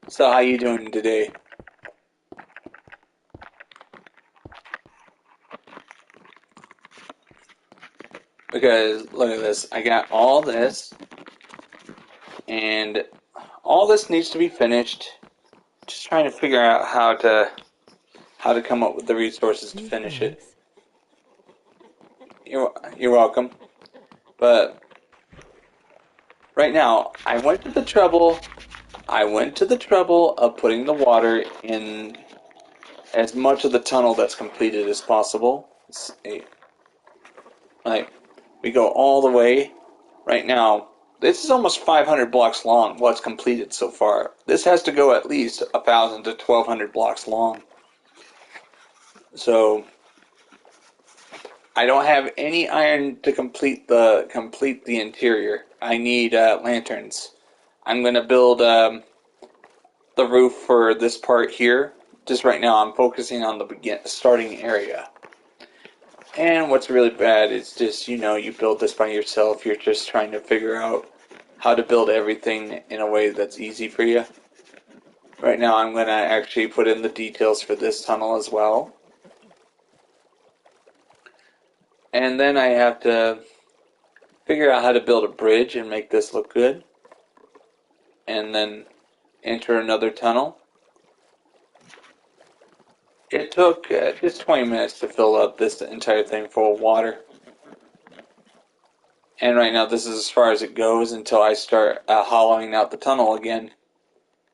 So how you doing today? Because look at this, I got all this, and all this needs to be finished. Just trying to figure out how to come up with the resources to finish it. Thanks. You're welcome. But right now, I went to the trouble of putting the water in as much of the tunnel that's completed as possible. Like, we go all the way. Right now, this is almost 500 blocks long, what's completed so far. This has to go at least 1,000 to 1,200 blocks long. So, I don't have any iron to complete the interior. I need lanterns. I'm going to build the roof for this part here. Just right now, I'm focusing on the starting area. And what's really bad is just, you build this by yourself. You're just trying to figure out how to build everything in a way that's easy for you. Right now, I'm going to actually put in the details for this tunnel as well. And then I have to figure out how to build a bridge and make this look good. And then enter another tunnel. It took just 20 minutes to fill up this entire thing full of water. And right now this is as far as it goes until I start hollowing out the tunnel again.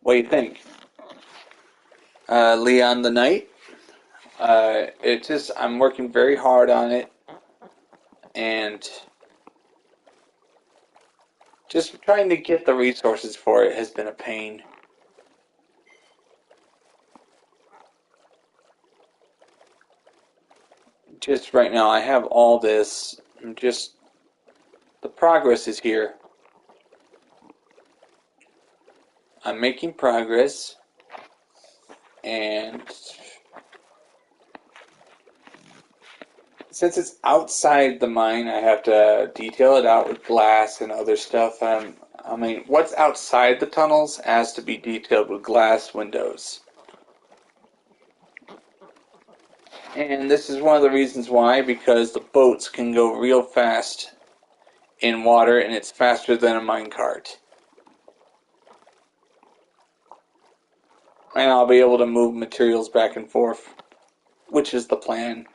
What do you think? Leon the Knight. I'm working very hard on it. And just trying to get the resources for it has been a pain. Just right now I have all this. The progress is here. I'm making progress. And since it's outside the mine, I have to detail it out with glass and other stuff. What's outside the tunnels has to be detailed with glass windows. And this is one of the reasons why, because the boats can go real fast in water, and it's faster than a minecart. and I'll be able to move materials back and forth, which is the plan.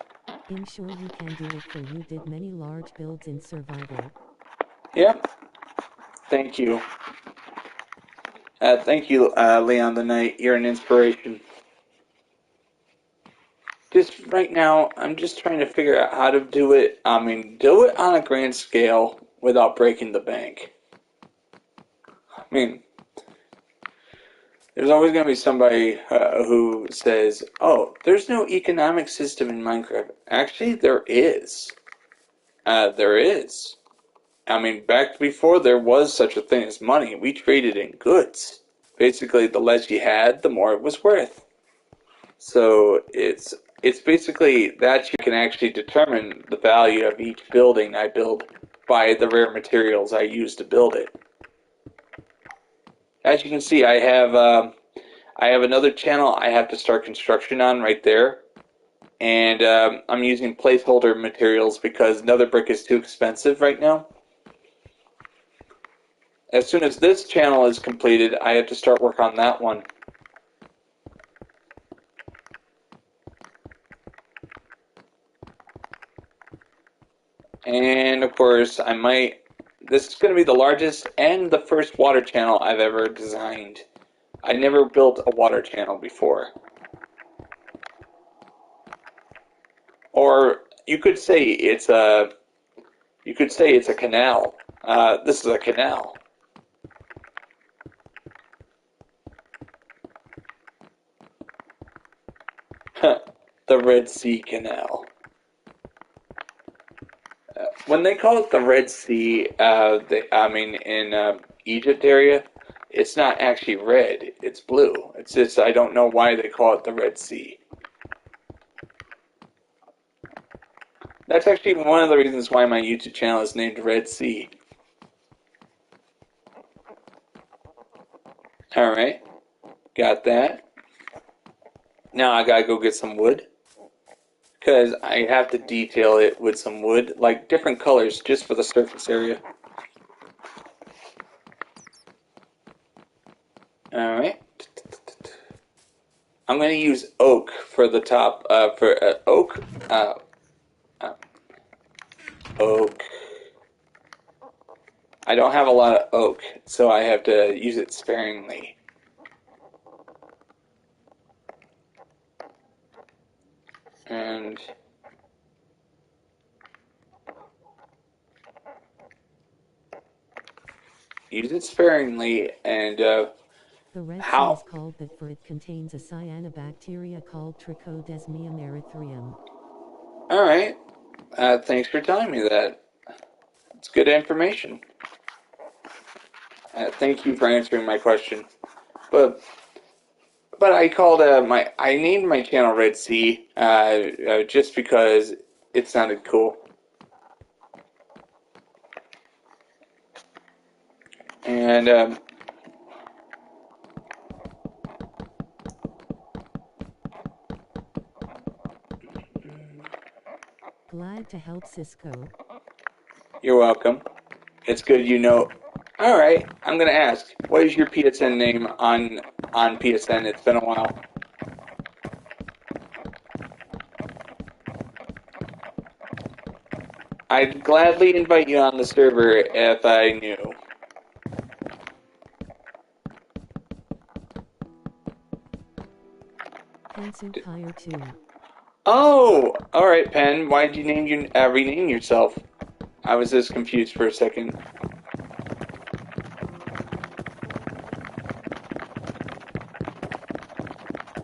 I'm sure you can do it, for you did many large builds in survival. Yep. Thank you. Thank you, Leon the Knight. You're an inspiration. Just right now, I'm just trying to figure out how to do it. I mean, do it on a grand scale without breaking the bank. I mean, there's always going to be somebody who says, oh, there's no economic system in Minecraft. Actually, there is. There is. I mean, back before there was such a thing as money, we traded in goods. Basically, the less you had, the more it was worth. So it's basically that you can actually determine the value of each building I build by the rare materials I use to build it. As you can see, I have another channel I have to start construction on right there, and I'm using placeholder materials because nether brick is too expensive right now. As soon as this channel is completed, I have to start work on that one. And of course, this is going to be the largest and the first water channel I've ever designed. I never built a water channel before. Or you could say it's a canal. This is a canal. The Red Sea Canal. When they call it the Red Sea, in Egypt area, it's not actually red, it's blue. It's just, I don't know why they call it the Red Sea. That's actually one of the reasons why my YouTube channel is named Red Sea. Alright, got that. Now I gotta go get some wood, because I have to detail it with some wood, like different colors just for the surface area. Alright. I'm going to use oak for the top, oak. Oak. I don't have a lot of oak, so I have to use it sparingly. And use it sparingly, and The Red Sea is called that for it contains a cyanobacteria called Trichodesmium erythraeum. Alright, thanks for telling me that. It's good information. Thank you for answering my question. But I called I named my channel Red Sea just because it sounded cool. And Glad to help, Cisco. you're welcome. It's good you know. All right, I'm gonna ask. What is your PSN name on PSN? It's been a while. I'd gladly invite you on the server if I knew. Pantsuit Hire 2. Oh, all right, Pen. Why did you rename yourself? I was just confused for a second.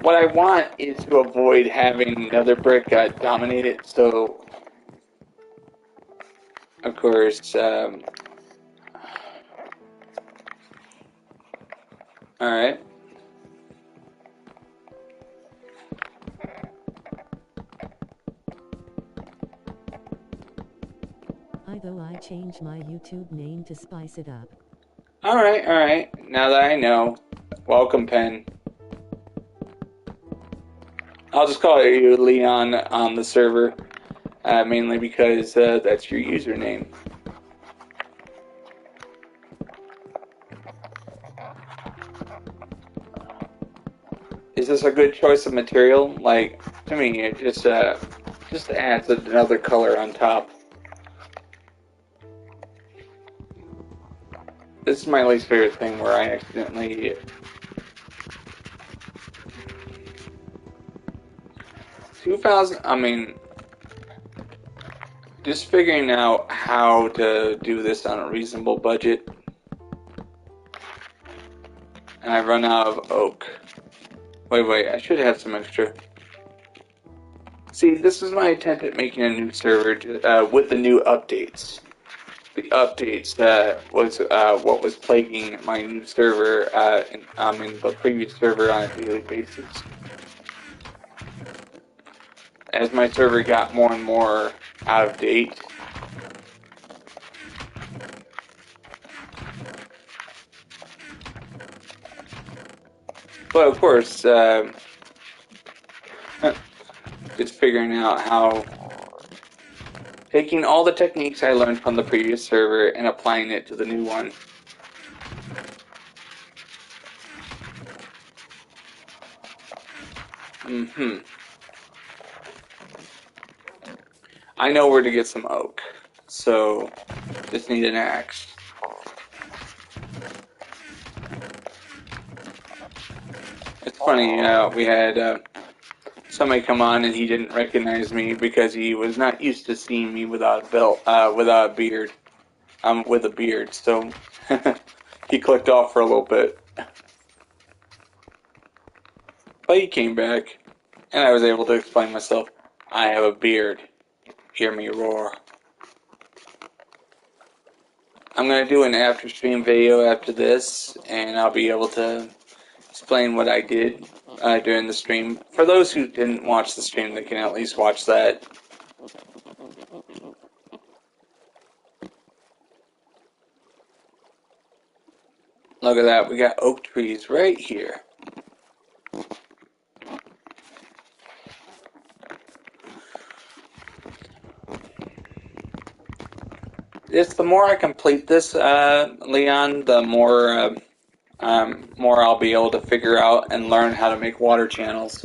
What I want is to avoid having another brick dominate it, so of course, alright. Though I changed my YouTube name to spice it up. Alright. Now that I know, welcome, Pen. I'll just call you Leon on the server, mainly because that's your username. Is this a good choice of material? Like, to me, it just adds another color on top. This is my least favorite thing where I accidentally 2000. I mean, just figuring out how to do this on a reasonable budget, and I run out of oak. Wait, I should have some extra. See, this is my attempt at making a new server with the new updates. The updates was what was plaguing my new server in the previous server on a daily basis. As my server got more and more out of date, but of course, just figuring out how taking all the techniques I learned from the previous server and applying it to the new one. I know where to get some oak, so just need an axe. It's funny, we had somebody come on and he didn't recognize me because he was not used to seeing me without a belt, without a beard. With a beard, so he clicked off for a little bit. But he came back, and I was able to explain myself. I have a beard. Hear me roar. I'm going to do an after stream video after this, and I'll be able to explain what I did during the stream. For those who didn't watch the stream, they can at least watch that. Look at that, we got oak trees right here. The more I complete this, Leon, the more I'll be able to figure out and learn how to make water channels.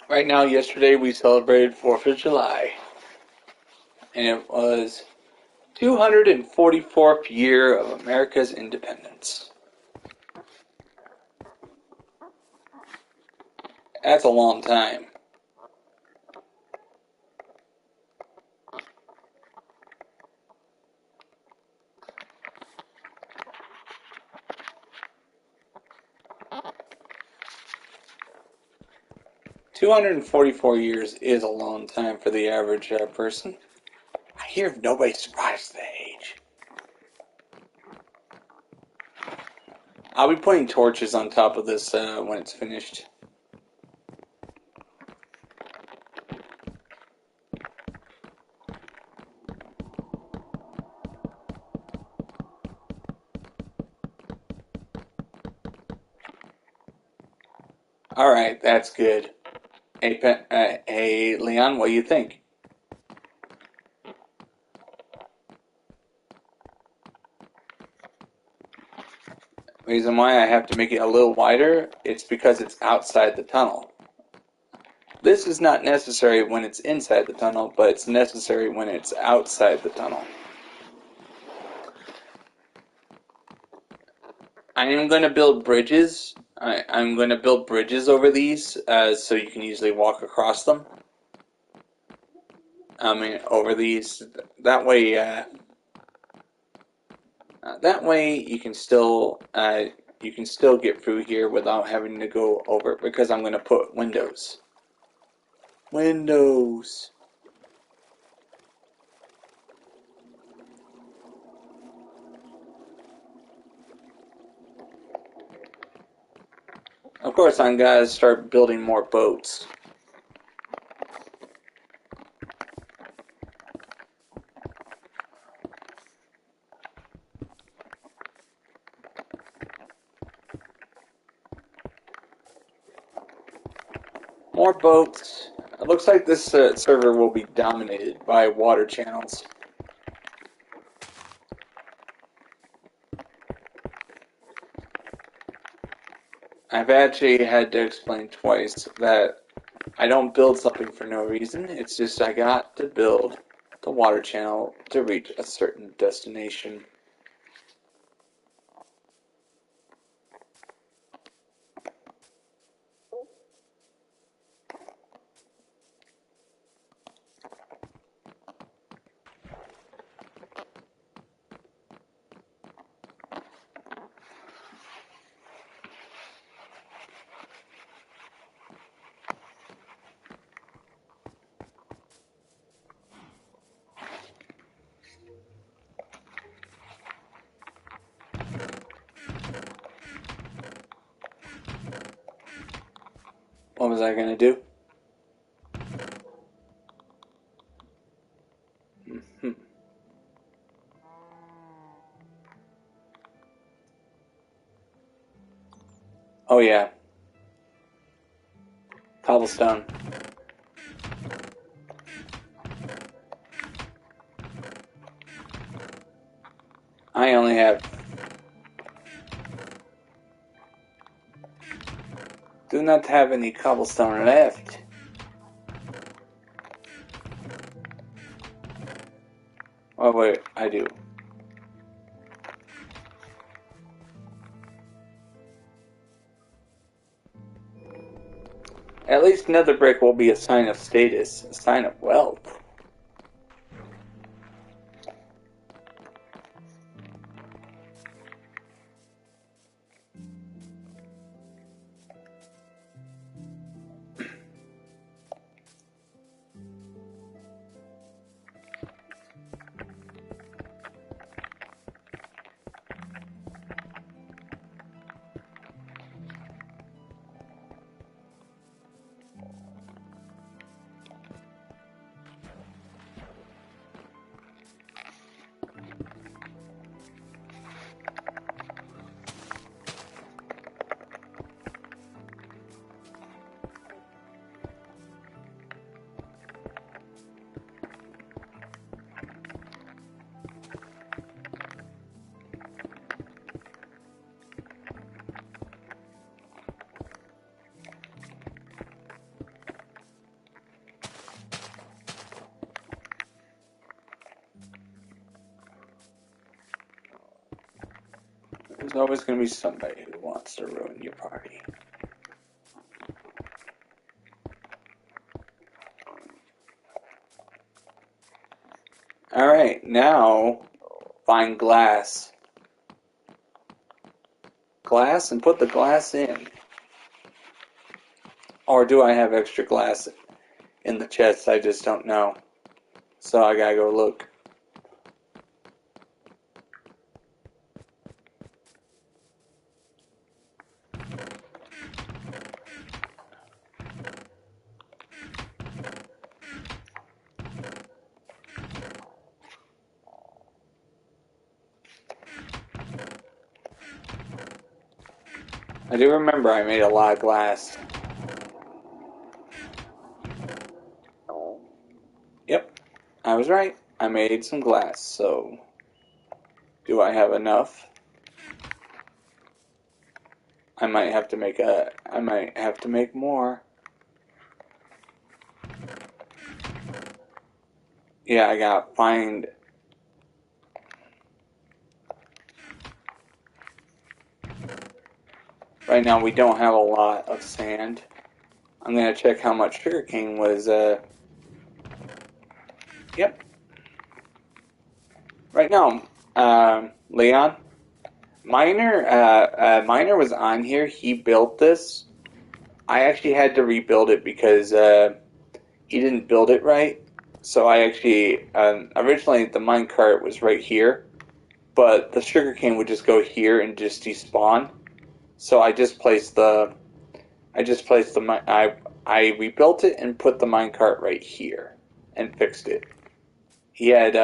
Right now, yesterday we celebrated 4th of July, and it was 244th year of America's independence. That's a long time. $244 is a long time for the average person. I hear nobody's surprised at that age. I'll be putting torches on top of this when it's finished. Alright, that's good. Hey, Leon, what do you think? Reason why I have to make it a little wider, it's because it's outside the tunnel. This is not necessary when it's inside the tunnel, but it's necessary when it's outside the tunnel. I am going to build bridges. I'm going to build bridges over these so you can easily walk across them. I mean, over these. That way you can still get through here without having to go over it because I'm going to put windows. Windows. Of course, I'm gonna start building more boats. More boats. It looks like this server will be dominated by water channels. I've actually had to explain twice that I don't build something for no reason. It's just I got to build the water channel to reach a certain destination. What was I going to do? Oh yeah, cobblestone. I only have... do not have any cobblestone left. Oh wait, I do. At least nether brick will be a sign of status, a sign of wealth. There's always going to be somebody who wants to ruin your party. Alright, now find glass. Glass and put the glass in. Or do I have extra glass in the chest? I just don't know. So I gotta go look. I do remember I made a lot of glass. Yep, I was right. I made some glass, so do I have enough? I might have to make more. Yeah, I gotta find... Right now we don't have a lot of sand. I'm gonna check how much sugarcane was, Yep. Right now, Leon, Miner was on here. He built this. I actually had to rebuild it because he didn't build it right. So I actually, originally the minecart was right here, but the sugarcane would just go here and just despawn. So I rebuilt it and put the minecart right here and fixed it. He had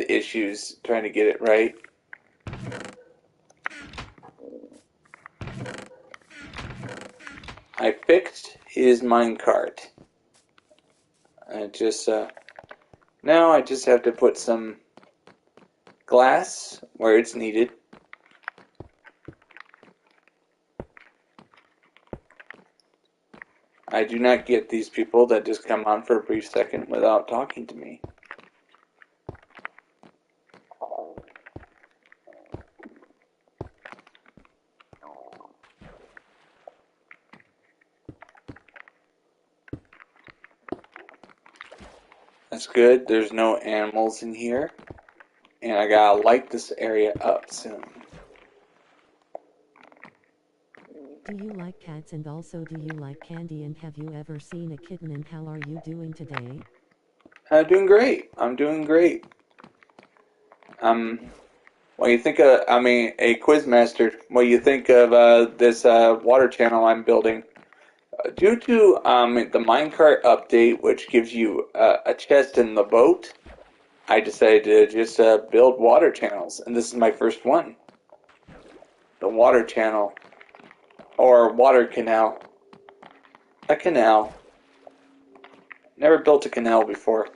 issues trying to get it right. I fixed his minecart. I just now I just have to put some glass where it's needed. I do not get these people that just come on for a brief second without talking to me. That's good. There's no animals in here. And I gotta light this area up soon. Do you like cats, and also do you like candy, and have you ever seen a kitten, and how are you doing today? I'm doing great. I'm doing great. When you think of, a quizmaster, when you think of this water channel I'm building, due to the minecart update, which gives you a chest in the boat, I decided to just build water channels, and this is my first one. The water channel, or water canal. A canal. Never built a canal before.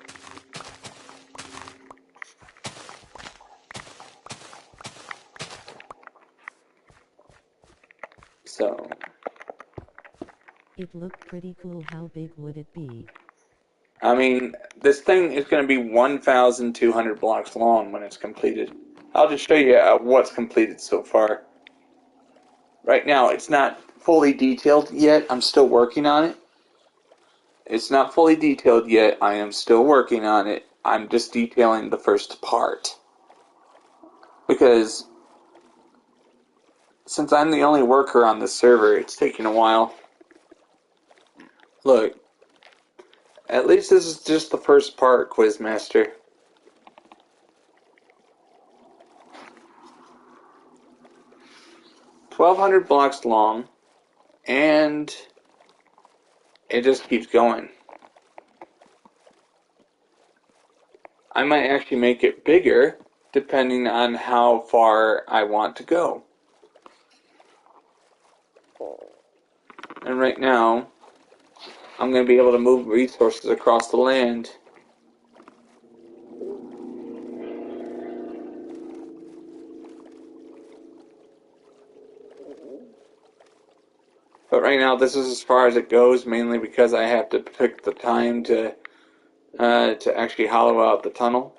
So, It looked pretty cool. How big would it be? this thing is going to be 1,200 blocks long when it's completed. I'll just show you what's completed so far. Right now, it's not fully detailed yet. I'm still working on it. It's not fully detailed yet. I am still working on it. I'm just detailing the first part. Because since I'm the only worker on the server, it's taking a while. Look, at least this is just the first part, Quizmaster. 1,200 blocks long, and it just keeps going. I might actually make it bigger, depending on how far I want to go. And right now, I'm going to be able to move resources across the land. But right now, this is as far as it goes, mainly because I have to pick the time to actually hollow out the tunnel.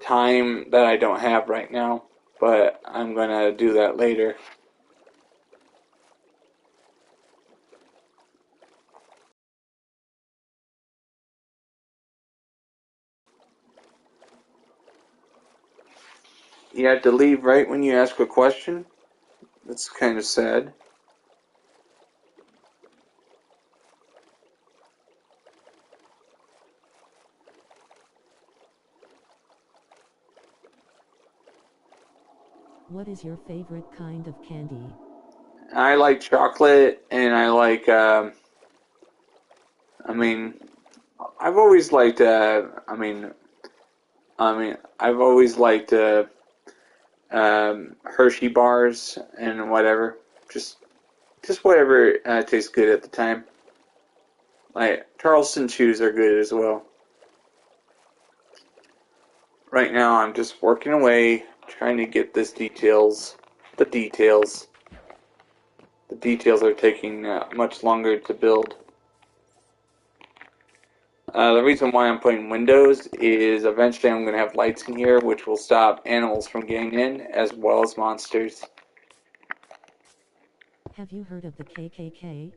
Time that I don't have right now, but I'm going to do that later. You have to leave right when you ask a question? That's kind of sad. What is your favorite kind of candy? I like chocolate, and I like, I mean, I've always liked, I've always liked, Hershey bars and whatever. Just whatever tastes good at the time. Like, Charleston chews are good as well. Right now, I'm just working away, trying to get this details. The details. The details are taking much longer to build. The reason why I'm putting windows is eventually I'm going to have lights in here, which will stop animals from getting in, as well as monsters. Have you heard of the KKK?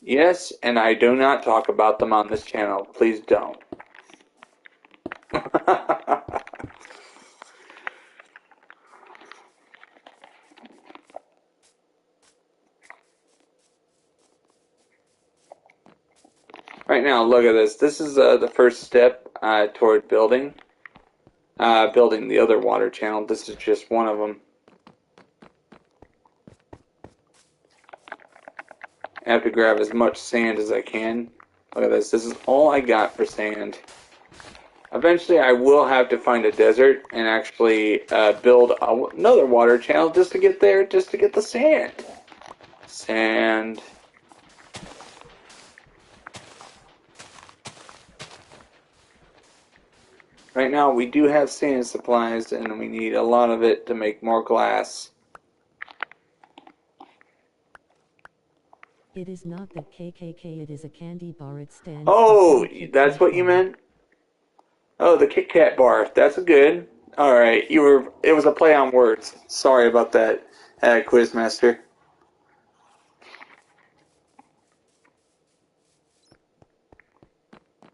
Yes, and I do not talk about them on this channel. Please don't. right now, look at this. This is the first step toward building the other water channel. This is just one of them. I have to grab as much sand as I can. Look at this. This is all I got for sand. Eventually, I will have to find a desert and actually build another water channel just to get there, just to get the sand. Sand. Right now, we do have sand supplies, and we need a lot of it to make more glass. It is not the KKK, it is a candy bar. It stands Oh, for Kit that's Kat what you bar. meant? Oh, the Kit Kat bar. That's good. All right, it was a play on words. Sorry about that, Quizmaster.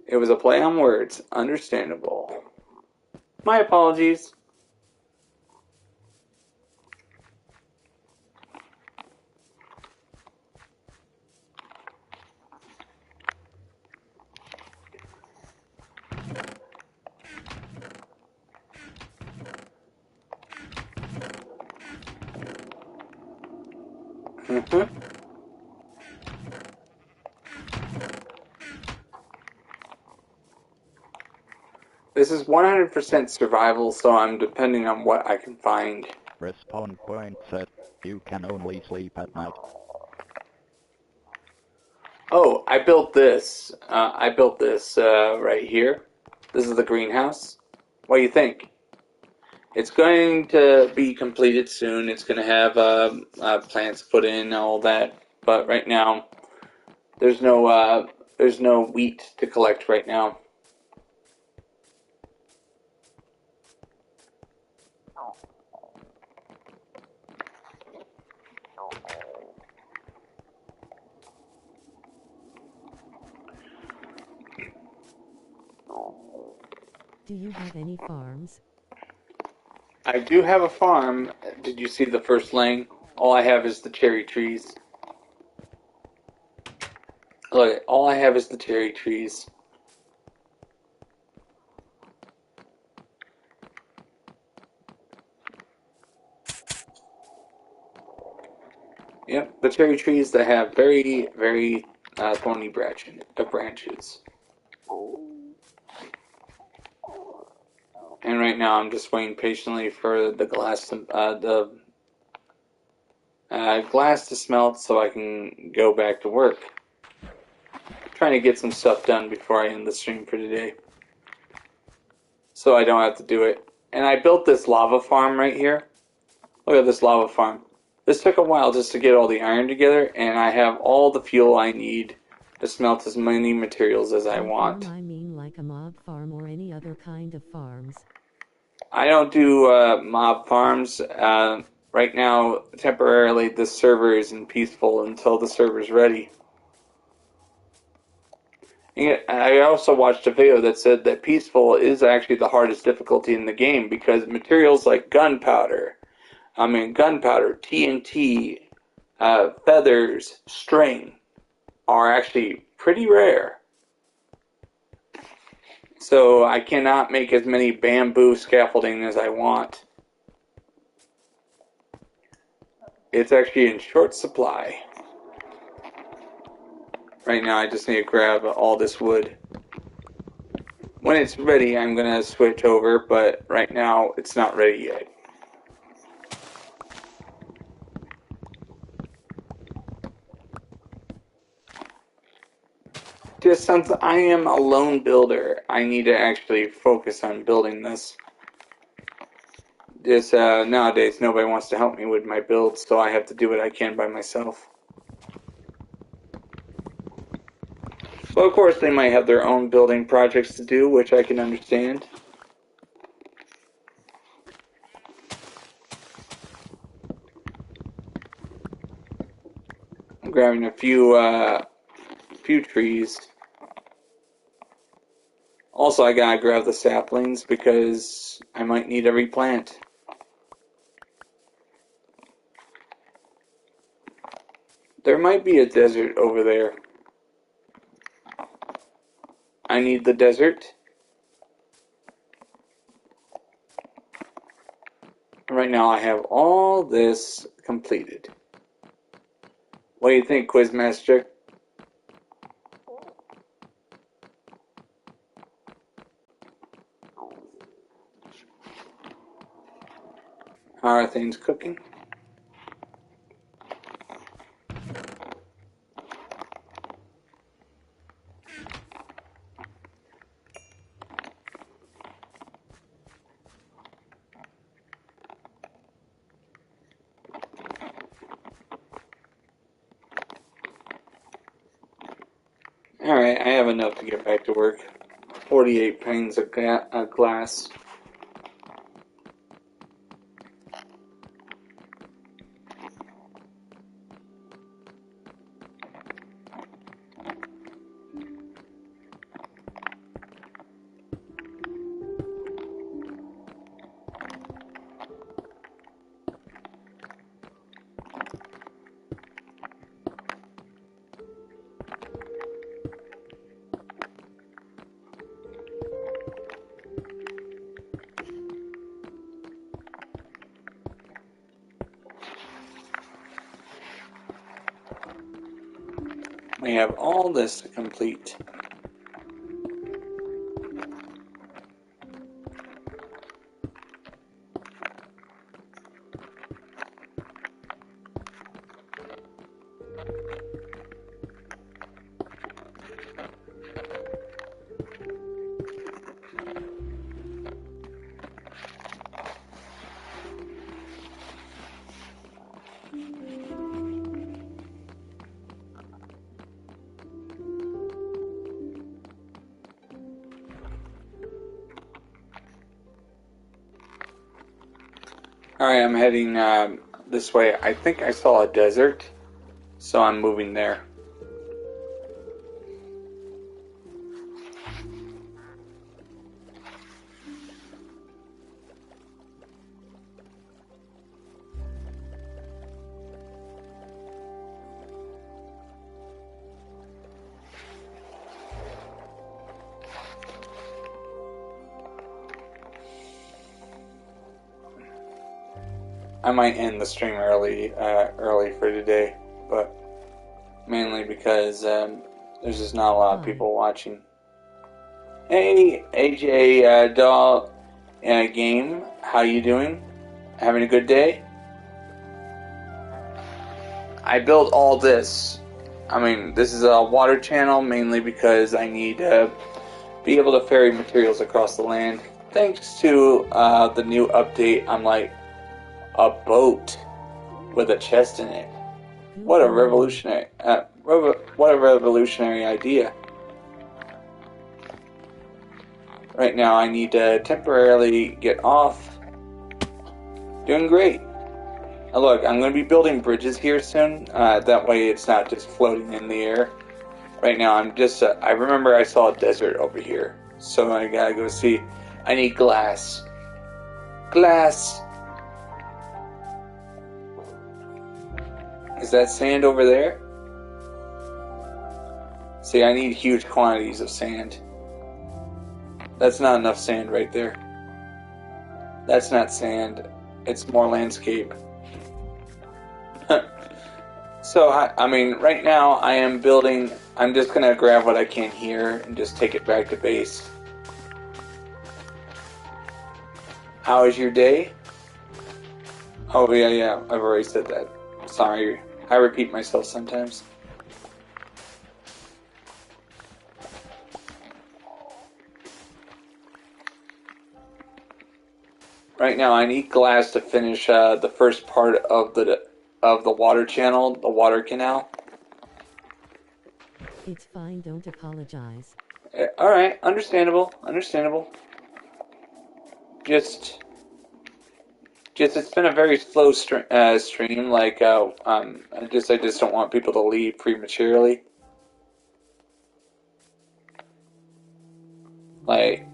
It was a play on words. Understandable. My apologies. This is 100% survival, so I'm depending on what I can find. Respawn point set. You can only sleep at night. Oh, I built this. Right here. This is the greenhouse. What do you think? It's going to be completed soon. It's going to have plants put in, all that. But right now, there's no wheat to collect right now. Do you have any farms? I do have a farm. Did you see the first lane? All I have is the cherry trees. Look, all I have is the cherry trees. Yep, the cherry trees that have very, very thorny branches. And right now, I'm just waiting patiently for the glass to smelt so I can go back to work. Trying to get some stuff done before I end the stream for today, so I don't have to do it. And I built this lava farm right here. Look at this lava farm. This took a while just to get all the iron together, and I have all the fuel I need to smelt as many materials as I By want. farm I mean like a mob farm or any other kind of farms. I don't do mob farms. Right now, temporarily, this server isn't peaceful until the server's ready. And I also watched a video that said that peaceful is actually the hardest difficulty in the game because materials like gunpowder, TNT, feathers, string are actually pretty rare. So I cannot make as many bamboo scaffolding as I want. It's actually in short supply. Right now I just need to grab all this wood. When it's ready, I'm going to switch over, but right now it's not ready yet. Just since I am a lone builder, I need to actually focus on building this. Just nowadays, nobody wants to help me with my builds, so I have to do what I can by myself. Well, of course, they might have their own building projects to do, which I can understand. I'm grabbing a few trees. Also, I gotta grab the saplings because I might need to replant. There might be a desert over there. I need the desert. Right now I have all this completed. What do you think, Quizmaster? How are things cooking? Alright, I have enough to get back to work. 48 panes of glass. We have all this to complete. Alright, I'm heading this way. I think I saw a desert, so I'm moving there. I might end the stream early for today, but mainly because there's just not a lot of people watching. Hey, AJ Doll Game, how you doing? Having a good day? I built all this. I mean, this is a water channel mainly because I need to be able to ferry materials across the land. Thanks to the new update, I'm like a boat with a chest in it. What a revolutionary idea. Right now I need to temporarily get off. Doing great. Now look, I'm going to be building bridges here soon. That way it's not just floating in the air. Right now I'm just, I remember I saw a desert over here. So I gotta go see. I need glass. Glass! Is that sand over there? See, I need huge quantities of sand. That's not enough sand right there. That's not sand. It's more landscape. So, I mean, right now I am building... I'm just going to grab what I can here and just take it back to base. How is your day? Oh, yeah, I've already said that. Sorry, I repeat myself sometimes. Right now, I need glass to finish the first part of the water channel, the water canal. It's fine, don't apologize. All right, understandable. Just it's been a very slow stream. Like, I just don't want people to leave prematurely. Like,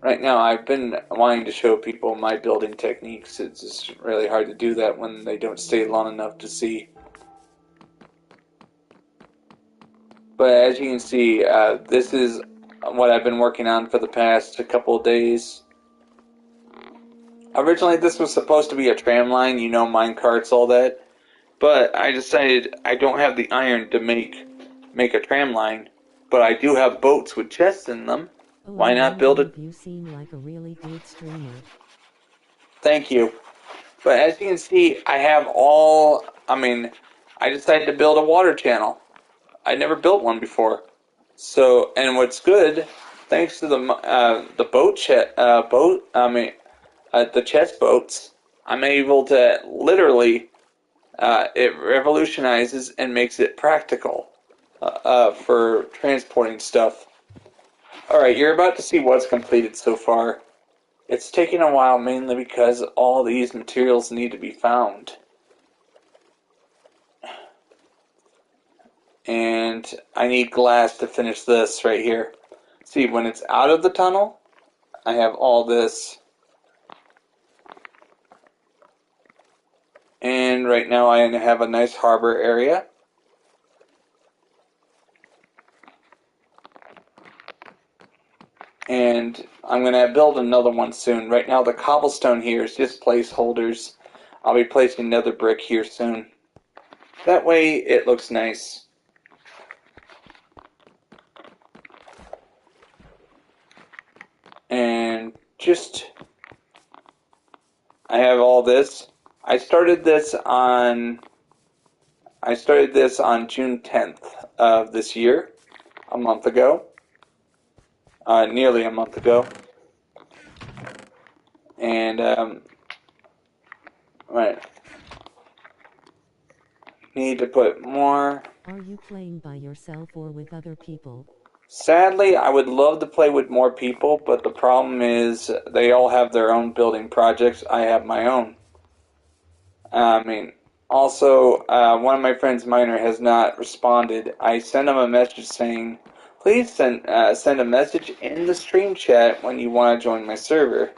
right now, I've been wanting to show people my building techniques. It's just really hard to do that when they don't stay long enough to see. But as you can see, this is what I've been working on for the past couple of days. Originally, this was supposed to be a tram line, you know, mine carts, all that. But I decided I don't have the iron to make a tram line, but I do have boats with chests in them. Oh, Why I'm not build wondering it? if you seem like a really good streamer. Thank you. But as you can see, I have all. I decided to build a water channel. I never built one before. So, and what's good, thanks to the the chest boats, I'm able to literally. It revolutionizes and makes it practical for transporting stuff. Alright, you're about to see what's completed so far. It's taking a while mainly because all these materials need to be found. And I need glass to finish this right here. See, when it's out of the tunnel, I have all this. And right now I have a nice harbor area. And I'm going to build another one soon. Right now the cobblestone here is just placeholders. I'll be placing another brick here soon. That way it looks nice. And just, I have all this. I started this on June 10th of this year, a month ago. Nearly a month ago. And, right. Need to put more. Are you playing by yourself or with other people? Sadly, I would love to play with more people, but the problem is they all have their own building projects. I have my own. Also, one of my friends, Miner, has not responded. I sent him a message saying, please send a message in the stream chat when you want to join my server.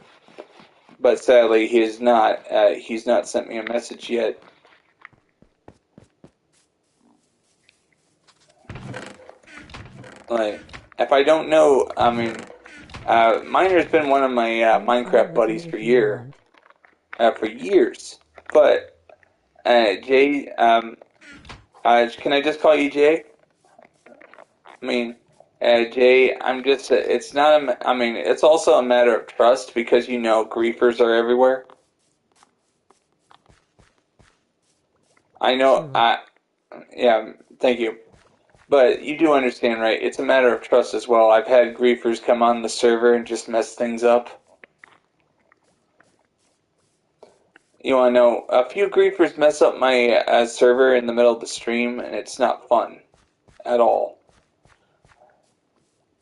But sadly, he's not sent me a message yet. Like, if I don't know, Miner's been one of my Minecraft buddies for years. But Jay, can I just call you Jay? Jay, I'm just. It's not. It's also a matter of trust because you know griefers are everywhere. I know. Sure. Yeah. Thank you. But you do understand, right? It's a matter of trust as well. I've had griefers come on the server and just mess things up. You want to know? A few griefers mess up my server in the middle of the stream, and it's not fun at all.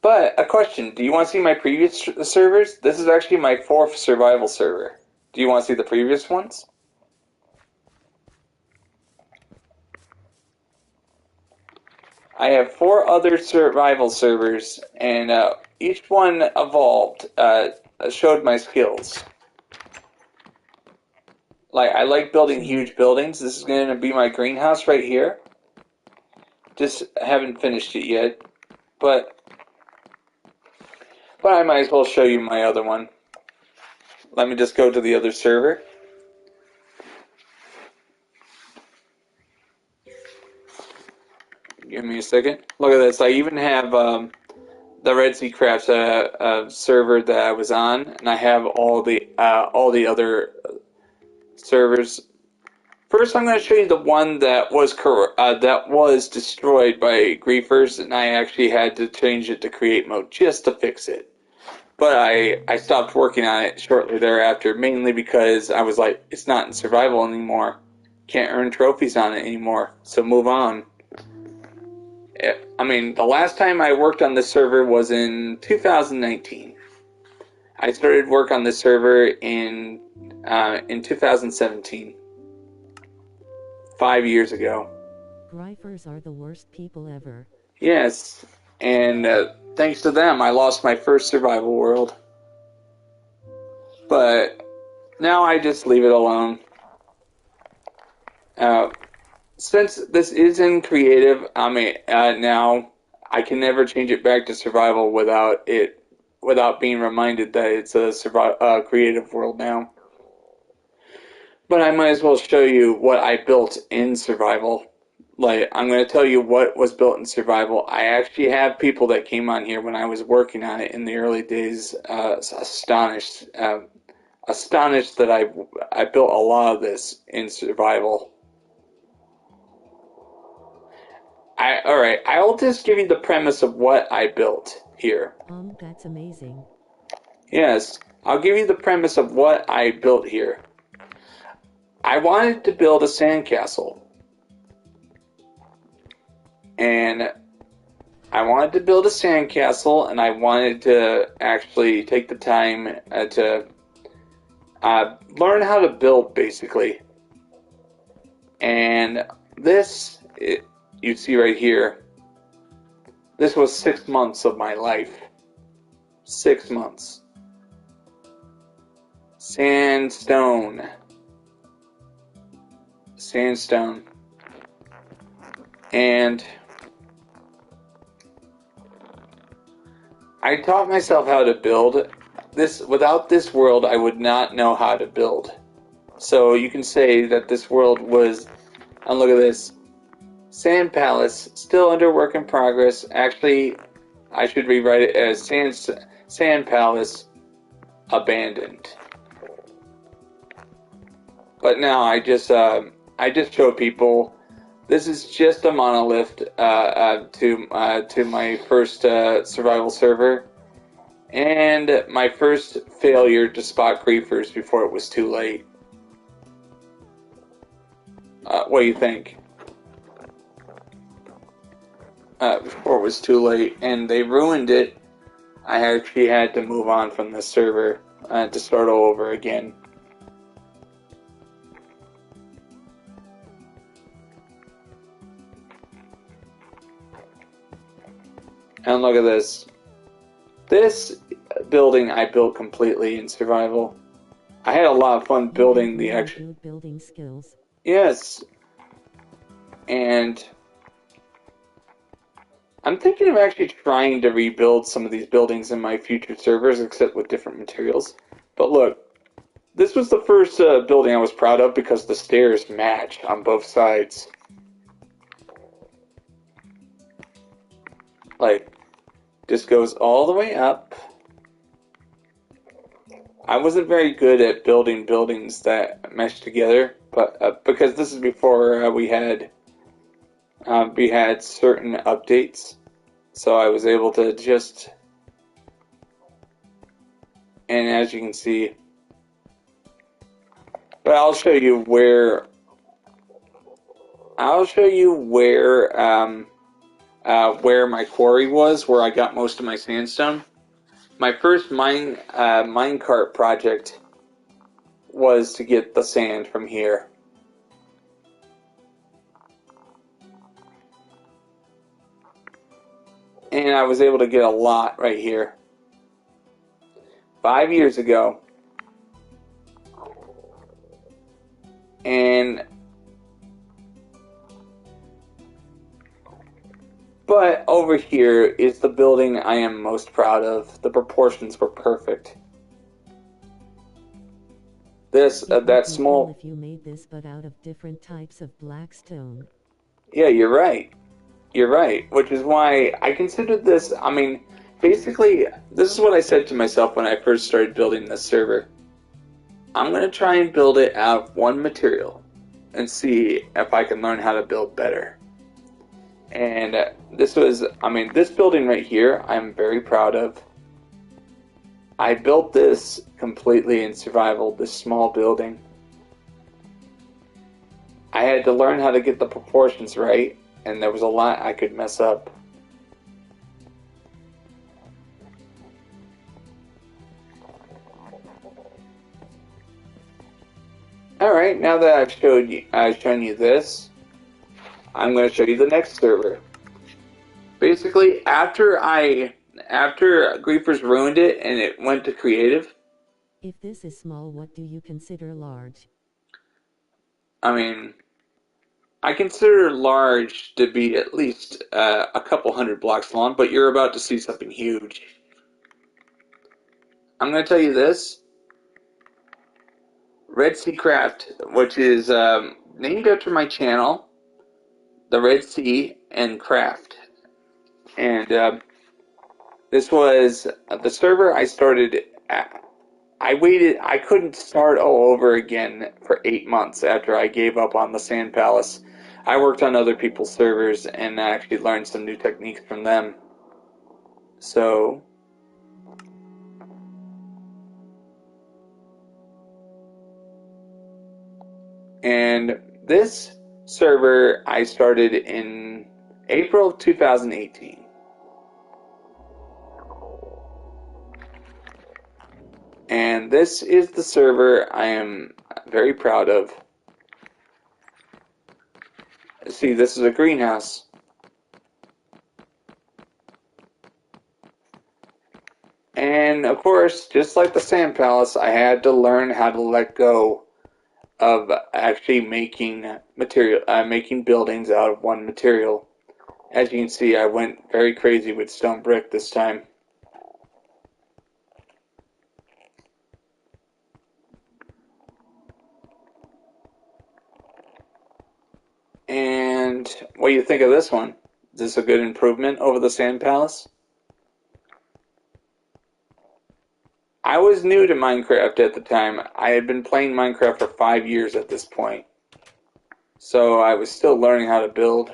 But a question: do you want to see my previous servers? This is actually my 4th survival server. Do you want to see the previous ones? I have 4 other survival servers, and each one evolved, showed my skills. Like, I like building huge buildings. This is going to be my greenhouse right here. Just haven't finished it yet, but I might as well show you my other one. Let me just go to the other server. Give me a second. Look at this. I even have the Redseacraft server that I was on, and I have all the other servers. First, I'm going to show you the one that was destroyed by griefers, and I actually had to change it to create mode just to fix it. But I stopped working on it shortly thereafter, mainly because I was like, it's not in survival anymore. Can't earn trophies on it anymore, so move on. The last time I worked on this server was in 2019. I started work on this server in 2017. 5 years ago. Griefers are the worst people ever. Yes, and thanks to them, I lost my first survival world. But now I just leave it alone. Since this is in creative, now I can never change it back to survival without being reminded that it's a creative world now. But I might as well show you what I built in survival. Like, I'm going to tell you what was built in survival. I actually have people that came on here when I was working on it in the early days, astonished that I built a lot of this in survival. Alright, I'll just give you the premise of what I built here. That's amazing. Yes, I'll give you the premise of what I built here. I wanted to build a sandcastle. And I wanted to build a sandcastle, and I wanted to actually take the time to learn how to build, basically. And this, you see right here, this was 6 months of my life. 6 months. Sandstone. And I taught myself how to build. Without this world, I would not know how to build. So you can say that this world was, and look at this, Sand Palace, still under work in progress. Actually, I should rewrite it as Sand Palace, abandoned. But now I just show people this is just a monolith to my first survival server, and my first failure to spot creepers before it was too late. What do you think? Before it was too late, and they ruined it. I actually had to move on from this server to start all over again. And look at this. This building I built completely in survival. I had a lot of fun building the actual building skills. Yes. And I'm thinking of actually trying to rebuild some of these buildings in my future servers, except with different materials. But look, this was the first building I was proud of because the stairs match on both sides. Like, just goes all the way up. I wasn't very good at building buildings that mesh together, but because this is before we had certain updates, so I was able to just, and as you can see, but I'll show you where my quarry was, where I got most of my sandstone. My first minecart project was to get the sand from here. And I was able to get a lot right here. 5 years ago. But over here is the building I am most proud of. The proportions were perfect. That small. If you made this, but out of different types of black stone. Yeah, you're right. You're right. Which is why I considered this. I mean, basically, this is what I said to myself when I first started building this server. I'm gonna try and build it out of one material, and see if I can learn how to build better. And this building right here, I'm very proud of. I built this completely in survival, this small building. I had to learn how to get the proportions right, and there was a lot I could mess up. Alright, now that I've shown you this, I'm going to show you the next server. Basically, after Griefers ruined it and it went to creative. If this is small, what do you consider large? I mean, I consider large to be at least a couple hundred blocks long, but you're about to see something huge. I'm going to tell you this. Redseacraft, which is named after my channel, the Red Sea and Craft. And this was the server I started at. I couldn't start all over again for 8 months after I gave up on the Sand Palace. I worked on other people's servers and actually learned some new techniques from them. So, and this server I started in April of 2018. And this is the server I am very proud of. See, this is a greenhouse. And of course, just like the Sand Palace, I had to learn how to let go of actually making making buildings out of one material. As you can see, I went very crazy with stone brick this time. And what do you think of this one? Is this a good improvement over the Sand Palace? I was new to Minecraft at the time. I had been playing Minecraft for 5 years at this point. So I was still learning how to build.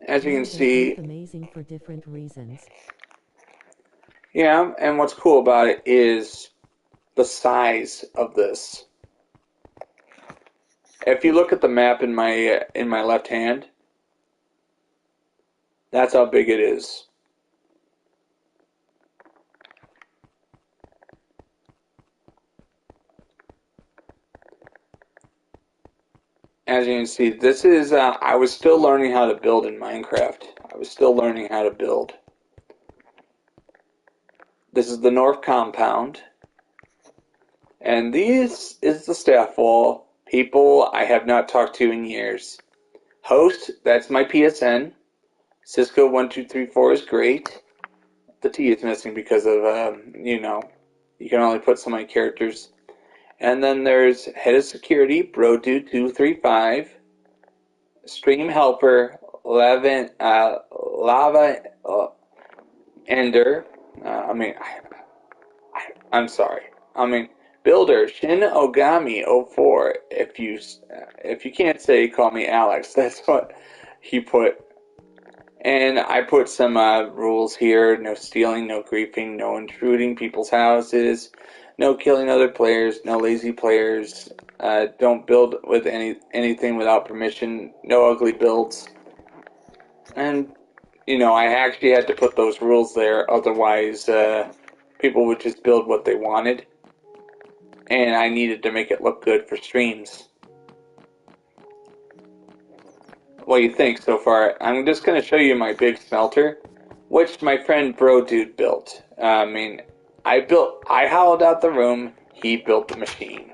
As you Wow, can they're see, both amazing for different reasons. yeah, and what's cool about it is the size of this. If you look at the map in my left hand, that's how big it is. As you can see, this is I was still learning how to build in Minecraft. I was still learning how to build. This is the north compound. And this is the staff wall. People I have not talked to in years. Host, that's my PSN. Cisco1234 is great. The T is missing because of, you can only put so many characters. And then there's Head of Security, BroDude235, Stream Helper, Lava Ender. I'm sorry. Builder Shin Ogami 04. If you can't say, call me Alex. That's what he put. And I put some rules here: no stealing, no griefing, no intruding people's houses, no killing other players, no lazy players. Don't build with anything without permission. No ugly builds. And I actually had to put those rules there, otherwise people would just build what they wanted. And I needed to make it look good for streams. What do you think so far? I'm just going to show you my big smelter, which my friend BroDude built. I hollowed out the room, he built the machine.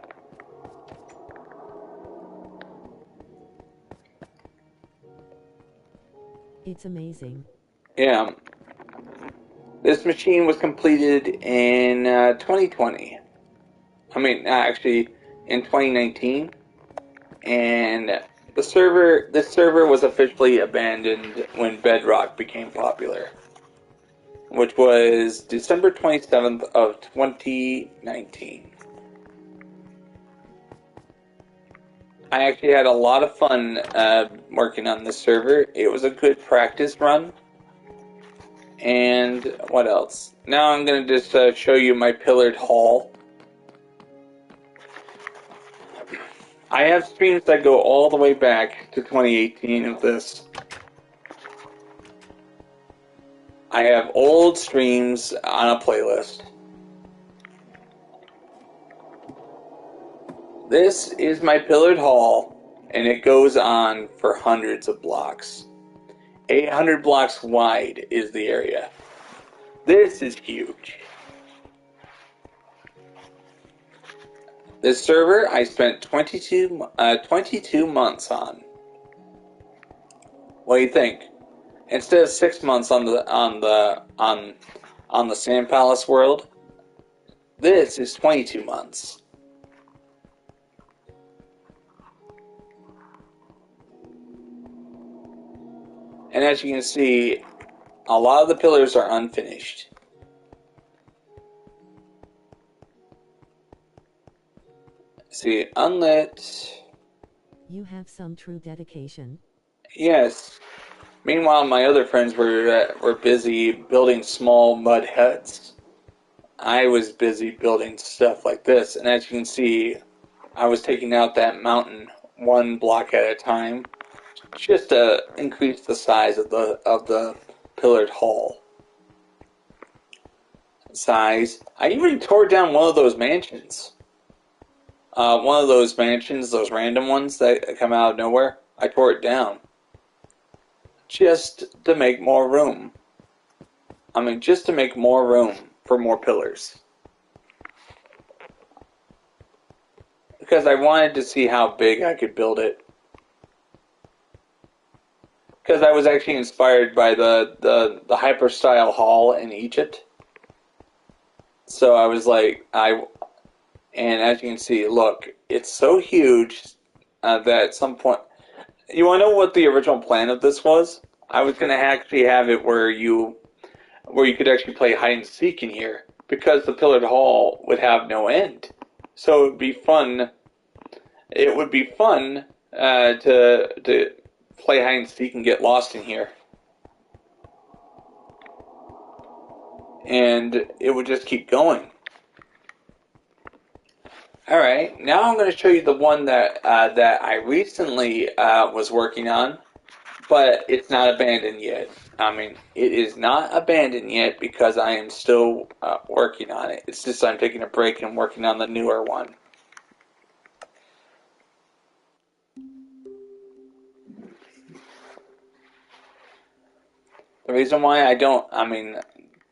It's amazing. Yeah, this machine was completed in 2020. Actually, in 2019. And this server was officially abandoned when Bedrock became popular, which was December 27th of 2019. I actually had a lot of fun working on this server. It was a good practice run. And what else? Now I'm going to just show you my pillared hall. I have streams that go all the way back to 2018 of this. I have old streams on a playlist. This is my pillared hall, and it goes on for hundreds of blocks. 800 blocks wide is the area. This is huge. This server I spent 22 months on. What do you think? Instead of 6 months on the Sand Palace world, this is 22 months. And as you can see, a lot of the pillars are unfinished. See, unlit. You have some true dedication. Yes. Meanwhile, my other friends were busy building small mud huts. I was busy building stuff like this, and as you can see, I was taking out that mountain one block at a time, just to increase the size of the pillared hall. Size. I even tore down one of those mansions. One of those mansions, those random ones that come out of nowhere. I tore it down. Just to make more room. I mean, just to make more room for more pillars. Because I wanted to see how big I could build it. Because I was actually inspired by the hyper-style hall in Egypt. So I was like, and as you can see, look, it's so huge that at some point, you want to know what the original plan of this was? I was going to actually have it where you could actually play hide and seek in here, because the pillared hall would have no end. So it would be fun. It would be fun to play hide and seek and get lost in here. And it would just keep going. Alright, now I'm going to show you the one that I recently was working on, but it's not abandoned yet. I mean, it is not abandoned yet because I am still working on it. It's just I'm taking a break and working on the newer one. The reason why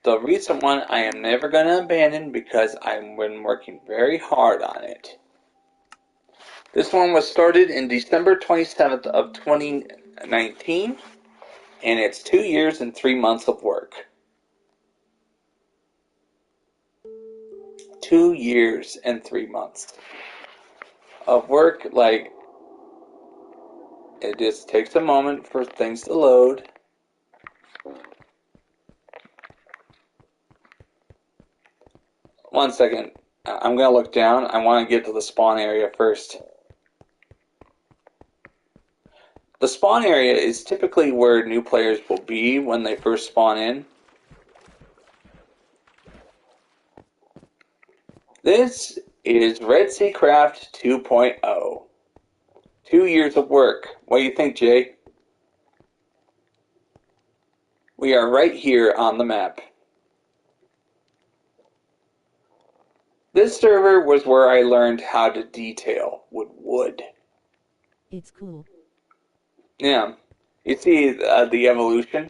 the recent one I am never going to abandon because I've been working very hard on it. This one was started in December 27th of 2019, and it's 2 years and 3 months of work. 2 years and 3 months of work. Like, it just takes a moment for things to load. One second. I'm going to look down. I want to get to the spawn area first. The spawn area is typically where new players will be when they first spawn in. This is Redseacraft 2.0. 2 years of work. What do you think, Jay? We are right here on the map. This server was where I learned how to detail with wood. It's cool. Yeah. You see the evolution?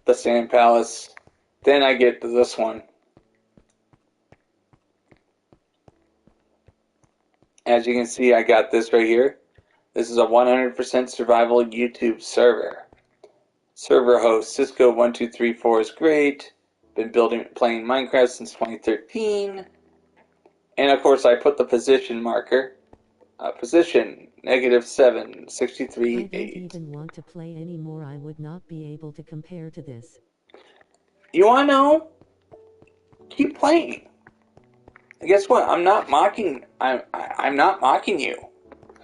The Sand Palace. Then I get to this one. As you can see, I got this right here. This is a 100% survival YouTube server. Server host Cisco1234 is great. Been playing Minecraft since 2013. And of course, I put the position marker. Position -7, 63, I don't 8. even want to play anymore. I would not be able to compare to this. You want to know? Keep playing. And guess what? I'm not mocking. I'm not mocking you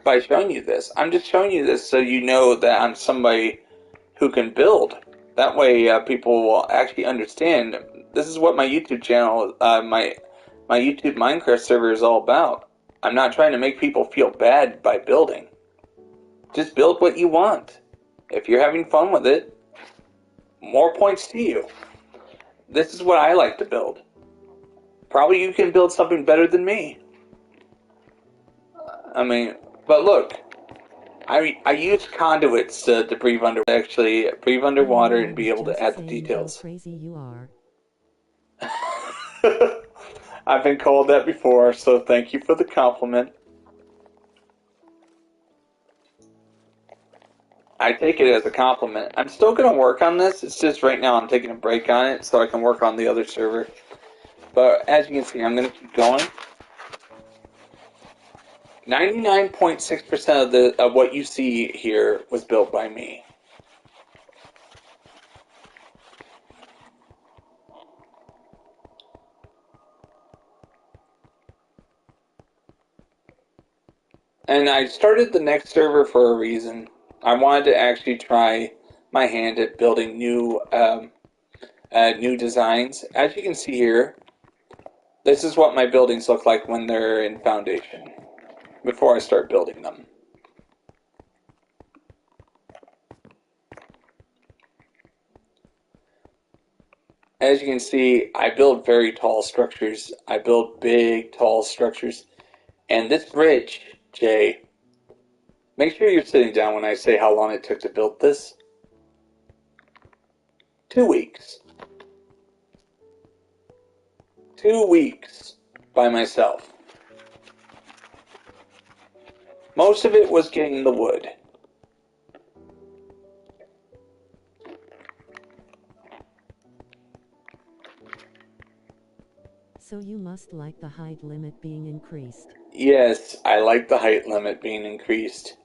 by showing you this. I'm just showing you this so you know that I'm somebody who can build. That way, people will actually understand. This is what my YouTube channel, my YouTube Minecraft server is all about. I'm not trying to make people feel bad by building. Just build what you want. If you're having fun with it, more points to you. This is what I like to build. Probably you can build something better than me. I mean, but look, I use conduits to breathe under, actually breathe underwater I and be was able to just add the saying how details. crazy you are. I've been called that before, so thank you for the compliment. I take it as a compliment. I'm still going to work on this. It's just right now I'm taking a break on it so I can work on the other server. But as you can see, I'm going to keep going. 99.6% of what you see here was built by me. And I started the next server for a reason. I wanted to actually try my hand at building new designs. As you can see here, this is what my buildings look like when they're in foundation, before I start building them. As you can see, I build very tall structures. I build big, tall structures. And this bridge, Jay, make sure you're sitting down when I say how long it took to build this. 2 weeks. 2 weeks by myself. Most of it was getting the wood. So you must like the height limit being increased. Yes, I like the height limit being increased.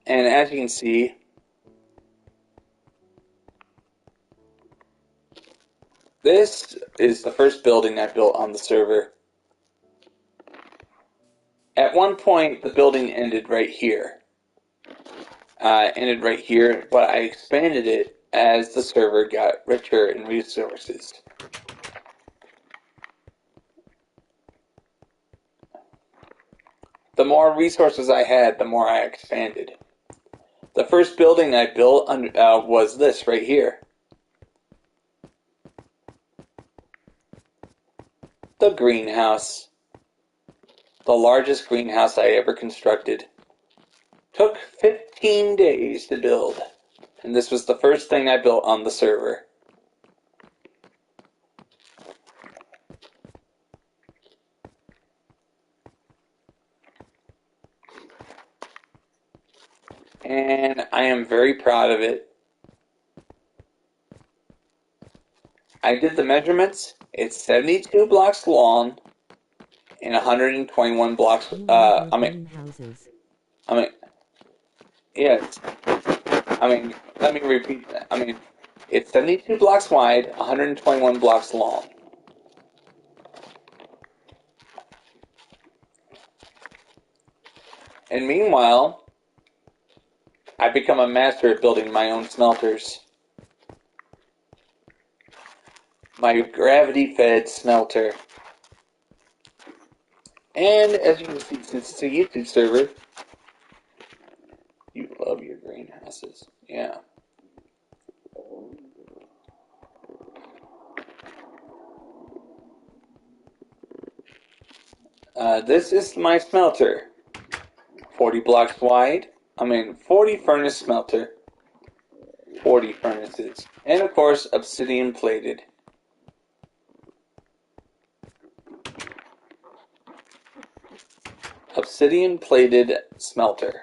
And as you can see, this is the first building I built on the server. At one point, the building ended right here. But I expanded it as the server got richer in resources. The more resources I had, the more I expanded. The first building I built was this right here. The greenhouse. The largest greenhouse I ever constructed. Took 15 days to build. And this was the first thing I built on the server. And I am very proud of it. I did the measurements. It's 72 blocks long and 121 blocks. You love your greenhouses. Yes. Let me repeat that. It's 72 blocks wide, 121 blocks long. And meanwhile, I've become a master at building my own smelters. My gravity-fed smelter. And as you can see, since it's a YouTube server, you love your greenhouses. Yeah. This is my smelter. 40 blocks wide. 40 furnace smelter. 40 furnaces. And of course, obsidian plated. Obsidian plated smelter.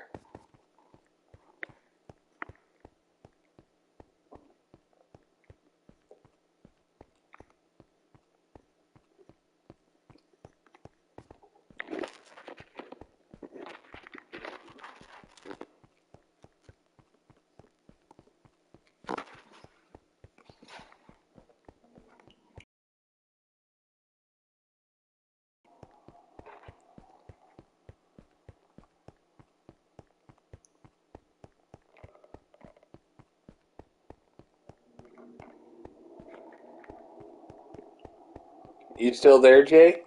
You still there, Jay?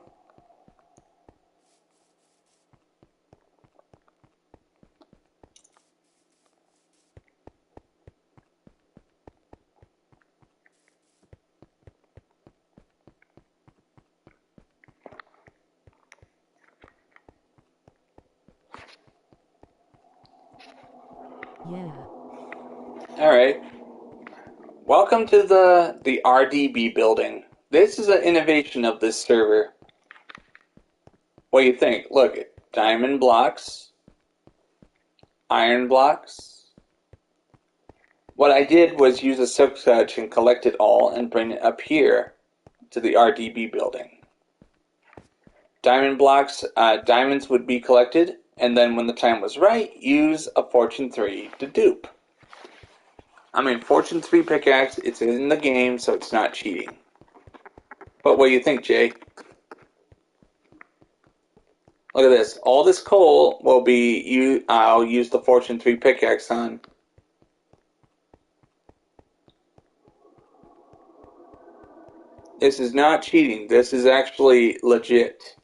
Yeah. Alright. Welcome to the RDB building. This is an innovation of this server. What do you think? Look, diamond blocks, iron blocks. What I did was use a silk touch and collect it all and bring it up here to the RDB building. Diamond blocks, diamonds would be collected, and then when the time was right, use a Fortune 3 to dupe. I mean, Fortune 3 pickaxe, it's in the game, so it's not cheating. But what do you think, Jay? Look at this. All this coal will be, I'll use the Fortune 3 pickaxe on. This is not cheating. This is actually legit.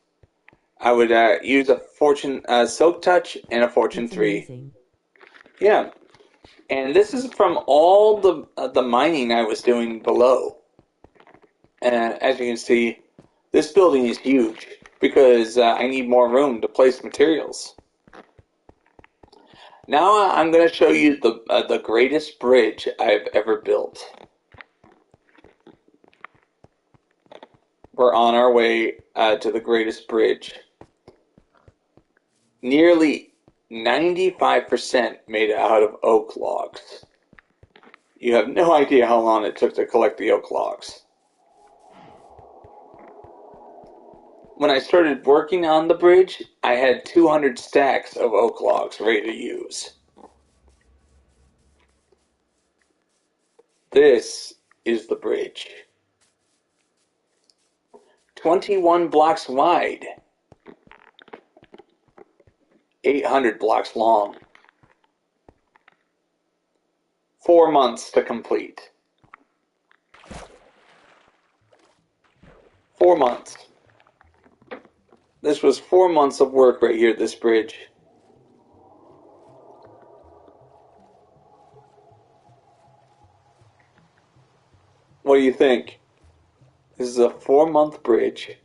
I would use a Fortune Silk Touch and a Fortune That's 3. amazing. Yeah. And this is from all the mining I was doing below. And as you can see, this building is huge because I need more room to place materials. Now I'm going to show you the greatest bridge I've ever built. We're on our way to the greatest bridge. Nearly 95% made out of oak logs. You have no idea how long it took to collect the oak logs. When I started working on the bridge, I had 200 stacks of oak logs ready to use. This is the bridge. 21 blocks wide, 800 blocks long. 4 months to complete. 4 months. This was 4 months of work right here, this bridge. What do you think? This is a 4-month bridge.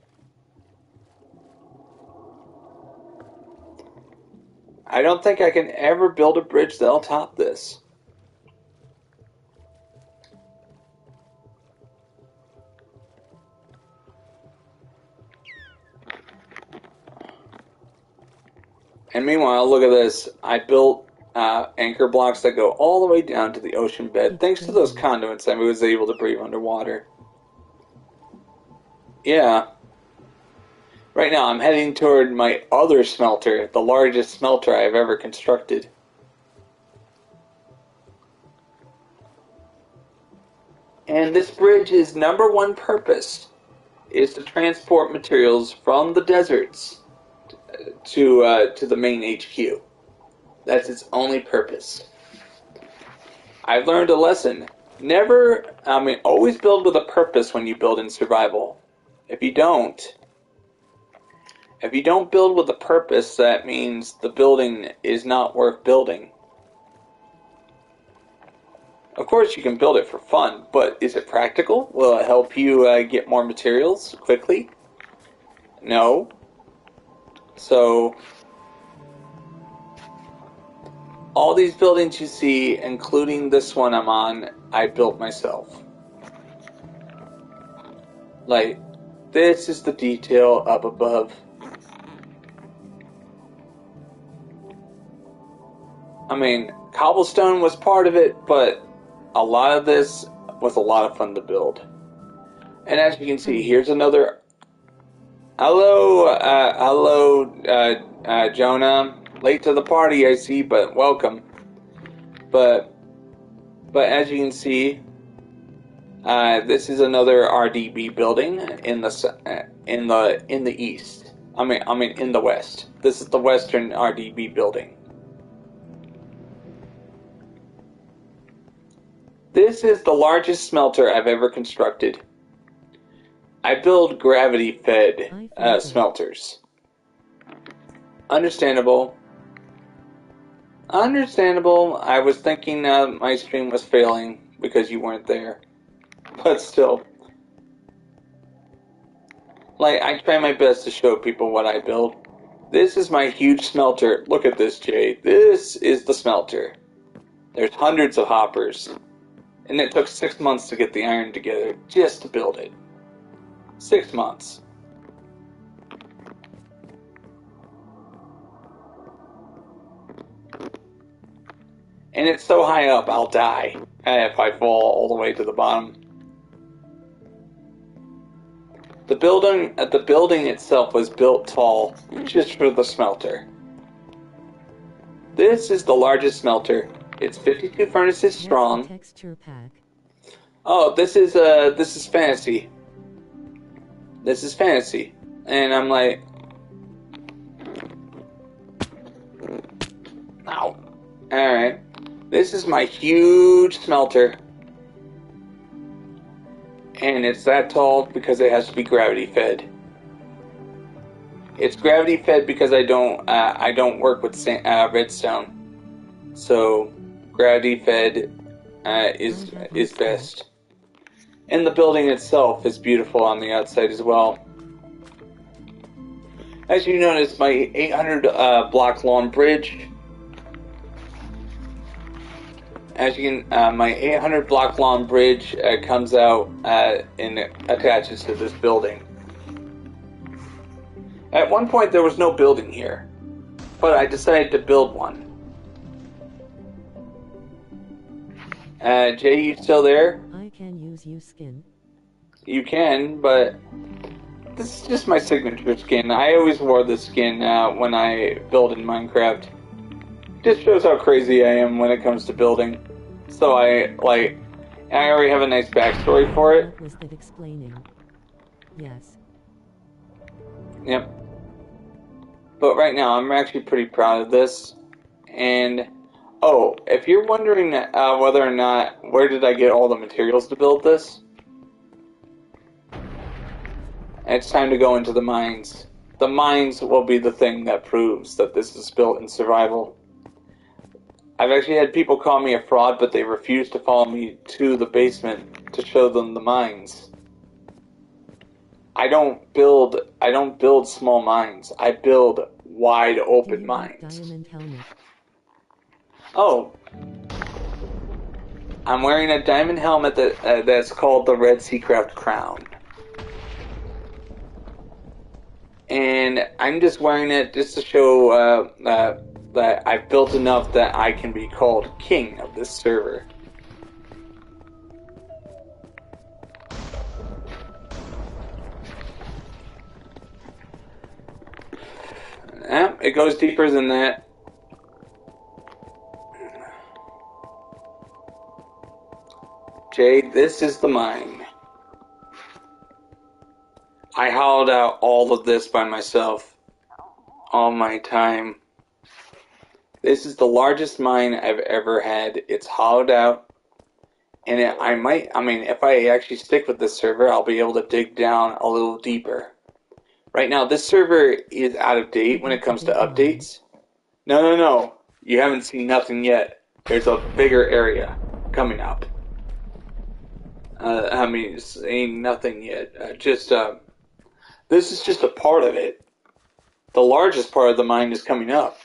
I don't think I can ever build a bridge that'll top this. And meanwhile, look at this. I built anchor blocks that go all the way down to the ocean bed. It's Thanks to those crazy. conduits, I was able to breathe underwater. Yeah. Right now, I'm heading toward my other smelter, the largest smelter I've ever constructed. And this bridge's #1 purpose is to transport materials from the deserts to the main HQ. That's its only purpose. I've learned a lesson. Always build with a purpose when you build in survival. If you don't build with a purpose, that means the building is not worth building. Of course, you can build it for fun, but is it practical? Will it help you get more materials quickly? No. So, all these buildings you see, including this one I'm on, I built myself. Like, this is the detail up above. I mean, cobblestone was part of it, but a lot of this was a lot of fun to build. And as you can see, here's another. Hello, Jonah. Late to the party, I see, but welcome. But as you can see, this is another RDB building in the east. In the west. This is the western RDB building. This is the largest smelter I've ever constructed. I build gravity-fed smelters. Understandable. I was thinking my stream was failing because you weren't there. But still. Like, I try my best to show people what I build. This is my huge smelter. Look at this, Jay. This is the smelter. There's hundreds of hoppers. And it took 6 months to get the iron together just to build it. 6 months. And it's so high up, I'll die if I fall all the way to the bottom. The building itself was built tall, just for the smelter. This is the largest smelter. It's 52 furnaces strong. That's the texture pack. Oh, this is fantasy. This is fantasy. And I'm like, ow. Alright. This is my huge smelter. And it's that tall because it has to be gravity fed. It's gravity fed because I don't work with redstone. So gravity fed is best. And the building itself is beautiful on the outside as well. As you notice, my 800 block long bridge. As you can, my 800 block long bridge comes out and attaches to this building. At one point, there was no building here, but I decided to build one. Jay, you still there? I can use you skin. You can, but this is just my signature skin. I always wore this skin when I build in Minecraft. Just shows how crazy I am when it comes to building. So I already have a nice backstory for it. What was that explaining? Yes. Yep. But right now, I'm actually pretty proud of this. And, oh, if you're wondering whether or not, where did I get all the materials to build this? It's time to go into the mines. The mines will be the thing that proves that this is built in survival. I've actually had people call me a fraud, but they refuse to follow me to the basement to show them the mines. I don't build small mines. I build wide open mines. Diamond helmet. Oh, I'm wearing a diamond helmet that's called the Redseacraft crown, and I'm just wearing it just to show that I've built enough that I can be called king of this server. It goes deeper than that. Jay, this is the mine. I hollowed out all of this by myself. All my time. This is the largest mine I've ever had. It's hollowed out. And if I actually stick with this server, I'll be able to dig down a little deeper. Right now, this server is out of date when it comes to updates. No. You haven't seen nothing yet. There's a bigger area coming up. Ain't nothing yet. This is just a part of it. The largest part of the mine is coming up.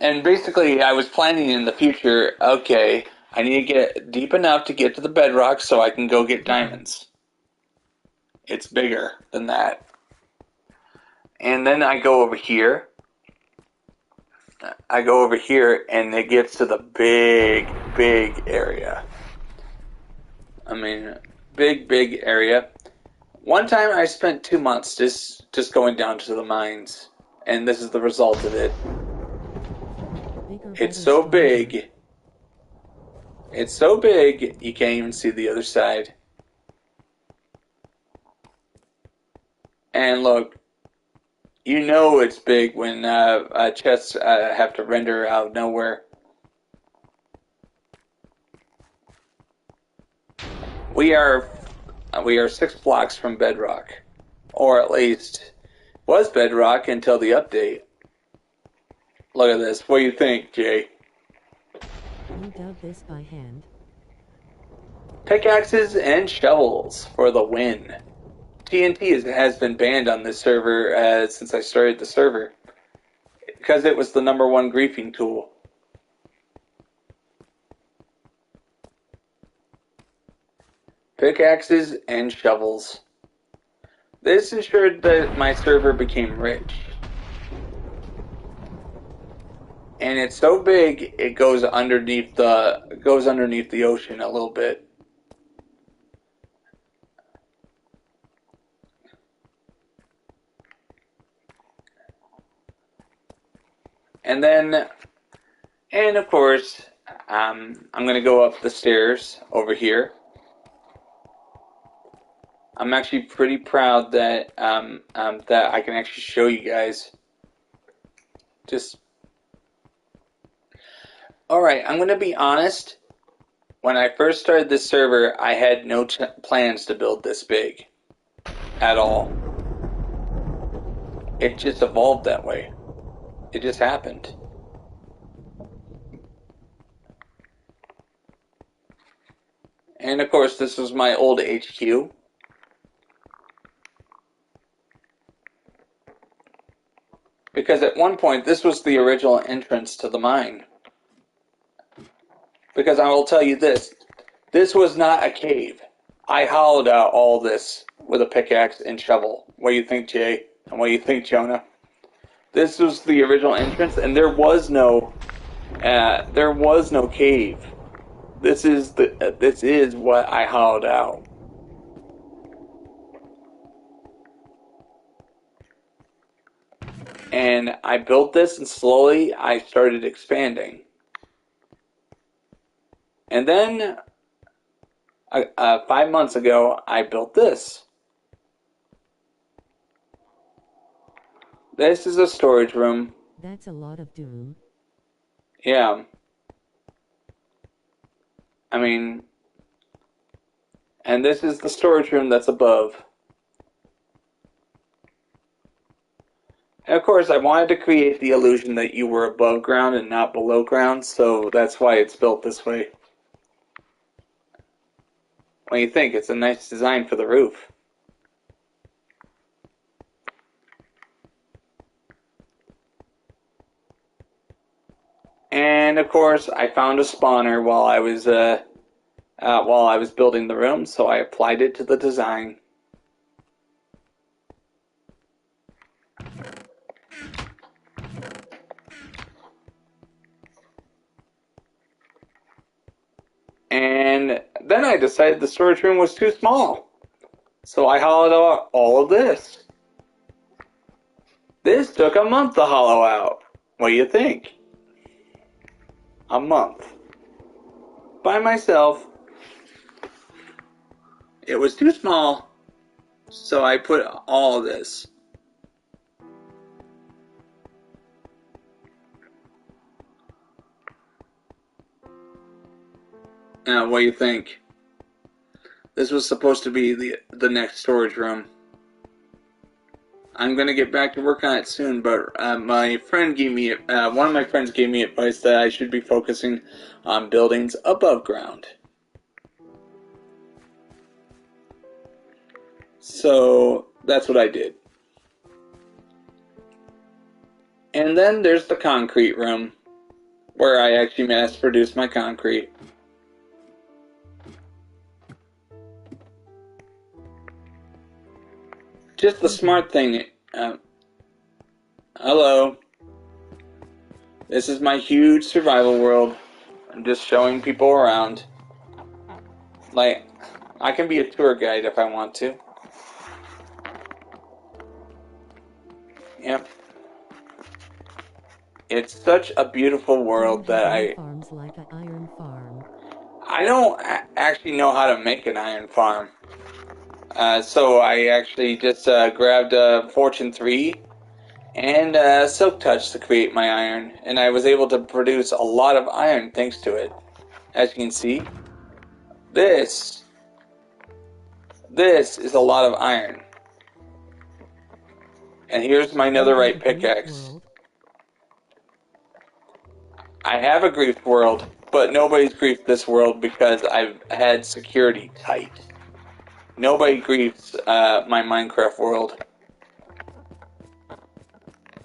And basically, I was planning in the future, okay, I need to get deep enough to get to the bedrock so I can go get diamonds. It's bigger than that. And then I go over here. And it gets to the big area. Big area. One time I spent 2 months just going down to the mines. And this is the result of it. It's so big. It's so big, you can't even see the other side. And look, you know it's big when chests have to render out of nowhere. We are 6 blocks from bedrock, or at least was bedrock until the update. Look at this. What do you think, Jay? You dug this by hand. Pickaxes and shovels for the win. TNT has been banned on this server since I started the server because it was the #1 griefing tool. pickaxes and shovels. This ensured that my server became rich. And it's so big it goes underneath the ocean a little bit. And then, and of course, I'm going to go up the stairs over here. I'm actually pretty proud that that I can actually show you guys. Just all right. I'm going to be honest. When I first started this server, I had no plans to build this big at all. It just evolved that way. It just happened. And of course, this was my old HQ. Because at one point, this was the original entrance to the mine. Because I will tell you this, this was not a cave. I hollowed out all this with a pickaxe and shovel. What do you think, Jay? And what do you think, Jonah? This was the original entrance, and there was no cave. This is what I hollowed out. And I built this, and slowly I started expanding. And then 5 months ago, I built this. This is a storage room. That's a lot of doom. Yeah. I mean, and this is the storage room that's above. And of course, I wanted to create the illusion that you were above ground and not below ground, so that's why it's built this way. What do you think? It's a nice design for the roof. And of course, I found a spawner while I was building the room, so I applied it to the design. And then I decided the storage room was too small, so I hollowed out all of this. This took a month to hollow out. What do you think? A month. By myself. It was too small, so I put all of this. Now, what do you think? This was supposed to be the next storage room. I'm gonna get back to work on it soon, but my friend gave me one of my friends gave me advice that I should be focusing on buildings above ground. So that's what I did. And then there's the concrete room, where I actually mass produced my concrete. Just the smart thing. Hello. This is my huge survival world. I'm just showing people around. Like, I can be a tour guide if I want to. Yep. It's such a beautiful world that farms like an iron farm. I don't actually know how to make an iron farm. So I actually just grabbed Fortune 3 and Silk Touch to create my iron. And I was able to produce a lot of iron thanks to it. As you can see, this is a lot of iron. And here's my netherite pickaxe. I have a griefed world, but nobody's griefed this world because I've had security tight. Nobody griefs my Minecraft world.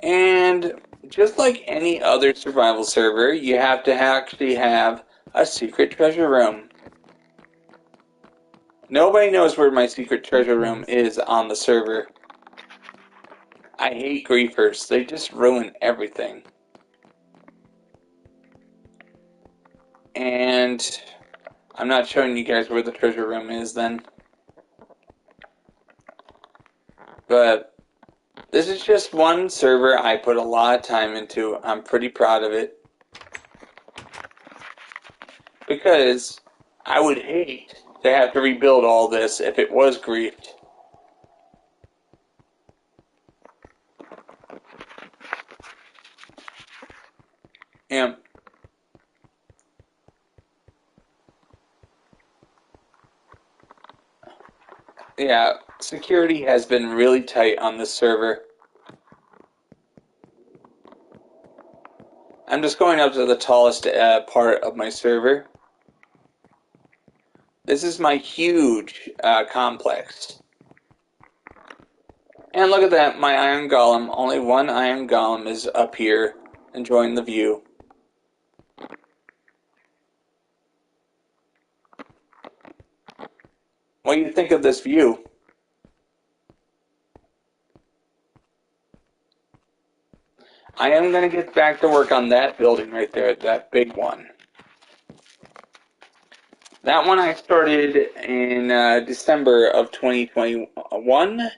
And just like any other survival server, you have to actually have a secret treasure room. Nobody knows where my secret treasure room Nice. is on the server. I hate griefers. They just ruin everything. And I'm not showing you guys where the treasure room is then. But this is just one server I put a lot of time into. I'm pretty proud of it. Because I would hate to have to rebuild all this if it was griefed. And yeah, security has been really tight on this server. I'm just going up to the tallest part of my server. This is my huge complex. And look at that, my iron golem. Only one iron golem is up here enjoying the view. What do you think of this view? I am going to get back to work on that building right there, that big one. That one I started in December of 2021,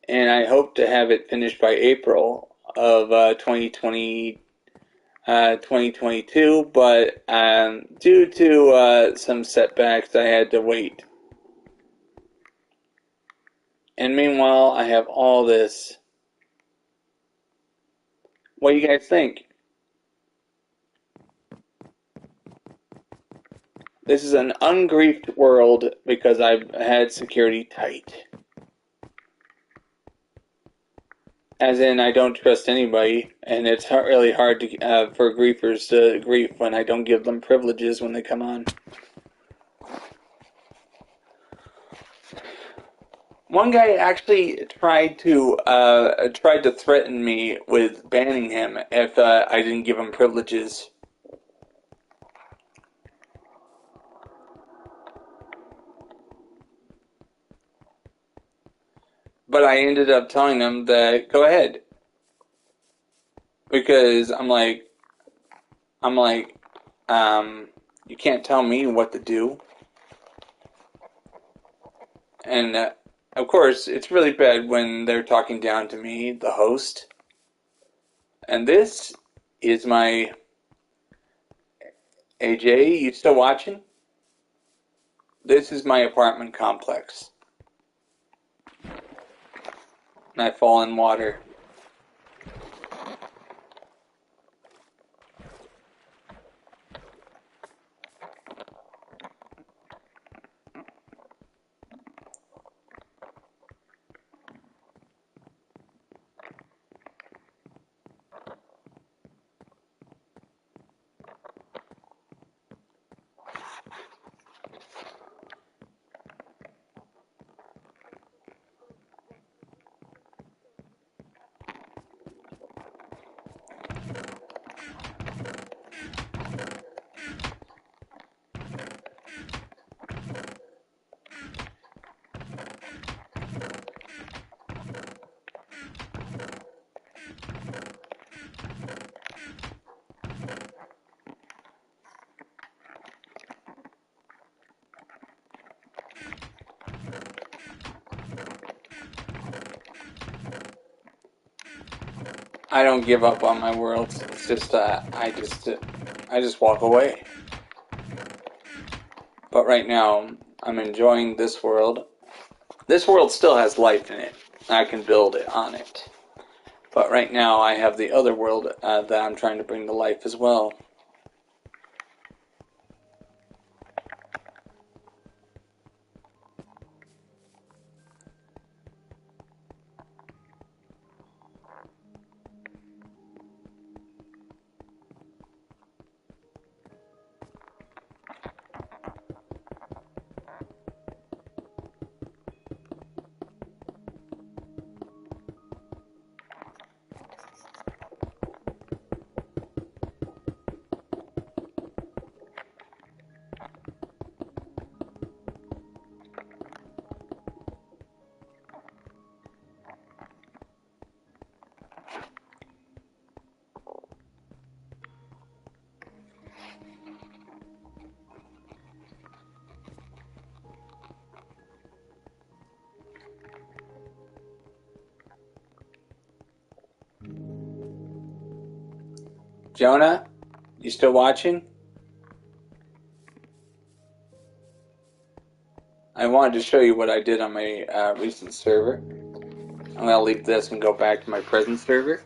and I hope to have it finished by April of 2022, but due to some setbacks, I had to wait. And meanwhile, I have all this. What do you guys think? This is an ungriefed world because I've had security tight. As in, I don't trust anybody, and it's really hard to, for griefers to grief when I don't give them privileges when they come on. One guy actually tried to threaten me with banning him if I didn't give him privileges. But I ended up telling him that go ahead, because I'm like, you can't tell me what to do. And of course, it's really bad when they're talking down to me, the host. And this is my AJ. You still watching? This is my apartment complex. And I fall in water. I don't give up on my worlds. It's just I just walk away. But right now, I'm enjoying this world. This world still has life in it. I can build it on it. But right now, I have the other world that I'm trying to bring to life as well. Jonah, you still watching? I wanted to show you what I did on my recent server. I'm going to leave this and go back to my present server.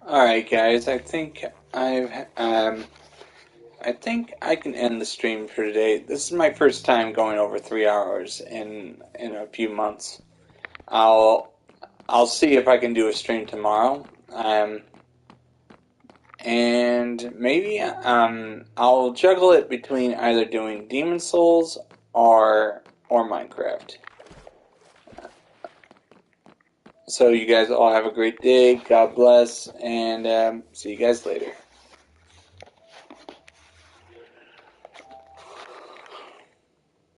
Alright guys, I think I can end the stream for today. This is my first time going over 3 hours in a few months. I'll I'll see if I can do a stream tomorrow. And maybe I'll juggle it between either doing Demon Souls or Minecraft. So you guys all have a great day. God bless, and see you guys later.